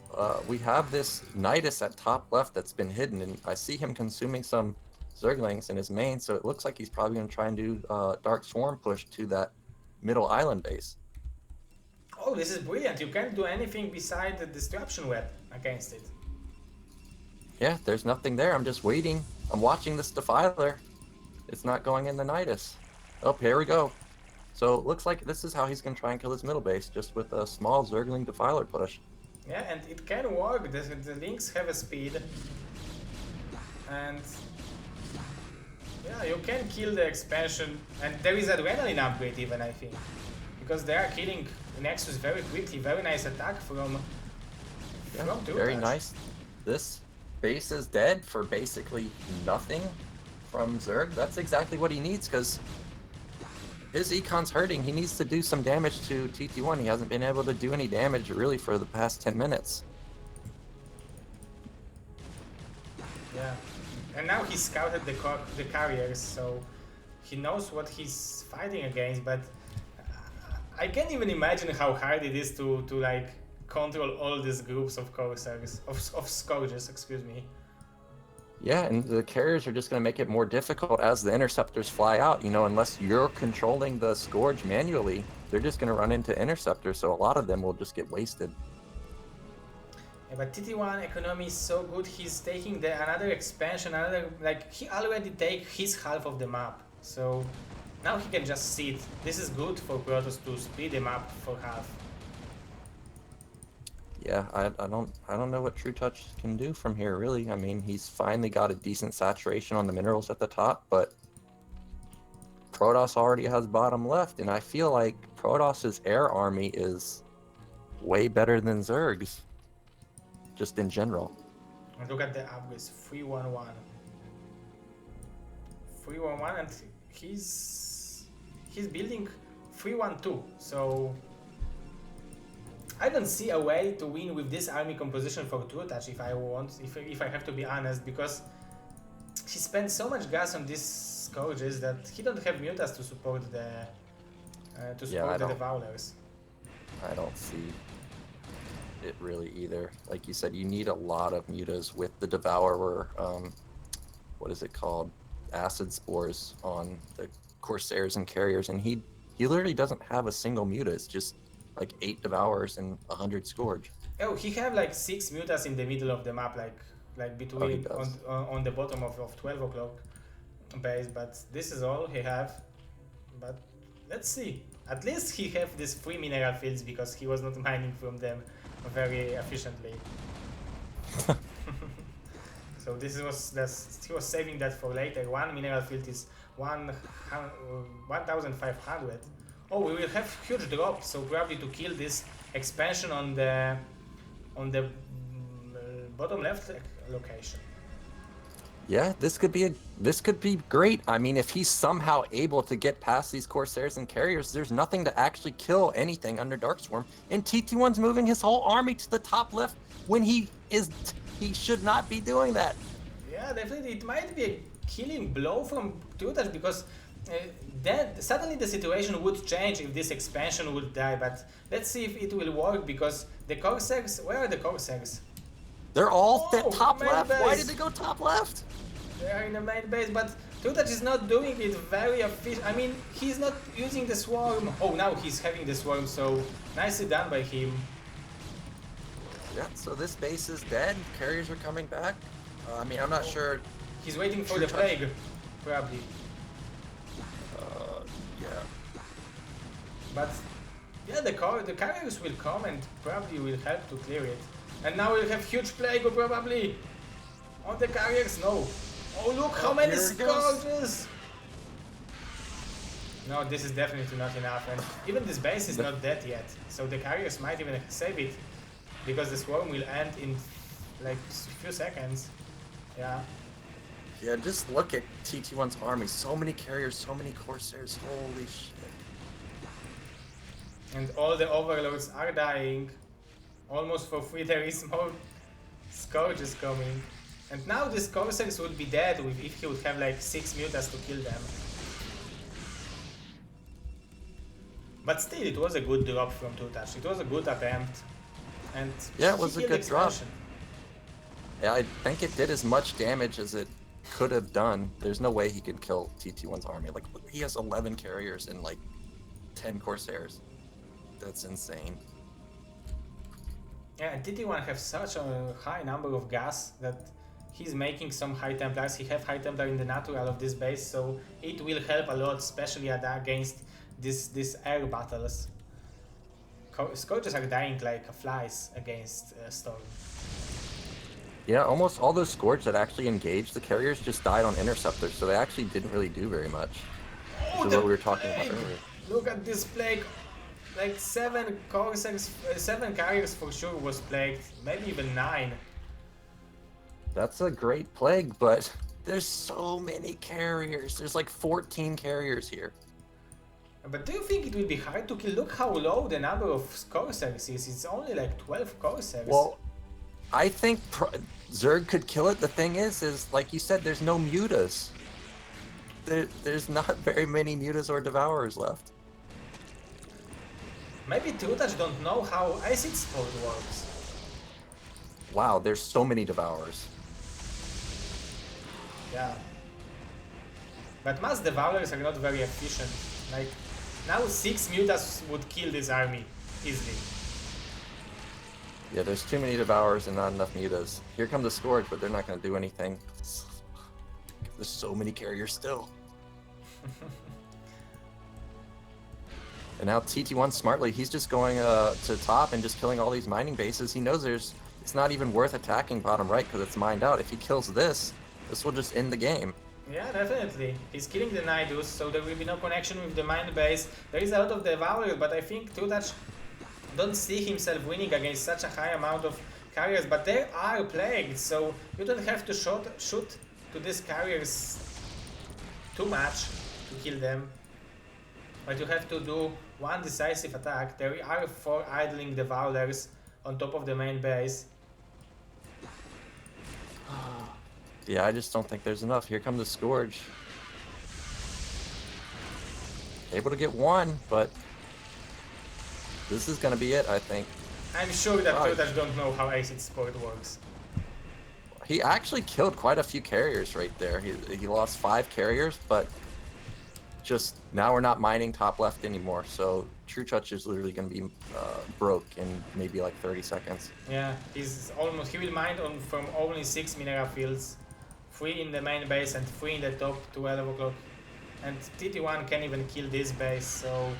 we have this Nidus at top left that's been hidden, and I see him consuming some Zerglings in his main, so it looks like he's probably going to try and do Dark Swarm push to that middle island base. Oh, this is brilliant. You can't do anything beside the disruption web against it. Yeah, there's nothing there. I'm just waiting. I'm watching this Defiler. It's not going in the Nidus. Oh, here we go. So it looks like this is how he's going to try and kill his middle base, just with a small Zergling Defiler push. Yeah, and it can work. The links have a speed. And yeah, you can kill the expansion. And there is adrenaline upgrade even, I think. Because they are killing Nexus very quickly. Very nice attack from very nice. This base is dead for basically nothing from Zerg. That's exactly what he needs, because his econ's hurting. He needs to do some damage to TT1. He hasn't been able to do any damage really for the past 10 minutes. Yeah, and now he scouted the carriers, so he knows what he's fighting against, but I can't even imagine how hard it is to like control all these groups of Corsairs, of Scourges, excuse me. Yeah, and the carriers are just going to make it more difficult as the interceptors fly out. You know, unless you're controlling the Scourge manually, they're just going to run into interceptors, so a lot of them will just get wasted. Yeah, but TT1 economy is so good, he's taking another expansion, he already take his half of the map, so now he can just sit. This is good for Protoss to split the map for half. Yeah, I don't know what True Touch can do from here, really. I mean, he's finally got a decent saturation on the minerals at the top, but Protoss already has bottom left, and I feel like Protoss's air army is way better than Zerg's, just in general. And look at the upgrades, 311. 311, and he's building 312, so I don't see a way to win with this army composition for True Touch if I have to be honest, because he spent so much gas on these Scourges that he don't have mutas to support the Devourers. I don't see it really either. Like you said, you need a lot of mutas with the Devourer, what is it called? Acid spores on the Corsairs and Carriers, and he literally doesn't have a single muta. It's just like 8 Devourers and 100 Scourge. Oh, he have like 6 mutas in the middle of the map, like between on the bottom of 12 o'clock base, but this is all he have. But let's see. At least he have these 3 mineral fields because he was not mining from them very efficiently. So he was saving that for later. 1 mineral field is 1,500. Oh, we will have huge drop, so probably to kill this expansion on the bottom left location. Yeah, this could be great. I mean, if he's somehow able to get past these Corsairs and Carriers, there's nothing to actually kill anything under Darkswarm. And TT1's moving his whole army to the top left when he should not be doing that. Yeah, definitely. It might be a killing blow from True Touch, because then suddenly the situation would change if this expansion would die. But let's see if it will work, because the Corsairs, where are the Corsairs? They're all top left. Base. Why did they go top left? They are in the main base, but True Touch is not doing it very efficient. I mean, he's not using the swarm. Oh, now he's having the swarm, so nicely done by him. Yeah, so this base is dead. Carriers are coming back. I mean, I'm not sure. He's waiting for the plague, probably. Yeah. But yeah, the carriers will come and probably will help to clear it. And now we'll have huge plague probably on the carriers. No. Oh, look how many Scourges! No, this is definitely not enough, and even this base is not dead yet, so the carriers might even save it, because the swarm will end in like a few seconds. Yeah. Yeah, just look at TT1's army. So many carriers, so many Corsairs. Holy shit. And all the overlords are dying. Almost for free. There is more scourges coming. And now these Corsairs would be dead if he would have like 6 mutas to kill them. But still, it was a good drop from 2-touch. It was a good attempt. And Yeah, it was a good drop. expansion. Yeah, I think it did as much damage as it could have done. There's no way he could kill TT1's army. Like, he has 11 carriers and like 10 Corsairs. That's insane. Yeah, and TT1 have such a high number of gas that he's making some High Templars. He have High Templar in the natural of this base, so it will help a lot, especially against these air battles. Scourges are dying like flies against Storm. Yeah, almost all those Scourge that actually engaged the carriers just died on Interceptors, so they actually didn't really do very much. Oh, Which is what we were talking about earlier. Look at this plague. Like 7 Corsairs, 7 carriers for sure was plagued, maybe even 9. That's a great plague, but there's so many carriers. There's like 14 carriers here. But do you think it will be hard to kill? Look how low the number of Corsairs is. It's only like 12 Corsairs. Well, I think Zerg could kill it. The thing is like you said, there's no mutas. There's not very many mutas or devourers left. Maybe 2-touch don't know how Acid Sport works. Wow, there's so many devourers. Yeah. But mass devourers are not very efficient. Like, now 6 mutas would kill this army easily. Yeah, there's too many devourers and not enough mutas. Here come the Scourge, but they're not going to do anything. There's so many carriers still. And now TT1 smartly, he's just going to top and just killing all these mining bases. He knows it's not even worth attacking bottom right because it's mined out. If he kills this will just end the game. Yeah, definitely. He's killing the Nidus, so there will be no connection with the mine base. There is a lot of devourers, but I think 2-touch don't see himself winning against such a high amount of carriers. But they are plagued, so you don't have to shoot to these carriers too much to kill them. But you have to do one decisive attack. There are 4 idling devourers on top of the main base. Yeah, I just don't think there's enough. Here comes the Scourge. Able to get 1, but this is going to be it, I think. I'm sure that 2-touch don't know how Acid Sport works. He actually killed quite a few carriers right there. He lost 5 carriers, but just now we're not mining top left anymore, so True Touch is literally going to be broke in maybe like 30 seconds. Yeah, he will mine from only 6 mineral fields, 3 in the main base and 3 in the top 12 o'clock. And TT1 can't even kill this base, so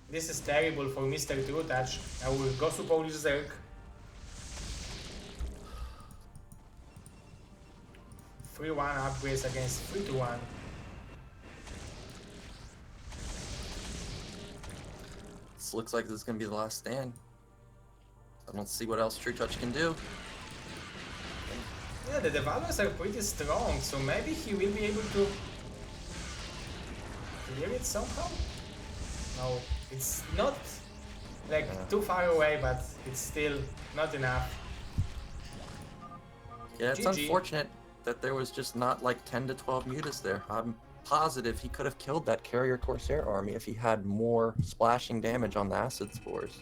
this is terrible for Mr. True Touch. I will go to Polish Zerg. Three 1 upgrades against 3-1. This looks like this is going to be the last stand. I don't see what else True Touch can do. Yeah, the devourers are pretty strong, so maybe he will be able to clear it somehow? No, it's not like too far away, but it's still not enough. Yeah, it's GG. unfortunate that there was just not like 10 to 12 mutas there. I'm positive he could have killed that carrier Corsair army if he had more splashing damage on the acid spores.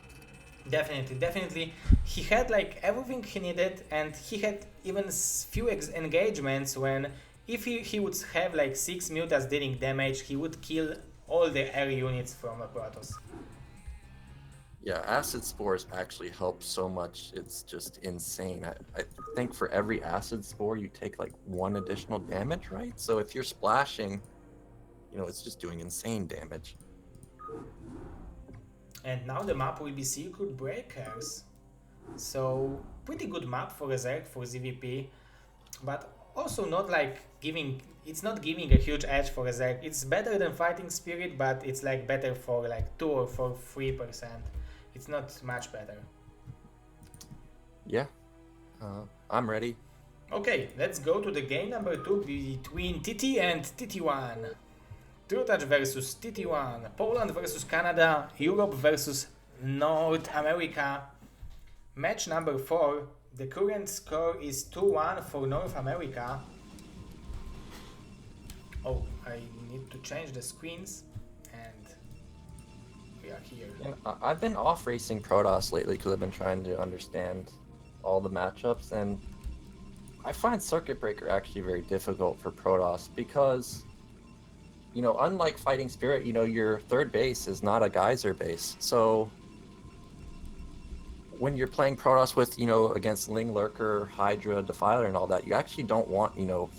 Definitely. He had like everything he needed, and he had even few engagements when if he would have like 6 mutas dealing damage, he would kill all the air units from a Protoss. Yeah, acid spores actually help so much. It's just insane. I think for every acid spore you take like 1 additional damage, right? So if you're splashing, you know, it's just doing insane damage. And now the map will be Circuit Breakers. So pretty good map for a Zerg, for ZVP, but also not like it's not giving a huge edge for a Zerg. It's better than Fighting Spirit, but it's like better for like 2 or 3%. It's not much better. Yeah, I'm ready. Okay, let's go to the game number 2 between TT and TT1. True Touch versus TT1, Poland versus Canada, Europe versus North America. Match number 4. The current score is 2-1 for North America. Oh, I need to change the screens, and we are here. And I've been off racing Protoss lately because I've been trying to understand all the matchups, and I find Circuit Breaker actually very difficult for Protoss because, you know, unlike Fighting Spirit, you know, your third base is not a geyser base. So when you're playing Protoss with, you know, against Ling Lurker, Hydra, Defiler, and all that, you actually don't want, you know,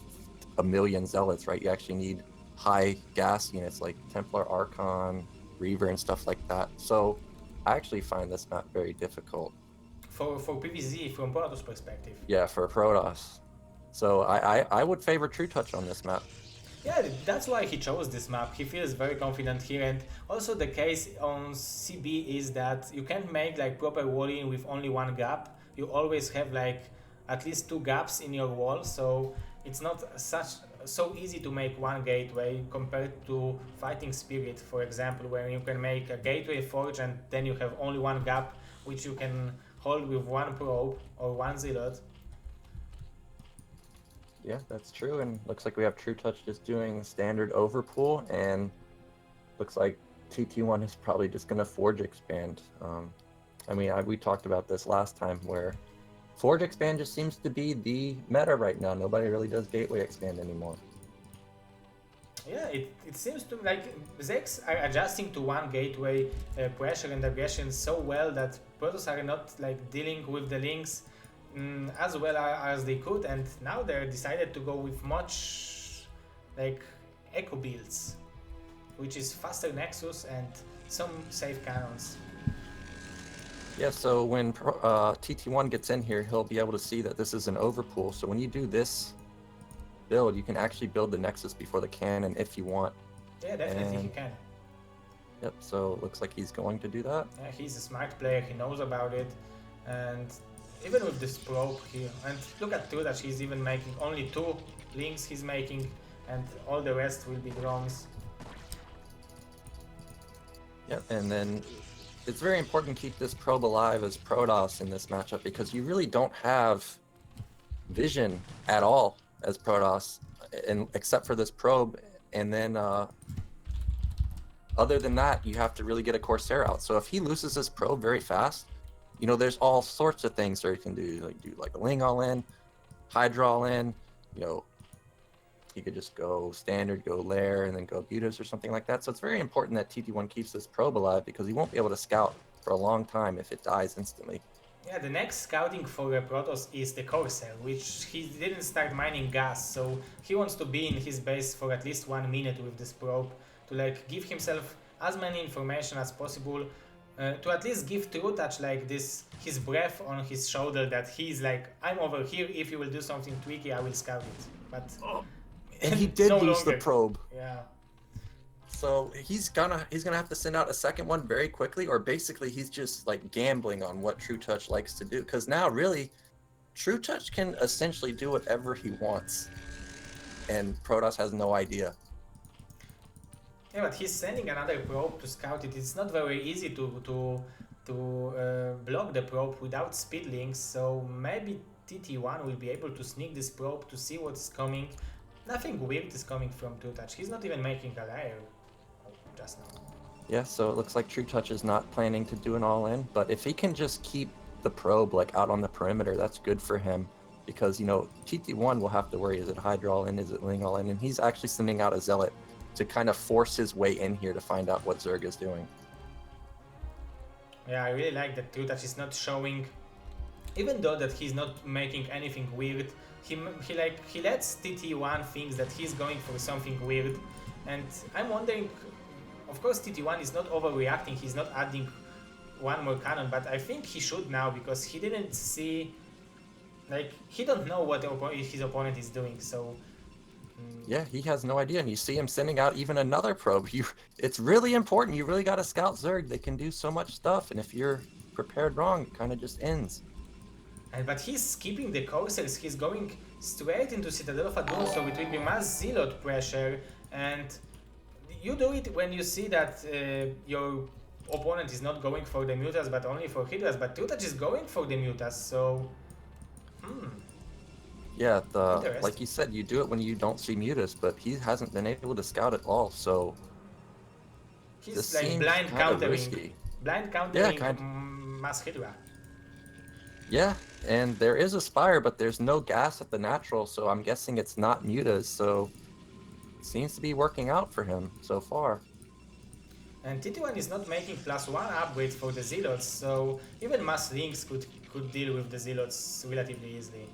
a million zealots, right? You actually need high gas units like Templar Archon, Reaver, and stuff like that. So I actually find this map very difficult. For PvZ, from Protoss perspective. Yeah, for Protoss. So I would favor True Touch on this map. Yeah, that's why he chose this map. He feels very confident here, and also the case on CB is that you can't make like proper wall-in with only one gap. You always have like at least 2 gaps in your wall, so it's not so easy to make one gateway compared to Fighting Spirit, for example, where you can make a gateway forge and then you have only one gap which you can hold with one probe or one zealot. Yeah, that's true, and looks like we have True Touch just doing standard overpool, and looks like TT1 is probably just going to Forge Expand. I mean, we talked about this last time, where Forge Expand just seems to be the meta right now. Nobody really does Gateway Expand anymore. Yeah, it seems to like Zex are adjusting to one gateway pressure and aggression so well that Protoss are not like dealing with the links as well as they could, and now they decided to go with much like echo builds, which is faster Nexus and some safe cannons. Yeah, so when TT1 gets in here, he'll be able to see that this is an overpool. So when you do this build, you can actually build the Nexus before the cannon if you want. Yeah, definitely he can. Yep, so it looks like he's going to do that. Yeah, he's a smart player, he knows about it, and even with this probe here, and look at True that he's even making only 2 links he's making, and all the rest will be drones. Yep, and then it's very important to keep this probe alive as Protoss in this matchup because you really don't have vision at all as Protoss, except for this probe, and then other than that, you have to really get a Corsair out. So if he loses this probe very fast, you know, there's all sorts of things that he can do like a Ling all in, Hydra all in, you know, he could just go standard, go lair, and then go Butas or something like that. So it's very important that TT1 keeps this probe alive because he won't be able to scout for a long time if it dies instantly. Yeah, the next scouting for Protoss is the Corsair, which he didn't start mining gas, so he wants to be in his base for at least 1 minute with this probe to like give himself as many information as possible, to at least give True Touch like this, his breath on his shoulder that he's like, I'm over here, if you will do something tricky, I will scout it. But and he did no lose longer. the probe. Yeah. So he's gonna have to send out a second one very quickly, or basically he's just like gambling on what True Touch likes to do. Because now really, True Touch can essentially do whatever he wants, and Protoss has no idea. Yeah, but he's sending another probe to scout it. It's not very easy to block the probe without speed links, so maybe TT1 will be able to sneak this probe to see what's coming. Nothing weird is coming from True Touch. He's not even making a layer just now. Yeah, so it looks like True Touch is not planning to do an all-in, but if he can just keep the probe like out on the perimeter, that's good for him. Because, you know, TT1 will have to worry, is it Hydra all-in, is it Ling all-in? And he's actually sending out a Zealot to kind of force his way in here to find out what Zerg is doing. Yeah, I really like that True Touch is not showing, even though that he's not making anything weird, he lets TT1 think that he's going for something weird, and I'm wondering, of course TT1 is not overreacting, he's not adding one more cannon, but I think he should now, because he didn't see, like, he don't know what his opponent is doing, so... Yeah, he has no idea, and you see him sending out even another probe. It's really important, you really gotta scout Zerg, they can do so much stuff, and if you're prepared wrong, it kind of just ends. But he's skipping the Corsairs, he's going straight into Citadel of Adun, so it will be mass Zealot pressure, and you do it when you see that your opponent is not going for the Mutas but only for Hydras, but Tutach is going for the Mutas, so Yeah, interesting. like you said, you do it when you don't see Mutas, but he hasn't been able to scout at all, so He's this like seems blind kind of countering. risky. Blind Yeah, countering kind. Mass Hydra. Yeah, and there is a Spire, but there's no gas at the natural, so I'm guessing it's not Mutas, so it seems to be working out for him so far. And TT1 is not making +1 upgrades for the Zealots, so even Mass Links could deal with the Zealots relatively easily.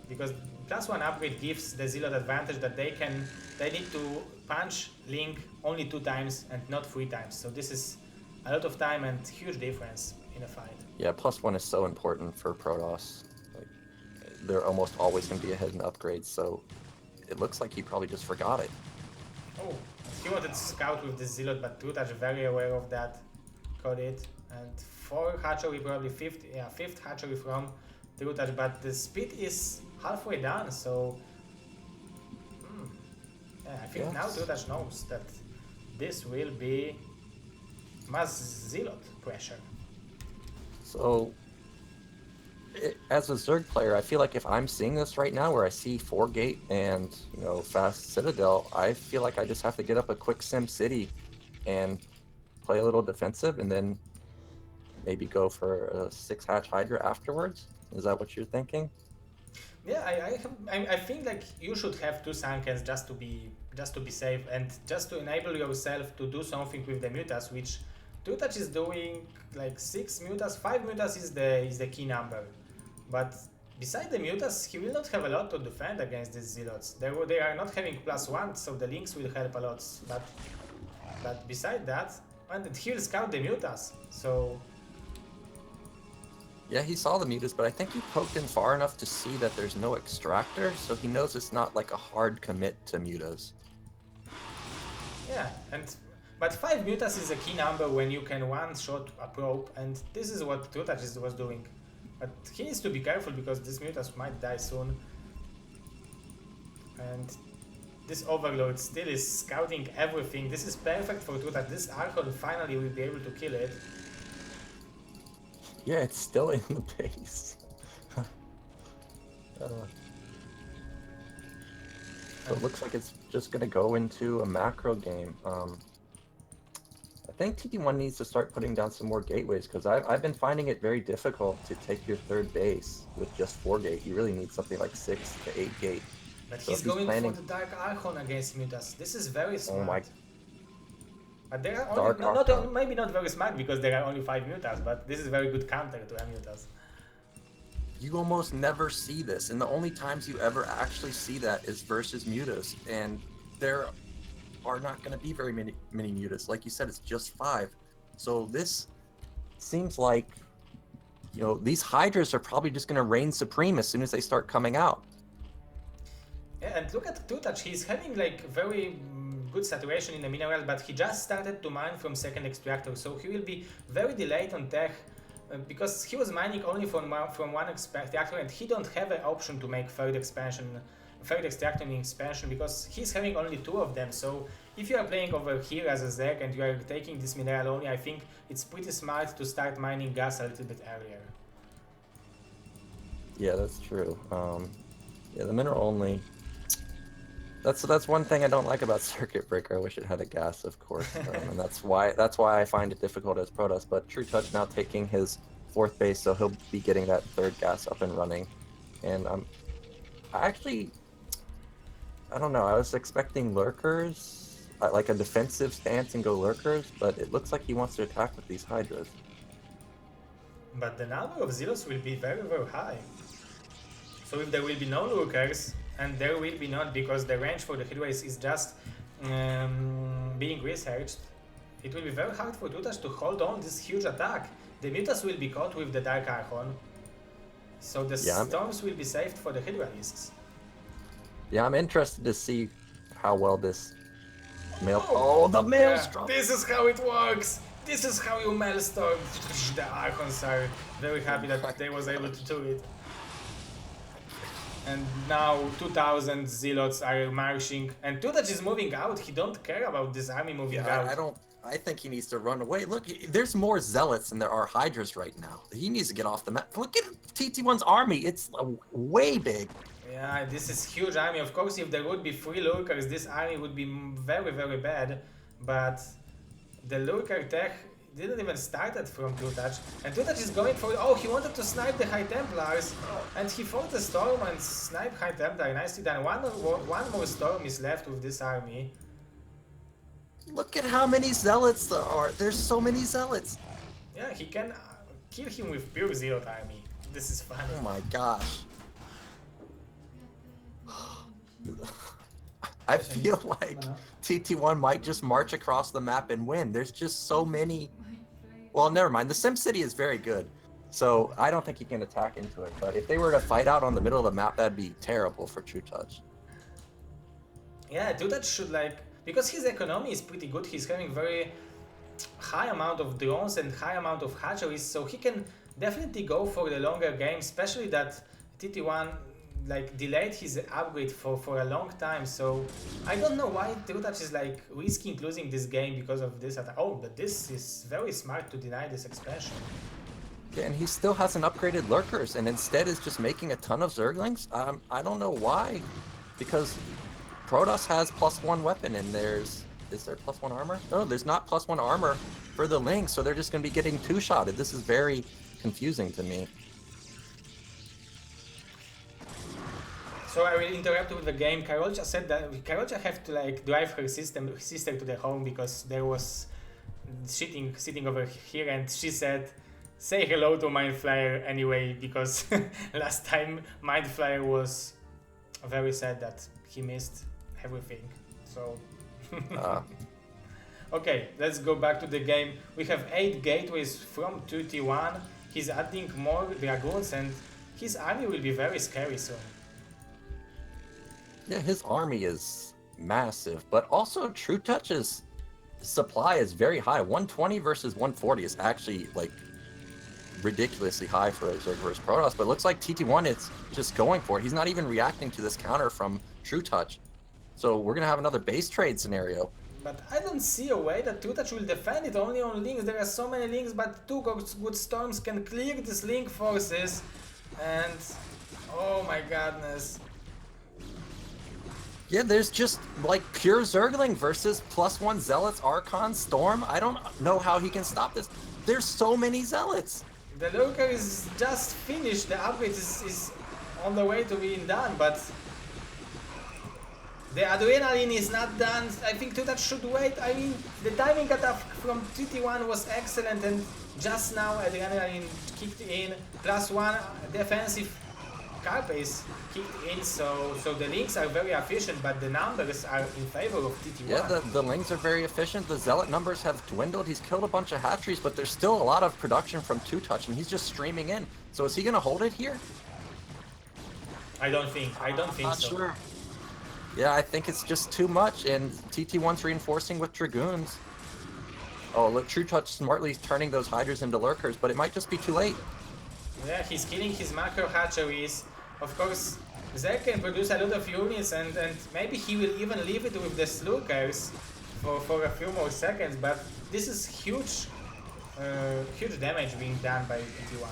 Because +1 upgrade gives the Zealot advantage that they need to punch Link only 2 times and not 3 times. So this is a lot of time and huge difference in a fight. Yeah, +1 is so important for Protoss. Like, they're almost always going to be ahead in upgrades, so it looks like he probably just forgot it. Oh, he wanted to scout with the Zealot, but Tutach very aware of that. Caught it. And 4 hatchery, probably 5th hatchery from Tutach, but the speed is halfway done, so yeah, I think now Tutach knows that this will be Mass Zealot pressure. So, as a Zerg player, I feel like if I'm seeing this right now, where I see 4-gate and fast Citadel, I feel like I just have to get up a quick Sim City and play a little defensive, and then maybe go for a 6-hatch Hydra afterwards. Is that what you're thinking? Yeah, I think like you should have 2 Sankens just to be safe and just to enable yourself to do something with the Mutas, which Tutach is doing like 6 Mutas, 5 Mutas is the key number. But beside the Mutas, he will not have a lot to defend against these Zealots. They are not having +1, so the Links will help a lot. But beside that, and he will scout the Mutas, so Yeah, he saw the Mutas, but I think he poked in far enough to see that there's no extractor, so he knows it's not like a hard commit to Mutas. yeah, but 5 Mutas is a key number when you can one-shot a probe, and this is what Tutach was doing. But he needs to be careful because this Mutas might die soon. And this Overlord still is scouting everything. This is perfect for Tutach. This Archon finally will be able to kill it. Yeah, it's still in the base. So it looks like it's just going to go into a macro game. I think TT1 needs to start putting down some more gateways, because I've been finding it very difficult to take your third base with just 4-gate. You really need something like 6 to 8-gate. But So he's if he's going planning- for the Dark Archon against Mutas. This is very smart. Oh my... But they are Dark only, Archon. maybe not very smart because there are only 5 Mutas, but this is very good counter to a Mutas. You almost never see this, and the only times you ever actually see that is versus Mutas, and there are not going to be very many Mutas. Like you said, it's just 5. So this seems like, these Hydras are probably just going to reign supreme as soon as they start coming out. Yeah, and look at Tutach, he's having like very good saturation in the mineral, but he just started to mine from second extractor, so he will be very delayed on tech because he was mining only from one extractor, and he don't have an option to make third extractor expansion because he's having only 2 of them. So if you are playing over here as a Zerg and you are taking this mineral only, I think it's pretty smart to start mining gas a little bit earlier. Yeah, that's true. Yeah, the mineral only. That's one thing I don't like about Circuit Breaker. I wish it had a gas, of course, and that's why I find it difficult as Protoss. But True Touch now taking his 4th base, so he'll be getting that 3rd gas up and running. And I don't know. I was expecting lurkers, like a defensive stance and go lurkers, but it looks like he wants to attack with these Hydras. But the number of Zealots will be very, very high. So if there will be no lurkers, and there will be not because the range for the Hydras is just being researched, it will be very hard for Tutach to hold on this huge attack. The Mutas will be caught with the Dark Archon, so the storms will be saved for the Hydralisks. Yeah, I'm interested to see how well this the Maelstrom! Yeah, this is how it works! This is how you Maelstrom! The Archons are very happy that they was able to do it. And now 2,000 Zealots are marching, and Tutach is moving out. He don't care about this army moving out. I think he needs to run away. Look, there's more zealots than there are hydras right now. He needs to get off the map. Look at TT1's army. It's way big. Yeah, this is huge army. Of course, if there would be 3 lurkers, this army would be very, very bad. But the lurker tech didn't even start it from 2-touch. And 2-touch is going for... Oh, he wanted to snipe the High Templars. And he fought the Storm and sniped High Templar. Nicely done. One more Storm is left with this army. Look at how many zealots there are. There's so many zealots. Yeah, he can kill him with pure Zealot army. This is funny. Oh my gosh. I feel like TT1 might just march across the map and win. There's just so many. Well, never mind. The Sim City is very good, so I don't think he can attack into it. But if they were to fight out on the middle of the map, that'd be terrible for True Touch. Yeah, 2-touch should like... Because his economy is pretty good, he's having very high amount of drones and high amount of hatcheries, so he can definitely go for the longer game, especially that TT1 like delayed his upgrade for a long time, so I don't know why 2-touch is like risking losing this game because of this attack. Oh, but this is very smart to deny this expansion. Yeah, and he still hasn't upgraded lurkers, and instead is just making a ton of Zerglings. I don't know why, because Protoss has +1 weapon, and is there +1 armor? No, there's not +1 armor for the Link, so they're just going to be getting 2-shotted. This is very confusing to me. So I will interrupt with the game. Karolcha said that Karolcha have to like drive her sister to the home because there was sitting over here, and she said, "Say hello to Mind Flyer anyway," because last time Mind Flyer was very sad that he missed everything. So okay, let's go back to the game. We have 8 gateways from 2T1. He's adding more dragoons, and his army will be very scary soon. Yeah, his army is massive, but also True Touch's supply is very high. 120 versus 140 is actually like ridiculously high for a Zerg versus Protoss, but it looks like TT1 is just going for it. He's not even reacting to this counter from True Touch. So we're going to have another base trade scenario. But I don't see a way that 2-touch will defend it only on links. There are so many links, but 2 good storms can clear these link forces. And oh my godness. Yeah, there's just like pure Zergling versus +1 Zealots, Archon, Storm. I don't know how he can stop this. There's so many Zealots. The Lurker is just finished. The upgrade is on the way to being done, but the Adrenaline is not done. I think 2-touch should wait. I mean, the timing attack from TT1 was excellent, and just now Adrenaline kicked in. +1 defensive Carapace kicked in, so the links are very efficient, but the numbers are in favor of TT1. Yeah, the links are very efficient. The Zealot numbers have dwindled. He's killed a bunch of hatcheries, but there's still a lot of production from 2-touch, and he's just streaming in. So is he going to hold it here? I don't think Not so. sure. Yeah, I think it's just too much, and TT1's reinforcing with Dragoons. Oh, look, True Touch smartly turning those Hydras into Lurkers, but it might just be too late. Yeah, he's killing his macro hatcheries. Of course, Zerg can produce a lot of units, and maybe he will even leave it with the Slurkers for a few more seconds, but this is huge damage being done by TT1.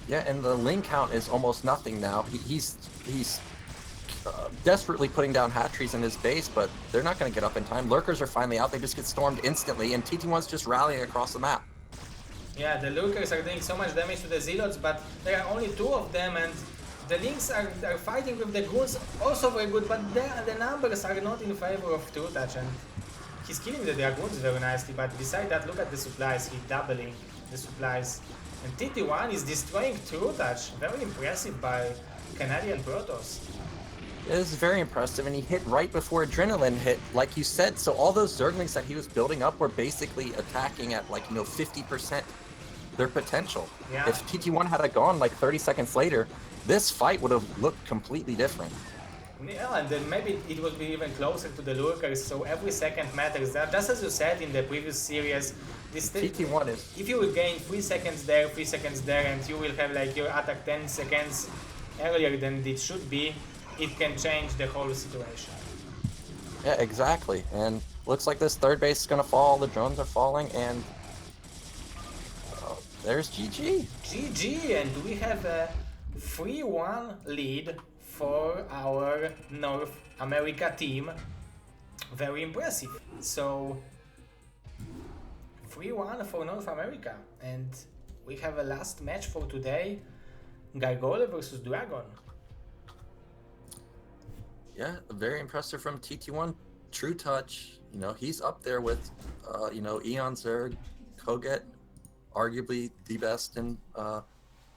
Yeah, and the link count is almost nothing now. He's desperately putting down hatcheries in his base, but they're not going to get up in time. Lurkers are finally out. They just get stormed instantly, and TT1's just rallying across the map. Yeah, the Lurkers are doing so much damage to the Zealots, but there are only 2 of them, and the Links are fighting with the Goons, also very good, but the numbers are not in favor of 2-touch, and he's killing the Dragoons very nicely, but beside that, look at the supplies. He's doubling the supplies. And TT1 is destroying 2-touch. Very impressive by Canadian Protoss. It is very impressive, and he hit right before Adrenaline hit, like you said. So all those Zerglings that he was building up were basically attacking at 50% their potential. Yeah. If TT1 had gone like 30 seconds later, this fight would have looked completely different. Yeah, and then maybe it would be even closer to the Lurkers, so every second matters. Just as you said in the previous series, this TT1 is... If you will gain 3 seconds there, 3 seconds there, and you will have like your attack 10 seconds earlier than it should be, it can change the whole situation. Yeah, exactly. And looks like this third base is gonna fall. The drones are falling, and there's GG. GG, and we have a 3-1 lead for our North America team. Very impressive. So 3-1 for North America, and we have a last match for today, Gargoyle versus Dragon. Yeah, very impressive from TT1. True touch, you know, he's up there with, you know, Eon Zerg, Koget, arguably the best in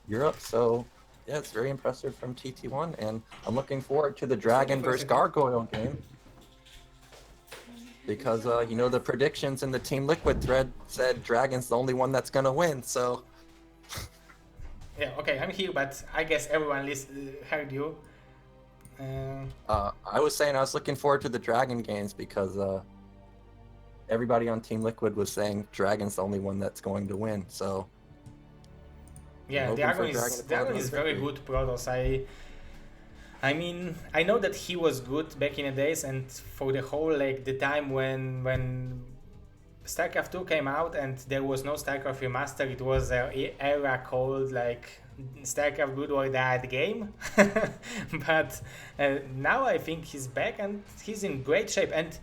Europe. So, yeah, it's very impressive from TT1, and I'm looking forward to the Dragon versus Gargoyle game. Because, you know, the predictions in the Team Liquid thread said Dragon's the only one that's going to win, so... Yeah, okay, I'm here, but I guess everyone heard you. I was saying I was looking forward to the Dragon games because everybody on Team Liquid was saying Dragon's the only one that's going to win, so... Yeah, Dragon is very good Protoss. I mean, I know that he was good back in the days, and for the whole, like, the time when StarCraft 2 came out and there was no StarCraft Remaster, it was an era called, like, StarCraft Good or Bad game. But now I think he's back and he's in great shape. And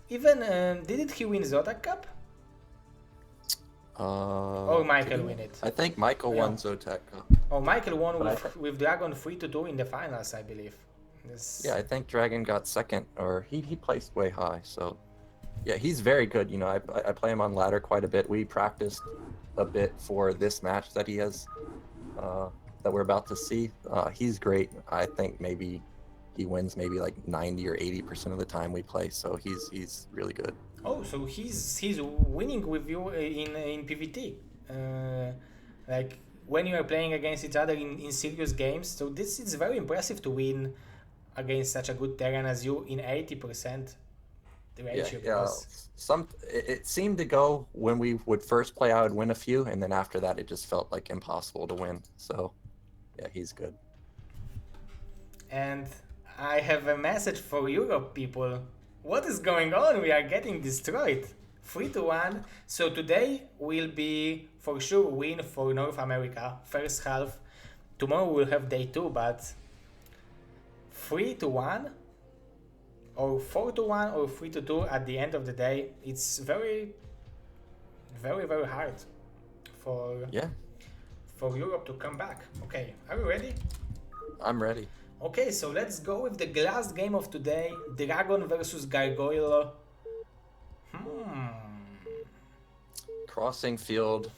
even, didn't he win Zotac Cup? Or Michael win it? I think Michael won Zotac Cup. Oh, Michael won with Dragon 3-2 in the finals, I believe. Yeah, I think Dragon got second, or he placed way high, so... Yeah, he's very good. You know, I play him on ladder quite a bit. We practiced a bit for this match that he has, that we're about to see. He's great. I think maybe he wins maybe like 90 or 80% of the time we play, so he's really good. Oh, so he's winning with you in PvT, like when you are playing against each other in serious games. So this is very impressive to win against such a good Terran as you in 80% ratio. Yeah. It seemed to go when we would first play. I would win a few, and then after that, it just felt like impossible to win. So, yeah, he's good. And I have a message for Europe people. What is going on? We are getting destroyed. 3-1. So today will be for sure win for North America, first half. Tomorrow we'll have day 2, but 3-1 or 4-1 or 3-2 at the end of the day, it's very, very, very hard for Europe to come back. Okay, are you ready? I'm ready. Okay, so let's go with the last game of today, Dragon versus Gargoyle. Crossing field.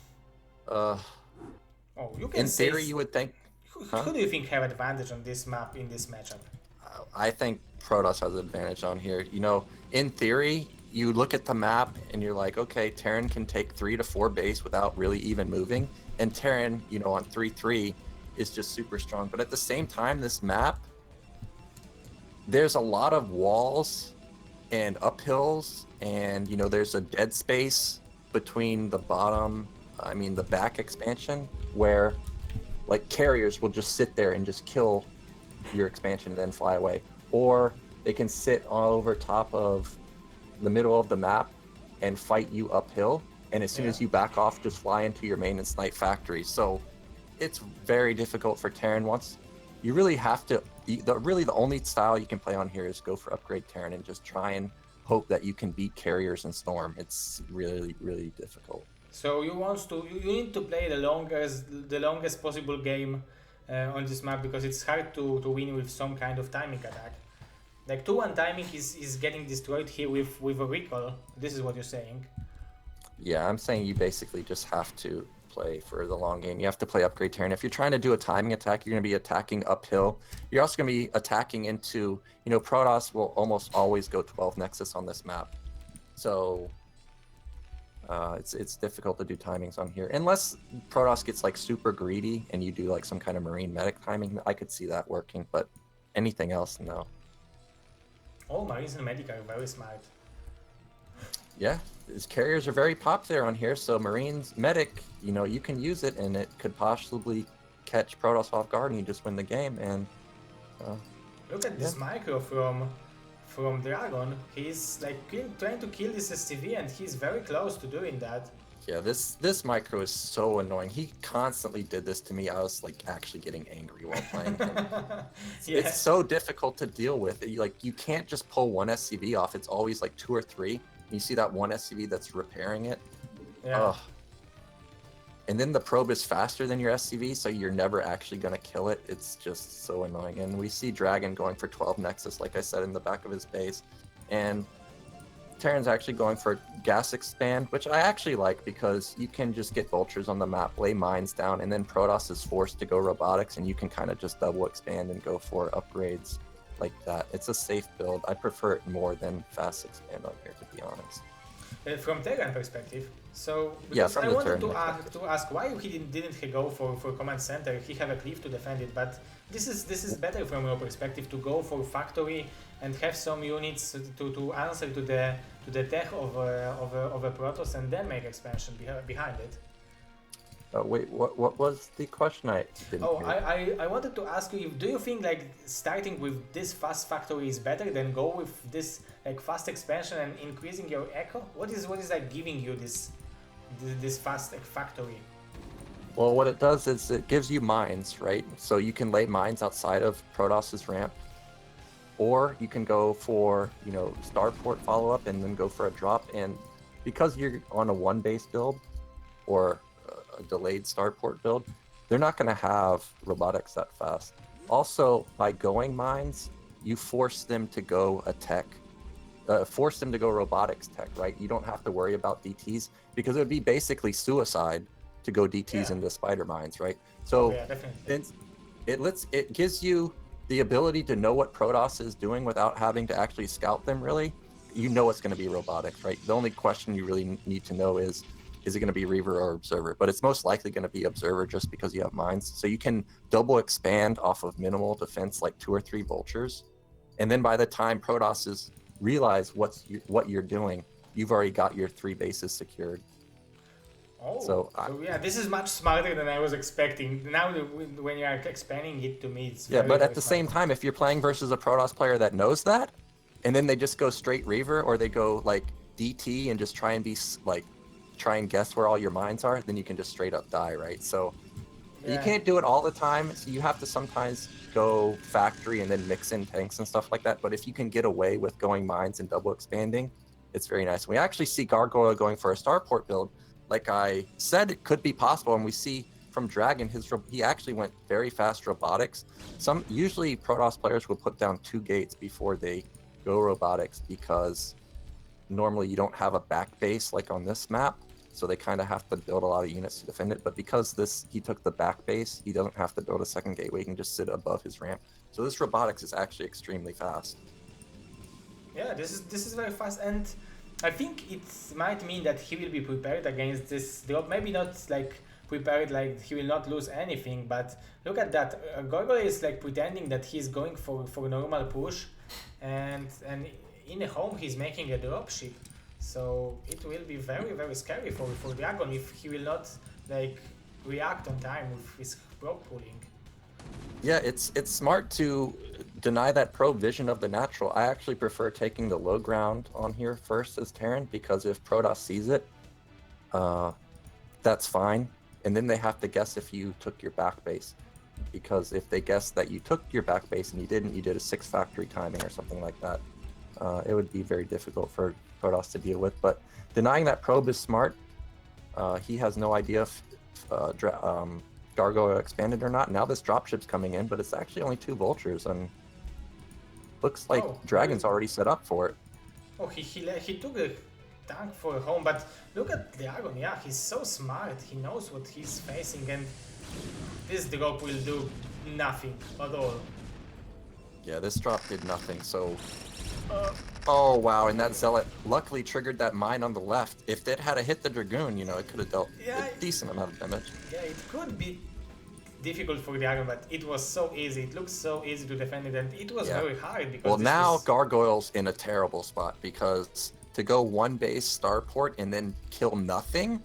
You can in theory, you would think. Who do you think have advantage on this map in this matchup? I think Protoss has advantage on here. You know, in theory, you look at the map and you're like, okay, Terran can take 3 to 4 base without really even moving, and Terran, you know, on 3-3 is just super strong. But at the same time, this map, there's a lot of walls and uphills, and, you know, there's a dead space between the the back expansion, where like carriers will just sit there and just kill your expansion and then fly away. Or they can sit all over top of the middle of the map and fight you uphill, and as soon as you back off, just fly into your main and snipe factory. So it's very difficult for Terran. Once you really have to, the only style you can play on here is go for upgrade Terran and just try and hope that you can beat carriers and Storm. It's really, really difficult. So you need to play the longest possible game on this map, because it's hard to win with some kind of timing attack. Like 2-1 timing is getting destroyed here with a recall. This is what you're saying. Yeah, I'm saying you basically just have to play for the long game. You have to play upgrade Terran. If you're trying to do a timing attack, you're going to be attacking uphill. You're also going to be attacking into, you know, Protoss will almost always go 12 Nexus on this map. So it's difficult to do timings on here. Unless Protoss gets like super greedy and you do like some kind of Marine medic timing, I could see that working, but anything else, no. All Marines and medic are very smart. Yeah, his carriers are very popular on here, so Marines medic, you know, you can use it and it could possibly catch Protoss off guard and you just win the game. And look at this micro from from Dragon. He's like trying to kill this SCV, and he's very close to doing that. Yeah, this micro is so annoying. He constantly did this to me. I was like actually getting angry while playing him. Yeah. It's so difficult to deal with. You can't just pull one SCV off. It's always like 2 or 3. You see that one SCV that's repairing it. Yeah. Ugh. And then the probe is faster than your SCV, so you're never actually gonna kill it. It's just so annoying. And we see Dragon going for 12 Nexus, like I said, in the back of his base, and Terran's actually going for gas expand, which I actually like because you can just get vultures on the map, lay mines down, and then Protoss is forced to go robotics, and you can kind of just double expand and go for upgrades like that. It's a safe build. I prefer it more than fast expand on here, to be honest. From Terran perspective, so Yeah, from I the wanted Terran to ask why he didn't go for command center. He have a cliff to defend it, but this is better from your perspective to go for factory and have some units to answer to the tech of a Protoss and then make expansion behind it. Wait, what was the question? I didn't hear. I wanted to ask you, do you think like starting with this fast factory is better than go with this like fast expansion and increasing your echo? What is like giving you this fast factory? Well, what it does is it gives you mines, right? So you can lay mines outside of Protoss's ramp, or you can go for, starport follow-up and then go for a drop. And because you're on a one base build or a delayed starport build, they're not going to have robotics that fast. Also, by going mines, you force them to go force them to go robotics tech, right? You don't have to worry about DTs because it would be basically suicide to go DTs into spider mines, right? So it gives you the ability to know what Protoss is doing without having to actually scout them, really. You know it's going to be robotics, right? The only question you really need to know is it going to be Reaver or Observer? But it's most likely going to be Observer just because you have mines. So you can double expand off of minimal defense, like 2 or 3 vultures. And then by the time Protosses realize what you're doing, you've already got your 3 bases secured. Oh, so yeah, this is much smarter than I was expecting. Now when you're expanding it, to me, it's but at the same time, if you're playing versus a Protoss player that knows that, and then they just go straight Reaver, or they go like DT and just try and guess where all your mines are, then you can just straight up die, right? So you can't do it all the time, so you have to sometimes go factory and then mix in tanks and stuff like that. But if you can get away with going mines and double expanding, it's very nice. We actually see Gargoyle going for a starport build. Like I said, it could be possible, and we see from Dragon, he actually went very fast robotics. Usually Protoss players will put down 2 gates before they go robotics because normally you don't have a back base like on this map. So they kind of have to build a lot of units to defend it. But because he took the back base, he doesn't have to build a second gateway. He can just sit above his ramp. So this robotics is actually extremely fast. Yeah, this is very fast, and I think it might mean that he will be prepared against this drop. Maybe not like prepared, like he will not lose anything. But look at that. Gorgo is like pretending that he's going for normal push, and in a home he's making a dropship. So it will be very, very scary for Dragon if he will not like react on time with his probe pulling. Yeah, it's smart to deny that probe vision of the natural. I actually prefer taking the low ground on here first as Terran, because if Protoss sees it, that's fine. And then they have to guess if you took your back base. Because if they guess that you took your back base and you didn't, you did a 6 factory timing or something like that. It would be very difficult for Protoss to deal with. But denying that probe is smart. He has no idea if Gargoyle expanded or not. Now this dropship's coming in, but it's actually only 2 vultures, and looks like Dragon's already set up for it. Oh, he took a tank for a home, but look at Dragon. Yeah, he's so smart. He knows what he's facing, and this drop will do nothing at all. Yeah, this drop did nothing. So oh wow, and that Zealot luckily triggered that mine on the left. If it had hit the Dragoon, it could have dealt a decent amount of damage. Yeah, it could be difficult for Dragon, but it was so easy. It looks so easy to defend it, and it was very hard. Because now Gargoyle's in a terrible spot, because to go one base starport and then kill nothing,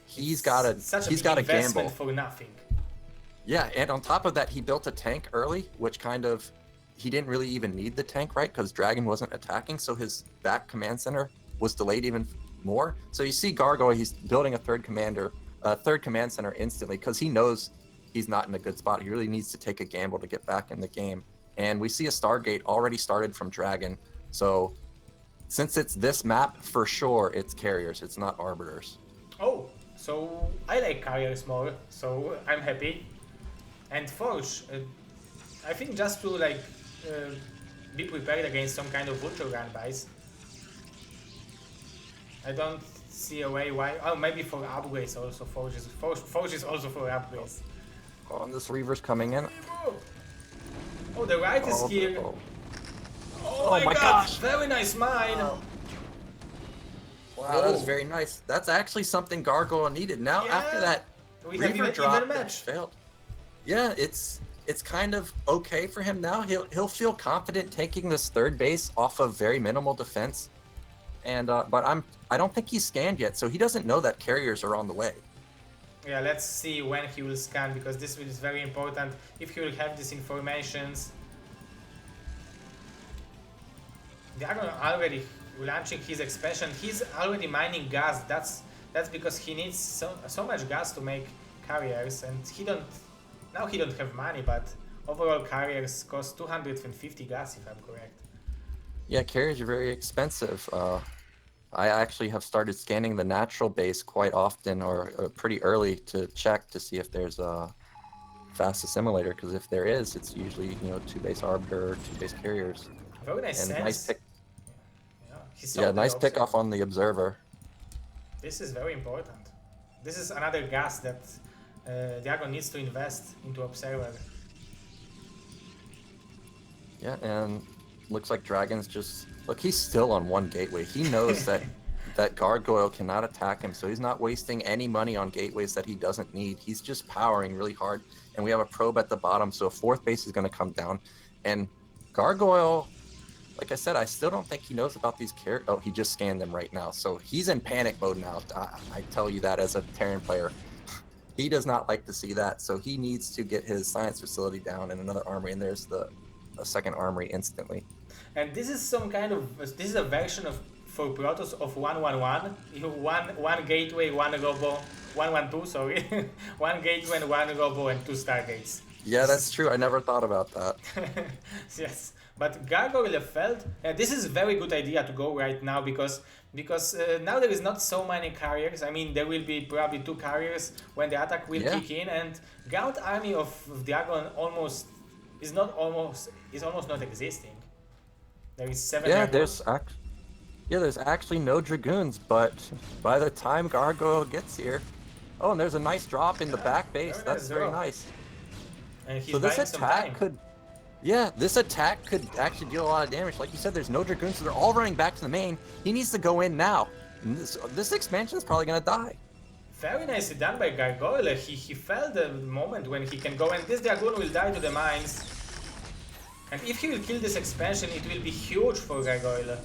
he's got to gamble for nothing. Yeah, and on top of that, he built a tank early, which kind of he didn't really even need the tank, right? Because Dragon wasn't attacking, so his back command center was delayed even more. So you see Gargoyle, he's building a third command center instantly because he knows he's not in a good spot. He really needs to take a gamble to get back in the game. And we see a Stargate already started from Dragon. So since it's this map, for sure, it's carriers. It's not arbiters. Oh, so I like carriers more, so I'm happy. And Forge, I think just to like be prepared against some kind of ultra run buys. I don't see a way why. Oh, maybe for upgrades also. Forge is also for upgrades. Oh, and this Reaver's coming in. Oh, the right is here. Oh my god, gosh. Very nice mine. Wow, that was very nice. That's actually something Gargoyle needed. Now after that we have Reaver even drop match. that failed. Yeah, it's kind of okay for him now. He'll feel confident taking this third base off of very minimal defense. And but I don't think he's scanned yet, so he doesn't know that carriers are on the way. Yeah, let's see when he will scan, because this is very important. If he will have these informations. They are already launching his expansion. He's already mining gas. That's because he needs so much gas to make carriers, and he don't have money, but overall carriers cost 250 gas if I'm correct. Yeah, carriers are very expensive. I actually have started scanning the natural base quite often, or pretty early, to check to see if there's a fast assimilator, because if there is, it's usually 2-base arbiter or 2-base carriers. Very nice and sense. Nice pick. Yeah, nice pick off on the observer. This is very important. This is another gas that Dragon needs to invest into observer. Yeah, and looks like Dragon's he's still on one gateway. He knows that Gargoyle cannot attack him, so he's not wasting any money on gateways that he doesn't need. He's just powering really hard, and we have a probe at the bottom, so a fourth base is going to come down. And Gargoyle, like I said, I still don't think he knows about these carriers. Oh, he just scanned them right now, so he's in panic mode now. I tell you that as a Terran player. He does not like to see that, so he needs to get his science facility down and another armory, and there's a second armory instantly. And this is a version of for Protoss of 1-1-1. You one gateway, one robo, 1-1-2. Sorry, one gateway and one robo and 2 stargates. Yeah, that's true. I never thought about that. Yes, but Gargoyle felt this is a very good idea to go right now because now there is not so many carriers. I mean, there will be probably 2 carriers when the attack will kick in, and ground army of Dragon is almost not existing. There is 7. Yeah, there's actually no Dragoons, but by the time Gargoyle gets here, and there's a nice drop in the back base. That's very nice. And he's so this attack could actually deal a lot of damage. Like you said, there's no Dragoons, so they're all running back to the main. He needs to go in now. And this expansion is probably gonna die. Very nicely done by Gargoyle. He felt the moment when he can go, and this Dragoon will die to the mines. And if he will kill this expansion, it will be huge for Gargoyle.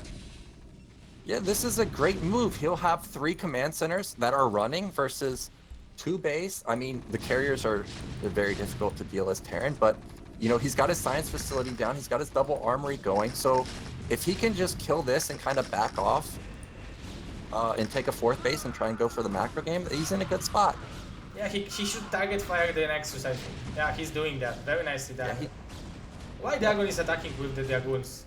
Yeah, this is a great move. He'll have 3 command centers that are running versus 2 base. I mean, the carriers they're very difficult to deal as Terran, but he's got his science facility down. He's got his double armory going. So if he can just kill this and kind of back off and take a 4th base and try and go for the macro game, he's in a good spot. Yeah, he should target fire the Nexus, I think. Yeah, he's doing that. Very nicely done. Yeah, why Dragon is attacking with the Dragoons?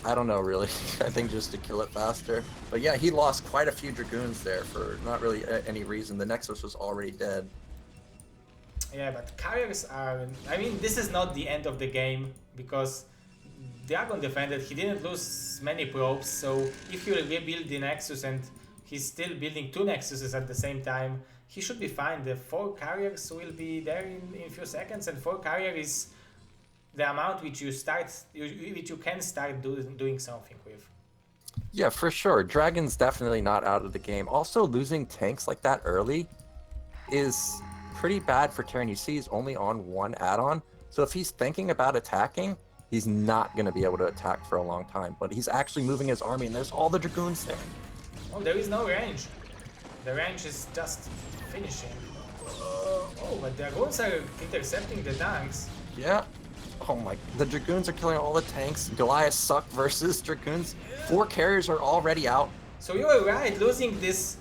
I don't know, really. I think just to kill it faster. But yeah, he lost quite a few Dragoons there for not really any reason. The Nexus was already dead. Yeah, but carriers are... I mean, this is not the end of the game, because Dragon defended. He didn't lose many probes, so if he will rebuild the Nexus and he's still building 2 Nexuses at the same time, he should be fine. The 4 carriers will be there in a few seconds, and 4 carrier is the amount which you can start doing something with. Yeah, for sure. Dragon's definitely not out of the game. Also, losing tanks like that early is pretty bad for Terran. You see he's only on 1 add-on, so if he's thinking about attacking, he's not going to be able to attack for a long time. But he's actually moving his army, and there's all the Dragoons there. Oh, there is no range. The range is just finishing. Oh, but the Dragoons are intercepting the tanks. Yeah. Oh my, the Dragoons are killing all the tanks. Goliath suck versus Dragoons. 4 carriers are already out. So you were right. Losing these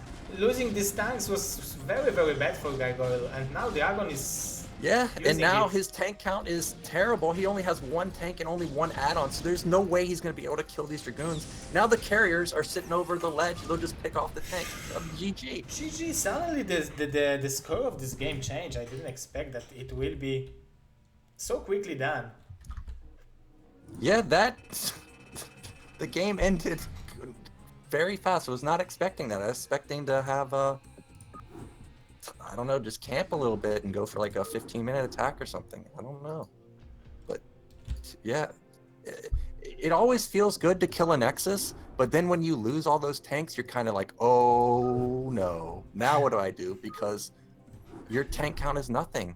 tanks was very very bad for Gargoyle, and now Dragon is Yeah, and using now it. his tank count is terrible. He only has 1 tank and only 1 add-on, so there's no way he's going to be able to kill these Dragoons. Now the carriers are sitting over the ledge. They'll just pick off the tank. GG. GG. Suddenly the score of this game changed. I didn't expect that it will be so quickly done. Yeah, that... the game ended very fast. I was not expecting that. I was expecting to have I don't know, just camp a little bit and go for like a 15-minute attack or something. I don't know. But yeah, it always feels good to kill a Nexus, but then when you lose all those tanks, you're kind of like, oh no, now what do I do? Because your tank count is nothing.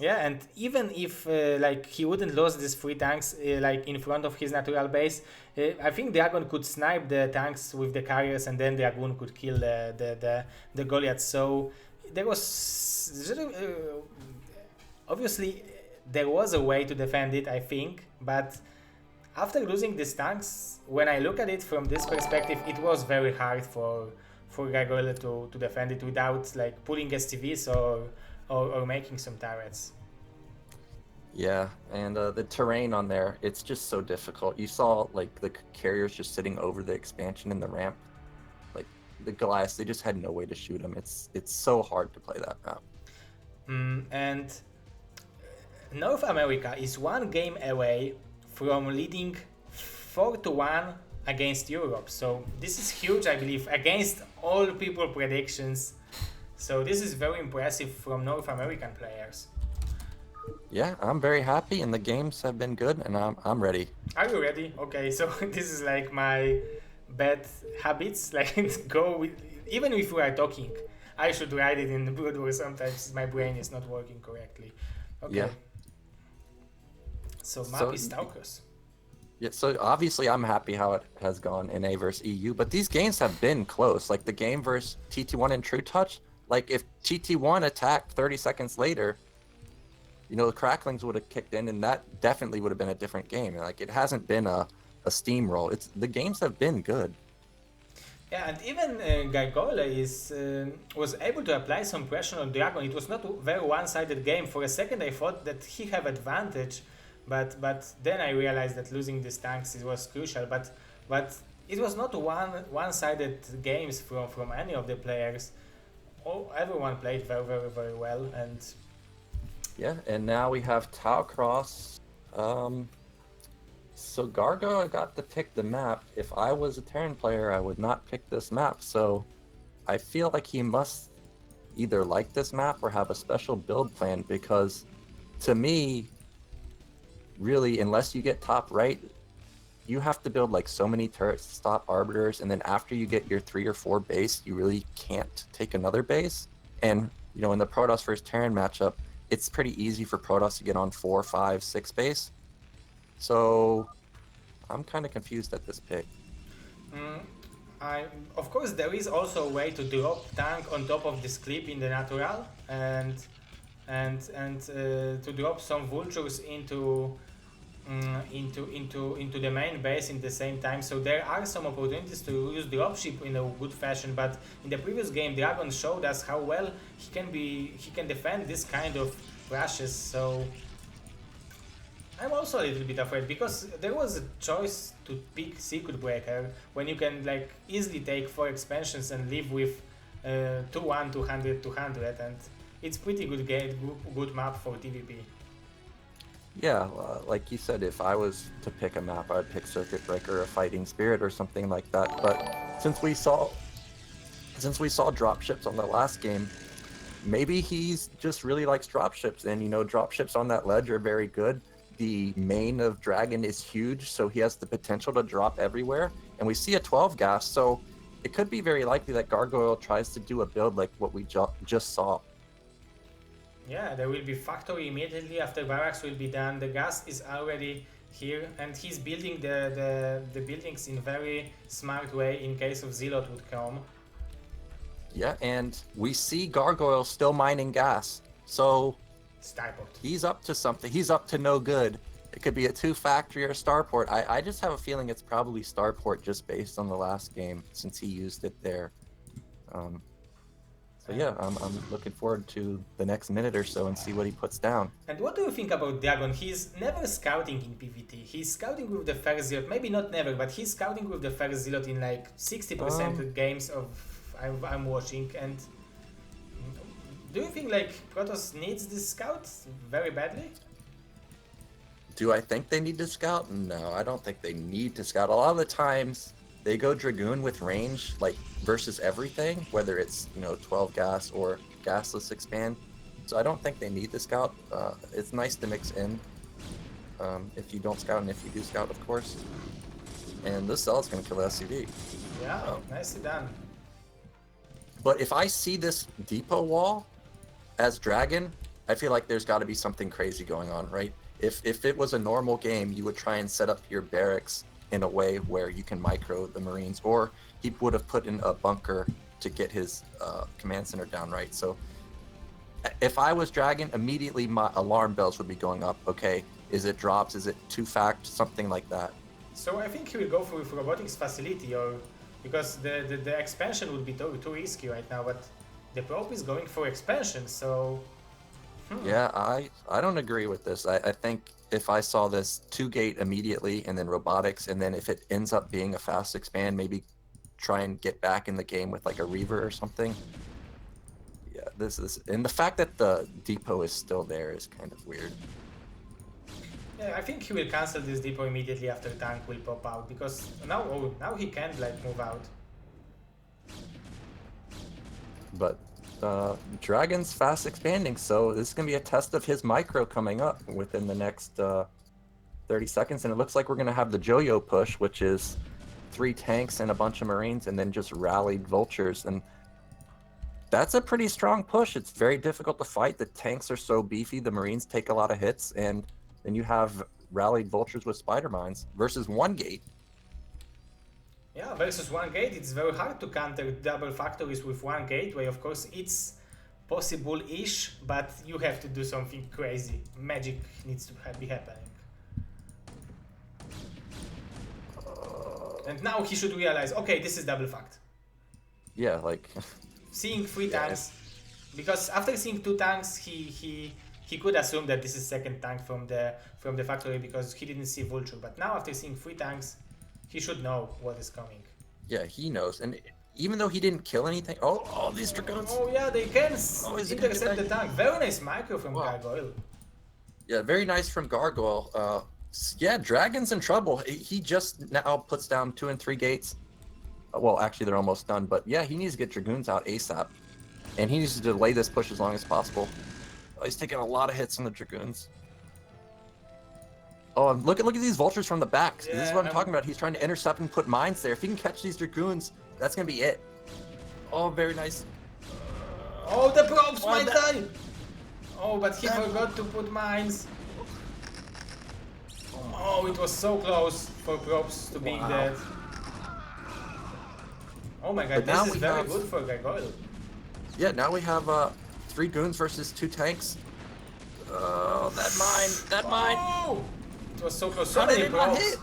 Yeah, and even if like he wouldn't lose these 3 tanks like in front of his natural base, I think Dragon could snipe the tanks with the carriers, and then Dragoon could kill the Goliath. So there was obviously there was a way to defend it, I think, but after losing these tanks, when I look at it from this perspective, it was very hard for Gargoyle to defend it without like pulling STVs or making some turrets. Yeah, and the terrain on there, it's just so difficult. You saw like the carriers just sitting over the expansion in the ramp. Like the Goliaths, they just had no way to shoot them. It's so hard to play that map. And North America is 1 game away from leading 4-1 against Europe. So this is huge, I believe, against all people predictions. So this is very impressive from North American players. Yeah, I'm very happy, and the games have been good, and I'm ready. Are you ready? Okay, so this is like my bad habits. Like go with, even if we are talking, I should write it in the Brood War. Sometimes my brain is not working correctly. Okay. Yeah. So map is Stalkers. Yeah, so obviously I'm happy how it has gone NA versus EU, but these games have been close. Like the game versus TT1 and True Touch, like if TT1 attacked 30 seconds later, you know, the Cracklings would have kicked in, and that definitely would have been a different game. Like it hasn't been a steamroll. It's the games have been good. Yeah, and even Gargoyle was able to apply some pressure on Dragon. It was not a very one-sided game. For a second I thought that he had advantage, but then I realized that losing these tanks was crucial. But it was not one-sided games from any of the players. Everyone played very very very well, and Yeah, and now we have Tau Cross. So Gargoyle got to pick the map. If I was a Terran player, I would not pick this map. So I feel like he must either like this map or have a special build plan, because to me, really, unless you get top right, you have to build like so many turrets to stop arbiters, and then after you get your 3 or 4 base, you really can't take another base. And you know, in the Protoss versus Terran matchup, it's pretty easy for Protoss to get on 4, 5, 6 base. So I'm kind of confused at this pick. of course there is also a way to drop tank on top of this clip in the natural, and to drop some vultures into the main base in the same time. So there are some opportunities to use dropship in a good fashion, but in the previous game Dragon showed us how well he can defend this kind of rushes. So I'm also a little bit afraid, because there was a choice to pick Circuit Breaker when you can like easily take 4 expansions and live with 2-1, 200, 200, and it's pretty good game, good map for TVP. Yeah, like you said, if I was to pick a map, I'd pick Circuit Breaker or Fighting Spirit or something like that. But since we saw dropships on the last game, maybe he's just really likes dropships, and you know, dropships on that ledge are very good. The main of Dragon is huge, so he has the potential to drop everywhere. And we see a 12 gas, so it could be very likely that Gargoyle tries to do a build like what we just saw. Yeah, there will be factory immediately after barracks will be done. The gas is already here, and he's building the buildings in very smart way in case of Zealot would come. Yeah, and we see Gargoyle still mining gas. So Starport. He's up to something. He's up to no good. It could be a 2-factory or a starport. I just have a feeling it's probably starport just based on the last game since he used it there. So yeah, I'm looking forward to the next minute or so and see what he puts down. And what do you think about Dragon? He's never scouting in PvT. He's scouting with the first zealot. Maybe not never, but he's scouting with the first zealot in like 60% of games of I'm watching. And do you think like Protoss needs this scout very badly? Do I think they need to scout? No, I don't think they need to scout. A lot of the times they go Dragoon with range, like versus everything, whether it's 12 gas or gasless expand. So I don't think they need the scout. It's nice to mix in if you don't scout and if you do scout, of course. And this cell is going to kill the SCV. Yeah, nicely done. But if I see this depot wall as Dragon, I feel like there's got to be something crazy going on, right? If it was a normal game, you would try and set up your barracks in a way where you can micro the Marines, or he would have put in a bunker to get his command center down, right? So if I was Dragon, immediately my alarm bells would be going up. Okay, is it drops? Is it 2-fact? Something like that. So I think he will go for robotics facility, or because the expansion would be too risky right now, but the probe is going for expansion, so... Yeah, I don't agree with this. I think if I saw this 2-gate immediately and then robotics, and then if it ends up being a fast expand, maybe try and get back in the game with like a Reaver or something. Yeah, this is... And the fact that the depot is still there is kind of weird. Yeah, I think he will cancel this depot immediately after tank will pop out, because now he can't like move out. But Dragon's fast expanding, so this is going to be a test of his micro coming up within the next 30 seconds. And it looks like we're going to have the Jojo push, which is 3 tanks and a bunch of Marines, and then just rallied vultures. And that's a pretty strong push. It's very difficult to fight. The tanks are so beefy, the Marines take a lot of hits, and then you have rallied vultures with spider mines versus 1-gate. Yeah, versus 1-gate, it's very hard to counter double factories with 1 gateway. Of course, it's possible-ish, but you have to do something crazy. Magic needs to be happening. And now he should realize, okay, this is double fact. Yeah, like... Seeing 3 tanks, because after seeing 2 tanks, he could assume that this is second tank from the factory because he didn't see vulture. But now after seeing 3 tanks, he should know what is coming. Yeah, he knows. And even though he didn't kill anything... Oh, these Dragoons! Oh yeah, they can intercept the tank. Very nice micro from Gargoyle. Yeah, very nice from Gargoyle. Yeah, Dragon's in trouble. He just now puts down 2 and 3 gates. Well, actually, they're almost done. But yeah, he needs to get Dragoons out ASAP. And he needs to delay this push as long as possible. Oh, he's taking a lot of hits on the Dragoons. Oh, and look at these vultures from the back. Yeah, this is what I'm talking about. He's trying to intercept and put mines there. If he can catch these Dragoons, that's going to be it. Oh, very nice. Oh, the probes might die. Oh, but he forgot to put mines. Oh, it was so close for probes to being dead. Oh my god, this is very good for Gargoyle. Yeah, now we have 3 goons versus 2 tanks. Oh, that mine. Oh! It was so close. So many probes.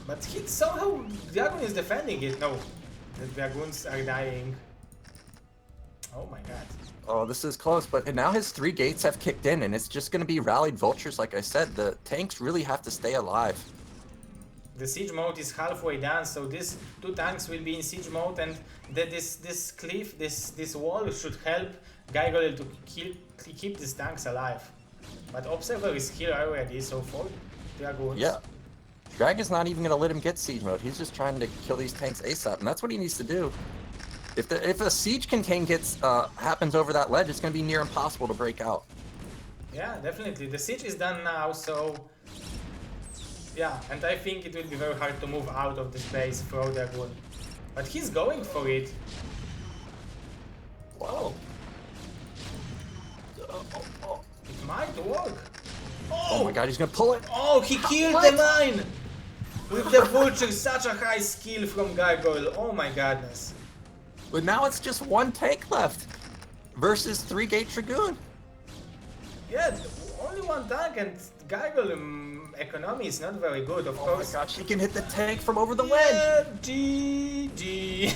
But somehow Dragon is defending it. No, the Dragoons are dying. Oh my god. Oh, this is close, but now his 3 gates have kicked in, and it's just going to be rallied vultures, like I said. The tanks really have to stay alive. The siege mode is halfway done, so these 2 tanks will be in siege mode, and this cliff, this wall should help Gargoyle to keep these tanks alive. But Observer is here already, so 4 Dragoons. Yeah. Dragon's not even going to let him get siege mode. He's just trying to kill these tanks ASAP, and that's what he needs to do. If a siege contain happens over that ledge, it's going to be near impossible to break out. Yeah, definitely. The siege is done now, so yeah, and I think it will be very hard to move out of this base for Dragoon. But he's going for it. Wow. It might work. Oh my god, he's going to pull it. Oh, he killed the mine! With the vulture, such a high skill from Gargoyle. Oh my goodness. But now it's just 1 tank left versus 3 gate Dragoon. Yeah, only one tank and Gargle economy is not very good, of course. Oh my gosh, he can hit the tank from over the wedge! Yeah, GG.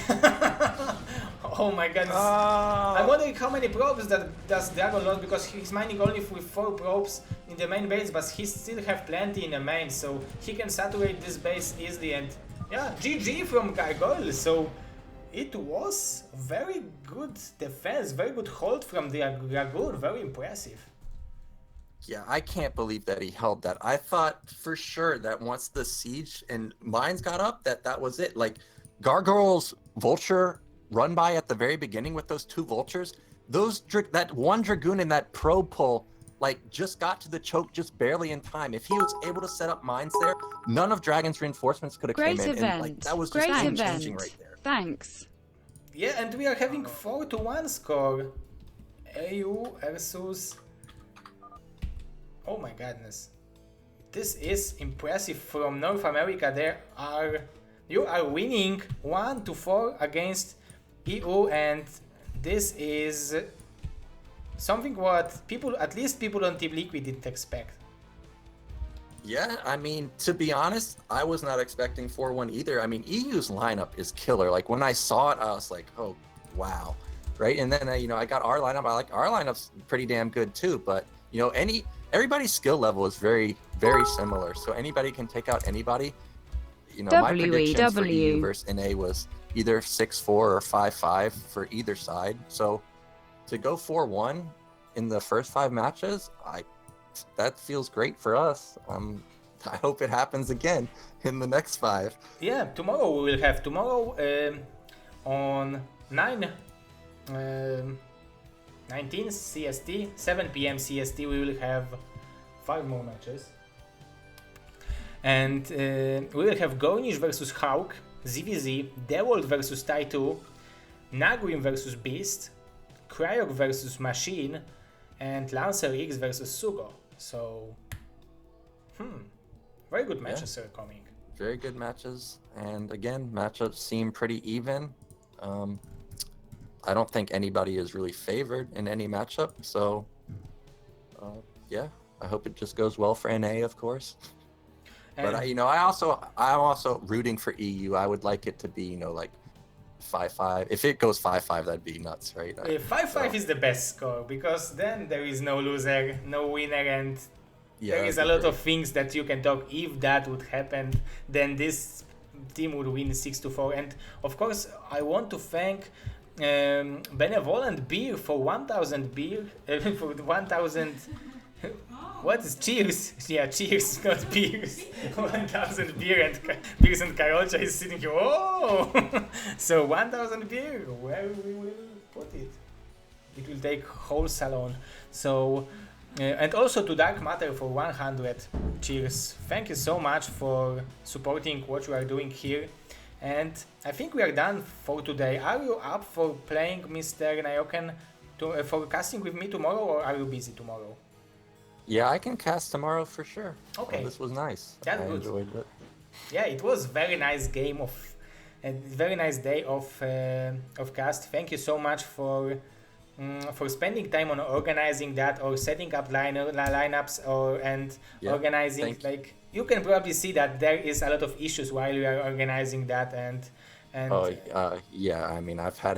Oh my goodness. I'm wondering how many probes that does Dragon load, because he's mining only with 4 probes in the main base, but he still have plenty in the main, so he can saturate this base easily. And yeah, GG from Gargoyle. So it was very good defense, very good hold from the Dragoon, very impressive. Yeah, I can't believe that he held that. I thought for sure that once the siege and mines got up, that was it. Like Gargoyle's vulture run by at the very beginning with those 2 vultures, that one dragoon in that probe pull, like just got to the choke just barely in time. If he was able to set up mines there, none of Dragon's reinforcements could have came in. And like that was just game-changing right there. Thanks. Yeah, and we are having 4-1 score. AU versus. Oh my goodness. This is impressive from North America. You are winning 1-4 against EU, and this is something what at least people on Team Liquid didn't expect. Yeah, I mean, to be honest, I was not expecting 4-1 either. I mean, EU's lineup is killer. Like when I saw it, I was like, oh, wow. Right. And then, I got our lineup. I like our lineup's pretty damn good too. But, everybody's skill level is very, very similar. So anybody can take out anybody. My predictions for EU versus NA was either 6-4 or 5-5 for either side. So to go 4-1 in the first 5 matches, that feels great for us. I hope it happens again in the next 5. Yeah, tomorrow we will have on 19 CST, 7 p.m. CST, we will have 5 more matches. And we will have Gornish versus Hawk, ZVZ, Dewold versus Tai2, Nagrim versus Beast, Cryok versus Machine, and Lancer X versus Sugo. So, very good matches are coming. Very good matches, and again, matchups seem pretty even. I don't think anybody is really favored in any matchup, so I hope it just goes well for NA, of course. And, but I'm also rooting for EU. I would like it to be, like 5-5. If it goes 5-5, that'd be nuts, right? 5-5 is the best score, because then there is no loser, no winner, and there is a lot of things that you can talk. If that would happen, then this team would win 6-4. And of course, I want to thank Benevolent Beer for 1,000 beer, for 1,000. What is cheers? Yeah, cheers, not beers. 1,000 beer, and Beers and Karocha is sitting here. Oh, so 1,000 beer. Where we will put it? It will take whole salon. So, and also to Dark Matter for 100. Cheers. Thank you so much for supporting what you are doing here. And I think we are done for today. Are you up for playing Mr. Nayoken for casting with me tomorrow, or are you busy tomorrow? Yeah, I can cast tomorrow for sure. Okay. This was nice. That's good. Enjoyed it. Yeah, it was very nice game a very nice day of cast. Thank you so much for spending time on organizing that, or setting up lineups, organizing. Like, you can probably see that there is a lot of issues while we are organizing that, and yeah. I mean, I've had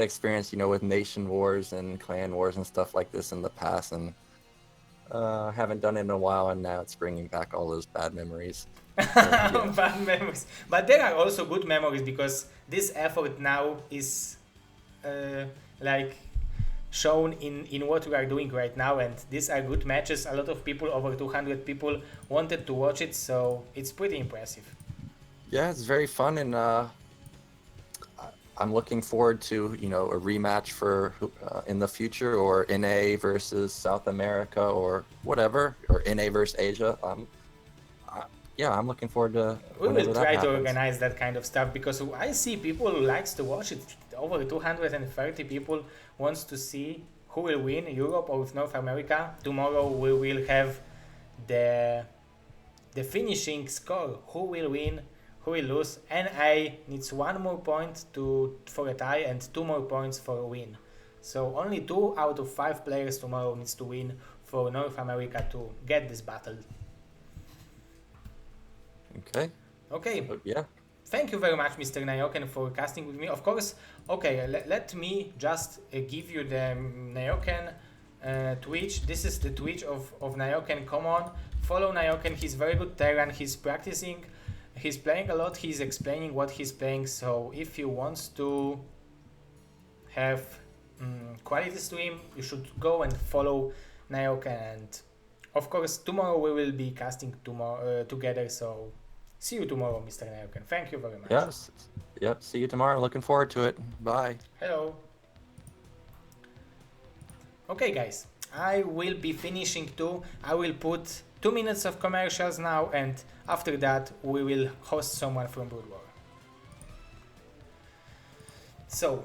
experience, with nation wars and clan wars and stuff like this in the past, and haven't done it in a while, and now it's bringing back all those bad memories. Bad memories, but there are also good memories, because this effort now is shown in what we are doing right now, and these are good matches. A lot of people, over 200 people, wanted to watch it, so it's pretty impressive. Yeah, it's very fun, and I'm looking forward to a rematch for in the future, or NA versus South America, or whatever, or NA versus Asia. I'm looking forward to. We will try to organize that kind of stuff, because I see people who likes to watch it. Over 230 people wants to see who will win, Europe or North America. Tomorrow we will have the finishing score. Who will win? Who will lose? NA needs 1 more point for a tie and 2 more points for a win. So only 2 out of 5 players tomorrow needs to win for North America to get this battle. Okay. Okay. But yeah. Thank you very much, Mr. Nayoken, for casting with me. Of course, okay, let me just give you the Nayoken Twitch. This is the Twitch of Nayoken. Come on, follow Nayoken. He's very good Terran. He's practicing. He's playing a lot. He's explaining what he's playing. So if you want to have quality stream, you should go and follow Nayoken. And of course, tomorrow we will be casting together. So see you tomorrow, Mr. Nayoken. Thank you very much. Yes. Yep. See you tomorrow. Looking forward to it. Bye. Hello. Okay, guys. I will be finishing too. I will put 2 minutes of commercials now, and after that we will host someone from Brood War. So,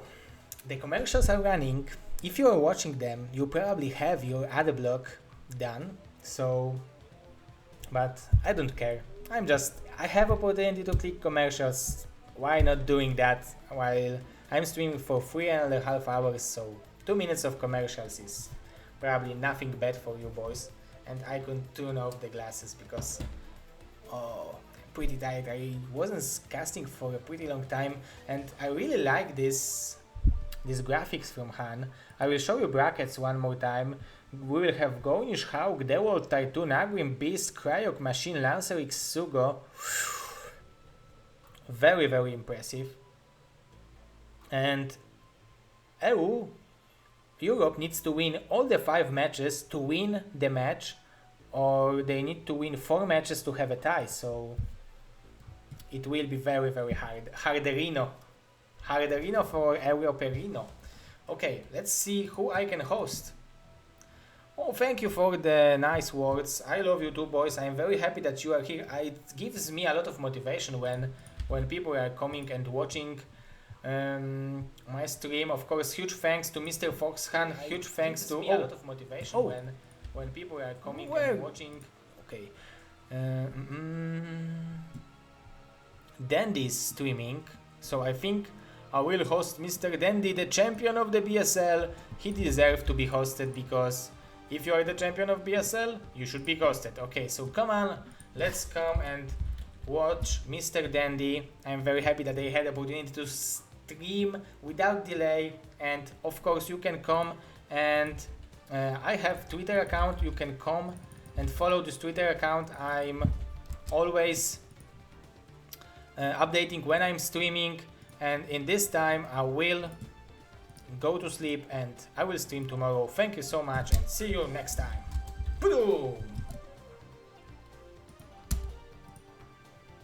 the commercials are running. If you are watching them, you probably have your ad block done. So, but I don't care. I have opportunity to click commercials. Why not doing that while I'm streaming for 3.5 hours? So 2 minutes of commercials is probably nothing bad for you boys. And I can turn off the glasses because I'm pretty tired. I wasn't casting for a pretty long time, and I really like these graphics from Han. I will show you brackets one more time. We will have Gornish Hawk, Deworld Tytoon, Agrim Beast, Cryok Machine, Lancer X Sugo. Very, very impressive. And EU, Europe needs to win all the 5 matches to win the match, or they need to win 4 matches to have a tie. So it will be very, very hard. Harderino for Europerino. Okay, let's see who I can host. Oh, thank you for the nice words. I love you too, boys. I'm very happy that you are here. It gives me a lot of motivation when people are coming and watching my stream. Of course, huge thanks to Mr. Foxhan. Huge thanks to a lot of motivation when people are coming and watching. Okay. Dandy is streaming, so I think I will host Mr. Dandy, the champion of the BSL. He deserves to be hosted because if you are the champion of BSL, you should be hosted. Okay, so come on, let's come and watch Mr. Dandy. I'm very happy that they had the opportunity to stream without delay, and of course you can come and I have Twitter account. You can come and follow this Twitter account. I'm always updating when I'm streaming, and in this time I will go to sleep and I will stream tomorrow. Thank you so much and see you next time. Boom!